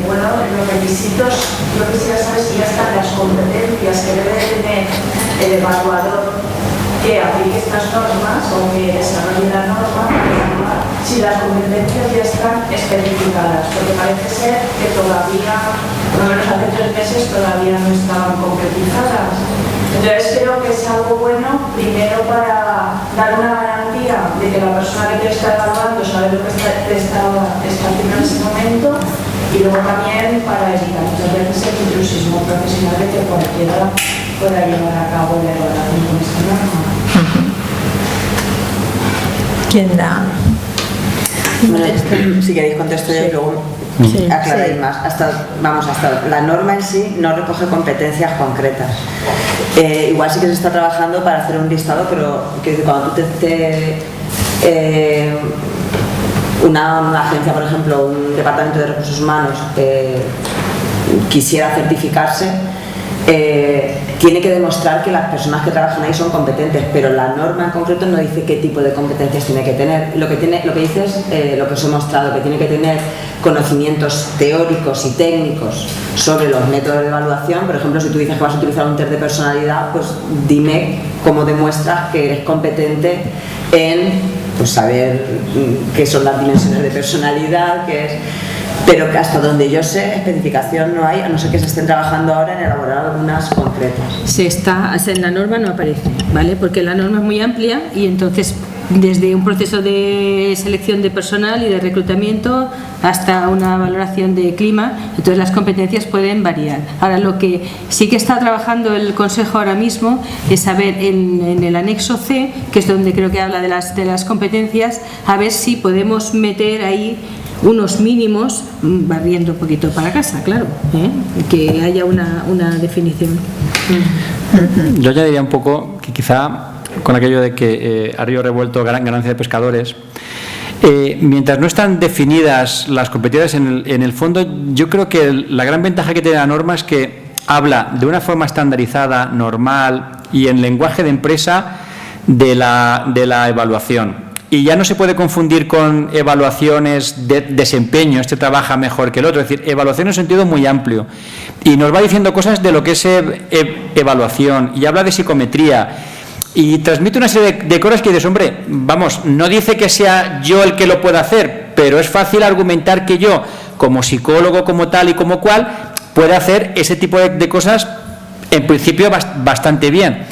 los requisitos. Yo quisiera saber si ya están las competencias que debe tener el evaluador que aplique estas normas o que desarrolle la norma, si las competencias ya están especificadas, porque parece ser que todavía, por lo menos hace 3 meses, todavía no estaban concretizadas. Entonces creo que es algo bueno, primero para dar una garantía de que la persona que te está evaluando sabe lo que te está haciendo en ese momento, y luego también para evitar muchas veces el intrusismo profesional de que cualquiera pueda llevar a cabo la evaluación con esta norma. ¿Quién da? Bueno, si queréis contesto yo y luego aclaráis más. Hasta la norma en sí no recoge competencias concretas. Igual sí que se está trabajando para hacer un listado, pero que cuando tú una agencia, por ejemplo, un departamento de recursos humanos quisiera certificarse, tiene que demostrar que las personas que trabajan ahí son competentes, pero la norma en concreto no dice qué tipo de competencias tiene que tener. Lo que dice es lo que os he mostrado, que tiene que tener conocimientos teóricos y técnicos sobre los métodos de evaluación. Por ejemplo, si tú dices que vas a utilizar un test de personalidad, pues dime cómo demuestras que eres competente en saber qué son las dimensiones de personalidad, qué es... Pero que hasta donde yo sé, especificación no hay, a no ser que se estén trabajando ahora en elaborar algunas concretas. En la norma no aparece, ¿vale? Porque la norma es muy amplia y entonces desde un proceso de selección de personal y de reclutamiento hasta una valoración de clima, entonces las competencias pueden variar. Ahora, lo que sí que está trabajando el Consejo ahora mismo es saber en el anexo C, que es donde creo que habla de las competencias, a ver si podemos meter ahí unos mínimos, barriendo un poquito para casa, claro, que haya una definición. Yo añadiría un poco que quizá con aquello de que a río revuelto ganancia de pescadores, mientras no están definidas las competencias en el fondo, yo creo que la gran ventaja que tiene la norma es que habla de una forma estandarizada, normal y en lenguaje de empresa de la evaluación. Y ya no se puede confundir con evaluaciones de desempeño, este trabaja mejor que el otro, es decir, evaluación en un sentido muy amplio. Y nos va diciendo cosas de lo que es evaluación, y habla de psicometría, y transmite una serie de cosas que dices, hombre, vamos, no dice que sea yo el que lo pueda hacer, pero es fácil argumentar que yo, como psicólogo, como tal y como cual, pueda hacer ese tipo de cosas, en principio, bastante bien.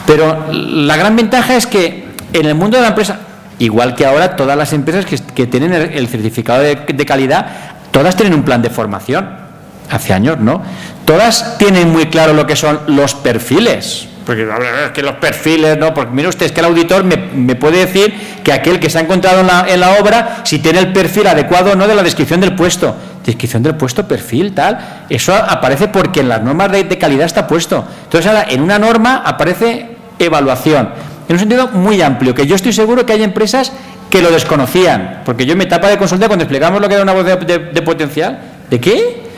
Pero la gran ventaja es que en el mundo de la empresa, igual que ahora todas las empresas que tienen el certificado de calidad, todas tienen un plan de formación. Hace años, ¿no? Todas tienen muy claro lo que son los perfiles. Porque es que los perfiles, ¿no? Porque mire usted, es que el auditor me puede decir que aquel que se ha encontrado en la obra, si tiene el perfil adecuado o no de la descripción del puesto. Descripción del puesto, perfil, tal. Eso aparece porque en las normas de calidad está puesto. Entonces ahora en una norma aparece evaluación. En un sentido muy amplio, que yo estoy seguro que hay empresas que lo desconocían. Porque yo en mi etapa de consulta, cuando explicamos lo que era una voz de potencial, ¿de qué?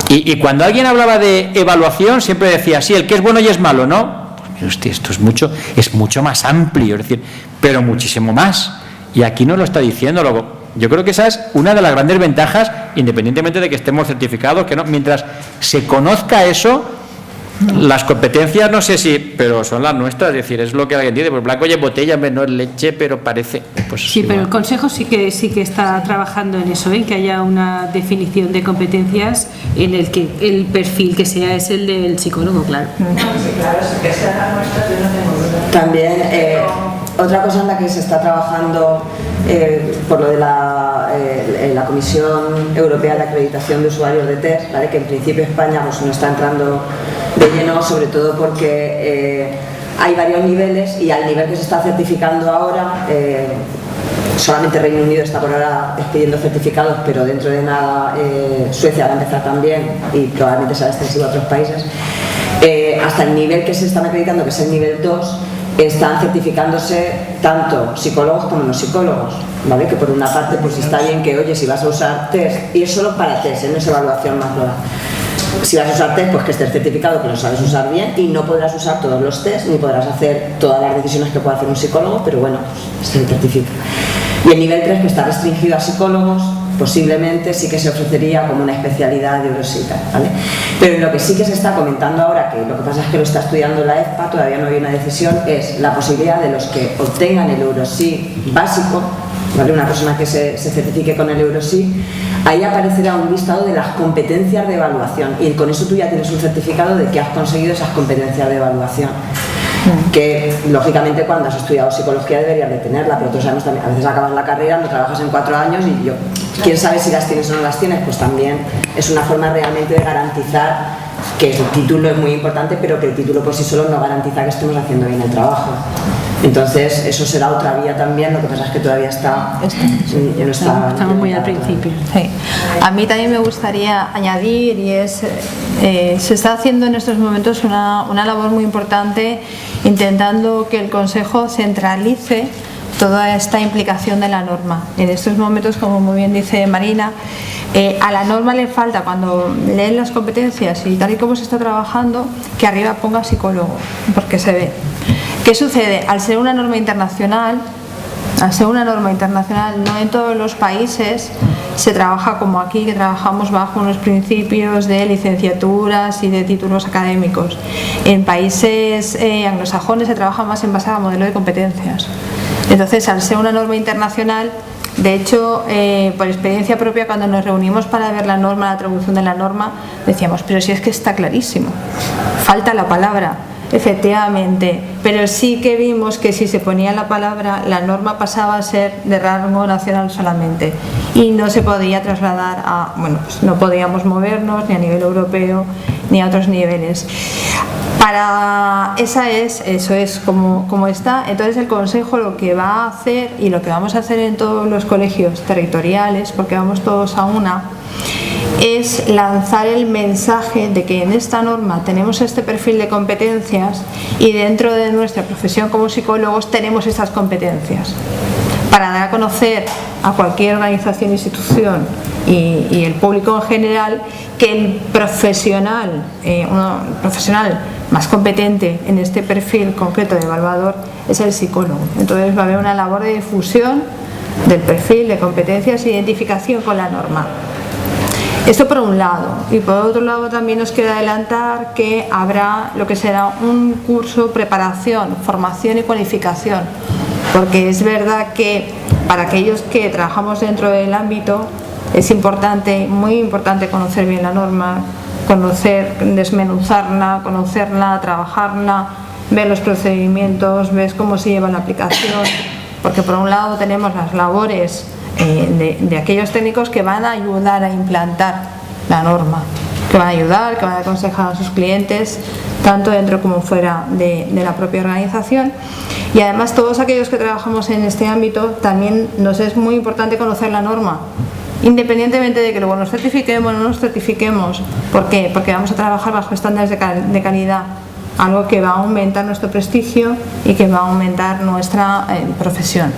Y cuando alguien hablaba de evaluación, siempre decía, sí, el que es bueno y es malo, ¿no? Pues mire usted, esto es mucho más amplio, es decir, pero muchísimo más. Y aquí nos lo está diciendo. Luego, yo creo que esa es una de las grandes ventajas, independientemente de que estemos certificados, que no, mientras se conozca eso, las competencias no sé si, pero son las nuestras, es decir, es lo que alguien dice, pues blanco y en botella, no es leche, pero parece. Pues sí, igual. pero el Consejo sí que está trabajando en eso, que haya una definición de competencias en el que el perfil que sea es el del psicólogo, claro. Sí, claro, si que sean las nuestras, yo no tengo duda. También, otra cosa en la que se está trabajando por lo de la Comisión Europea de Acreditación de Usuarios de Test, ¿vale? Que en principio España pues, no está entrando de lleno, sobre todo porque hay varios niveles y al nivel que se está certificando ahora, solamente Reino Unido está por ahora expidiendo certificados, pero dentro de nada Suecia va a empezar también y probablemente será extensivo a otros países. Hasta el nivel que se están acreditando, que es el nivel 2, están certificándose tanto psicólogos como no psicólogos, ¿vale? Que por una parte pues está bien que, oye, si vas a usar test, y es solo para test, no es evaluación más global. Si vas a usar test, pues que estés certificado, que lo sabes usar bien, y no podrás usar todos los test, ni podrás hacer todas las decisiones que puede hacer un psicólogo, pero bueno, se certifica. Y el nivel 3, que está restringido a psicólogos, posiblemente sí que se ofrecería como una especialidad de Eurosita, ¿vale? Pero lo que sí que se está comentando ahora, que lo que pasa es que lo está estudiando la EFPA, todavía no hay una decisión, es la posibilidad de los que obtengan el Eurosí básico, ¿vale? Una persona que se certifique con el Eurosí, ahí aparecerá un listado de las competencias de evaluación y con eso tú ya tienes un certificado de que has conseguido esas competencias de evaluación. Que lógicamente cuando has estudiado psicología deberías de tenerla, pero todos sabemos también, a veces acabas la carrera, no trabajas en 4 años y quién sabe si las tienes o no las tienes, pues también es una forma realmente de garantizar que el título es muy importante, pero que el título por sí solo no garantiza que estemos haciendo bien el trabajo. Entonces eso será otra vía también, lo que pasa es que todavía estamos muy al principio. Sí. A mí también me gustaría añadir, y es se está haciendo en estos momentos una labor muy importante intentando que el Consejo centralice toda esta implicación de la norma. En estos momentos, como muy bien dice Marina, a la norma le falta, cuando leen las competencias y tal y como se está trabajando, que arriba ponga psicólogo, porque se ve. ¿Qué sucede? Al ser una norma internacional, no en todos los países se trabaja como aquí, que trabajamos bajo unos principios de licenciaturas y de títulos académicos. En países anglosajones se trabaja más en base a modelo de competencias. Entonces, al ser una norma internacional, de hecho, por experiencia propia, cuando nos reunimos para ver la norma, la traducción de la norma, decíamos, pero si es que está clarísimo, falta la palabra. Efectivamente, pero sí que vimos que si se ponía la palabra, la norma pasaba a ser de rango nacional solamente y no se podía trasladar a, bueno, pues no podíamos movernos ni a nivel europeo ni a otros niveles. Eso es como está. Entonces el Consejo lo que va a hacer, y lo que vamos a hacer en todos los colegios territoriales, porque vamos todos a una, es lanzar el mensaje de que en esta norma tenemos este perfil de competencias y dentro de nuestra profesión como psicólogos tenemos estas competencias, para dar a conocer a cualquier organización, institución y el público en general que el profesional, más competente en este perfil concreto de evaluador es el psicólogo. Entonces va a haber una labor de difusión del perfil de competencias e identificación con la norma. Esto por un lado, y por otro lado también nos queda adelantar que habrá lo que será un curso preparación, formación y cualificación, porque es verdad que para aquellos que trabajamos dentro del ámbito es importante, muy importante, conocer bien la norma, desmenuzarla, conocerla, trabajarla, ver los procedimientos, ver cómo se lleva la aplicación, porque por un lado tenemos las labores de aquellos técnicos que van a ayudar a implantar la norma, que van a ayudar, que van a aconsejar a sus clientes, tanto dentro como fuera de la propia organización. Y además todos aquellos que trabajamos en este ámbito también nos es muy importante conocer la norma, independientemente de que luego nos certifiquemos o no nos certifiquemos. ¿Por qué? Porque vamos a trabajar bajo estándares de calidad, algo que va a aumentar nuestro prestigio y que va a aumentar nuestra profesión.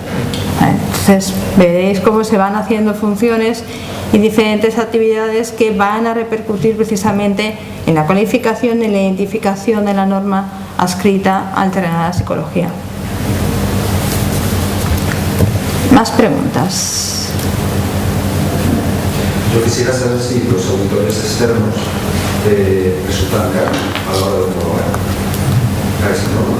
Entonces veréis cómo se van haciendo funciones y diferentes actividades que van a repercutir precisamente en la cualificación y la identificación de la norma adscrita al terreno de la psicología. ¿Más preguntas? Yo quisiera saber si los auditores externos resultan caros a la hora de homologar a esa norma.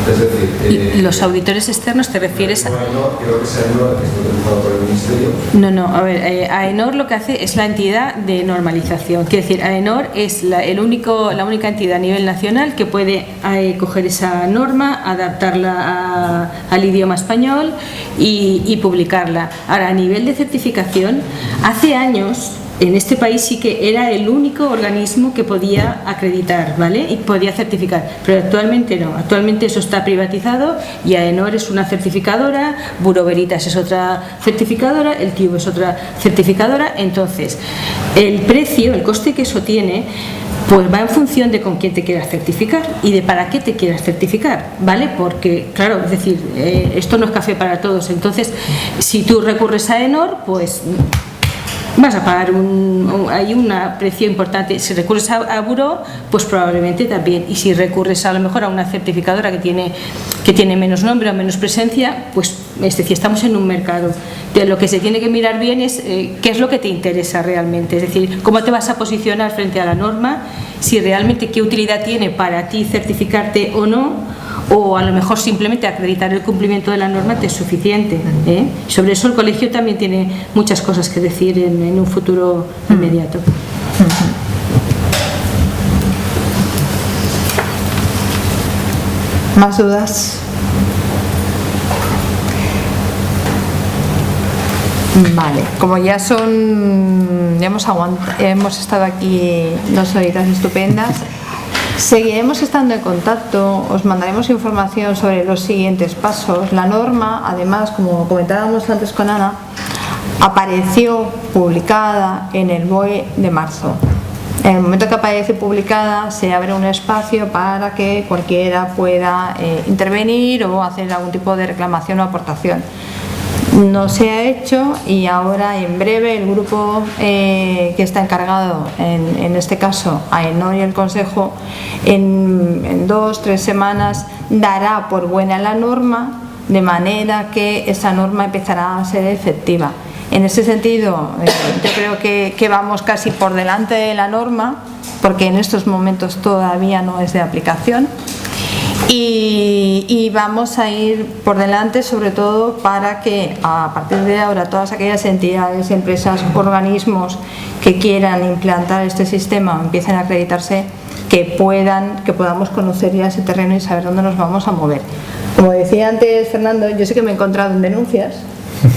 Es decir, ¿los auditores externos te refieres a...? Creo que sea AENOR, que está autorizado por el Ministerio. No, a ver, AENOR lo que hace es la entidad de normalización. Quiere decir, AENOR es la única entidad a nivel nacional que puede coger esa norma, adaptarla al idioma español y publicarla. Ahora, a nivel de certificación, hace años en este país sí que era el único organismo que podía acreditar, ¿vale? Y podía certificar, pero actualmente no. Actualmente eso está privatizado y AENOR es una certificadora, Bureau Veritas es otra certificadora, el TIUB es otra certificadora. Entonces, el precio, el coste que eso tiene, pues va en función de con quién te quieras certificar y de para qué te quieras certificar, ¿vale? Porque, claro, es decir, esto no es café para todos. Entonces, si tú recurres a AENOR, pues vas a pagar hay una precio importante. Si recurres a Buró, pues probablemente también. Y si recurres a lo mejor a una certificadora que tiene menos nombre o menos presencia, pues es decir, estamos en un mercado. Lo que se tiene que mirar bien es qué es lo que te interesa realmente. Es decir, cómo te vas a posicionar frente a la norma, si realmente qué utilidad tiene para ti certificarte o no, o a lo mejor simplemente acreditar el cumplimiento de la norma te es suficiente. Sobre eso el colegio también tiene muchas cosas que decir en un futuro inmediato. ¿Más dudas? Vale, como ya hemos estado aquí 2 horitas estupendas, seguiremos estando en contacto, os mandaremos información sobre los siguientes pasos. La norma, además, como comentábamos antes con Ana, apareció publicada en el BOE de marzo. En el momento que aparece publicada, se abre un espacio para que cualquiera pueda intervenir o hacer algún tipo de reclamación o aportación. No se ha hecho y ahora en breve el grupo que está encargado, en este caso AENOR y el Consejo, en 2-3 semanas dará por buena la norma, de manera que esa norma empezará a ser efectiva. En ese sentido, yo creo que vamos casi por delante de la norma, porque en estos momentos todavía no es de aplicación. Y vamos a ir por delante, sobre todo para que a partir de ahora todas aquellas entidades, empresas, organismos que quieran implantar este sistema, empiecen a acreditarse, que podamos conocer ya ese terreno y saber dónde nos vamos a mover. Como decía antes Fernando, yo sé que me he encontrado en denuncias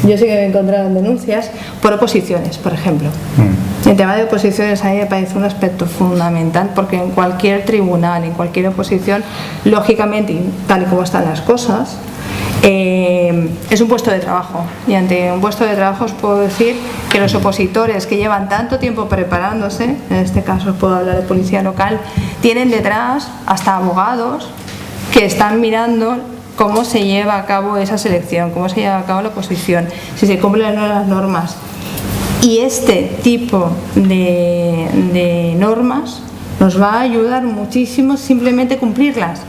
Yo sí que me he encontrado en denuncias por oposiciones, por ejemplo. El tema de oposiciones a mí me parece un aspecto fundamental, porque en cualquier tribunal, en cualquier oposición, lógicamente, y tal y como están las cosas, es un puesto de trabajo, y ante un puesto de trabajo os puedo decir que los opositores que llevan tanto tiempo preparándose, en este caso os puedo hablar de policía local, tienen detrás hasta abogados que están mirando cómo se lleva a cabo esa selección, cómo se lleva a cabo la oposición, si se cumplen las normas. Y este tipo de normas nos va a ayudar muchísimo simplemente cumplirlas,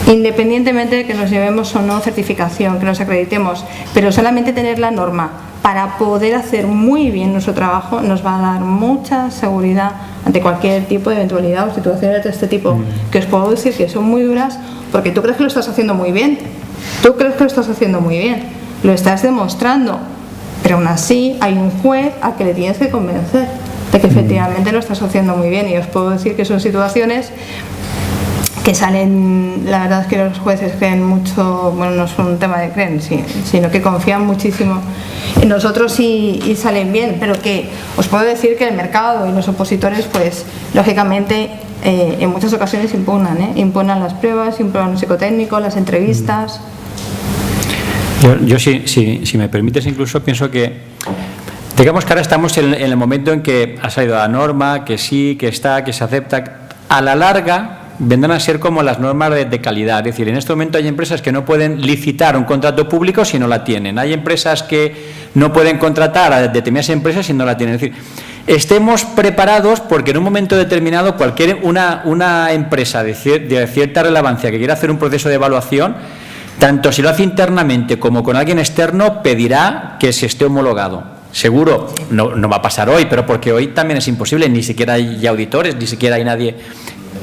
independientemente de que nos llevemos o no certificación, que nos acreditemos, pero solamente tener la norma para poder hacer muy bien nuestro trabajo nos va a dar mucha seguridad ante cualquier tipo de eventualidad o situaciones de este tipo, que os puedo decir que son muy duras, porque tú crees que lo estás haciendo muy bien, lo estás demostrando, pero aún así hay un juez al que le tienes que convencer de que efectivamente lo estás haciendo muy bien, y os puedo decir que son situaciones que salen, la verdad es que los jueces creen mucho, bueno, no es un tema de creen, sino que confían muchísimo en nosotros y salen bien, pero que os puedo decir que el mercado y los opositores, pues lógicamente en muchas ocasiones impugnan las pruebas, impugnan el psicotécnico, las entrevistas. Yo si me permites, incluso pienso que, digamos que ahora estamos en el momento en que ha salido la norma, que sí, que está, que se acepta. A la larga vendrán a ser como las normas de calidad. Es decir, en este momento hay empresas que no pueden licitar un contrato público si no la tienen. Hay empresas que no pueden contratar a determinadas empresas si no la tienen. Es decir, estemos preparados porque en un momento determinado una empresa de cierta relevancia que quiera hacer un proceso de evaluación, tanto si lo hace internamente como con alguien externo, pedirá que se esté homologado. Seguro, no va a pasar hoy, pero porque hoy también es imposible, ni siquiera hay auditores, ni siquiera hay nadie.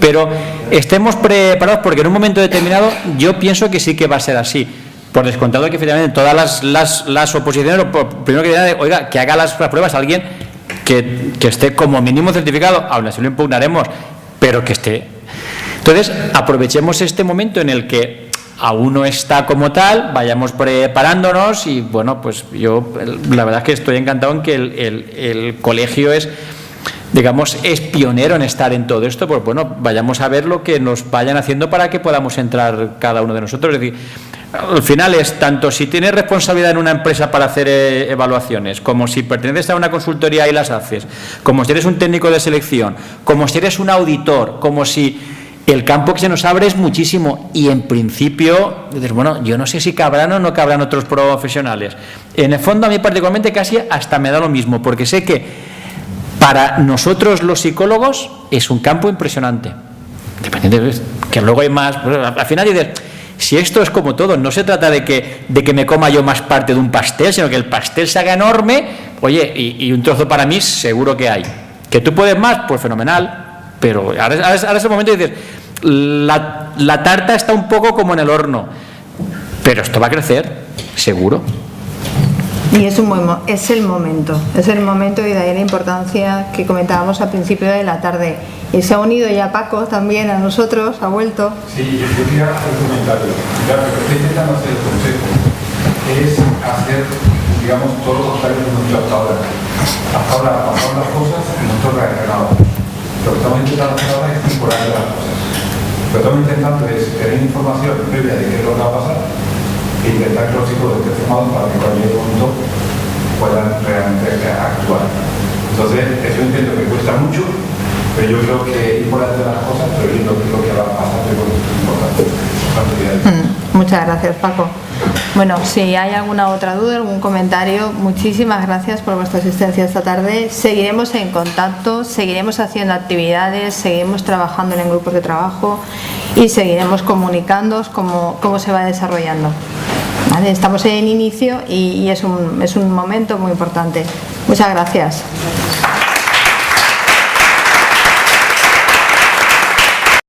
Pero estemos preparados porque en un momento determinado yo pienso que sí que va a ser así. Por descontado que efectivamente todas las oposiciones, primero que digan, oiga, que haga las pruebas a alguien que esté como mínimo certificado, aún así lo impugnaremos, pero que esté. Entonces, aprovechemos este momento en el que aún no está como tal, vayamos preparándonos y bueno, pues yo la verdad es que estoy encantado en que el colegio es pionero en estar en todo esto, pues bueno, vayamos a ver lo que nos vayan haciendo para que podamos entrar cada uno de nosotros. Es decir, al final es tanto si tienes responsabilidad en una empresa para hacer evaluaciones, como si perteneces a una consultoría y las haces, como si eres un técnico de selección, como si eres un auditor, como si el campo que se nos abre es muchísimo y en principio, dices, bueno, yo no sé si cabrán o no cabrán otros profesionales. En el fondo a mí particularmente casi hasta me da lo mismo, porque sé que para nosotros los psicólogos es un campo impresionante. Dependiendo de que luego hay más, al final dices, si esto es como todo, no se trata de que me coma yo más parte de un pastel, sino que el pastel se haga enorme, oye, y un trozo para mí seguro que hay. Que tú puedes más, pues fenomenal. Pero ahora es el momento de decir, la tarta está un poco como en el horno, pero esto va a crecer, seguro. Y es el momento y de ahí la importancia que comentábamos al principio de la tarde. Y se ha unido ya Paco también a nosotros, ha vuelto. Sí, yo quería hacer un comentario. Claro, lo que estoy intentando hacer el consejo es hacer, digamos, todo lo contrario que hemos hecho hasta ahora. Hasta ahora pasaron las cosas y nosotros reaccionamos. Lo que estamos intentando hacer ahora es incorporar las cosas. Lo que estamos intentando es tener información previa de qué es lo que va a pasar e intentar que los psicólogos estén formados para que cualquier punto puedan realmente actuar. Entonces, eso entiendo que cuesta mucho, pero yo creo que ir por delante de las cosas, pero yo creo que lo que va a pasar es importante. Muchas gracias, Paco. Bueno, si hay alguna otra duda, algún comentario, muchísimas gracias por vuestra asistencia esta tarde. Seguiremos en contacto, seguiremos haciendo actividades, seguiremos trabajando en grupos de trabajo y seguiremos comunicándoos cómo se va desarrollando. ¿Vale? Estamos en inicio y es un momento muy importante. Muchas gracias.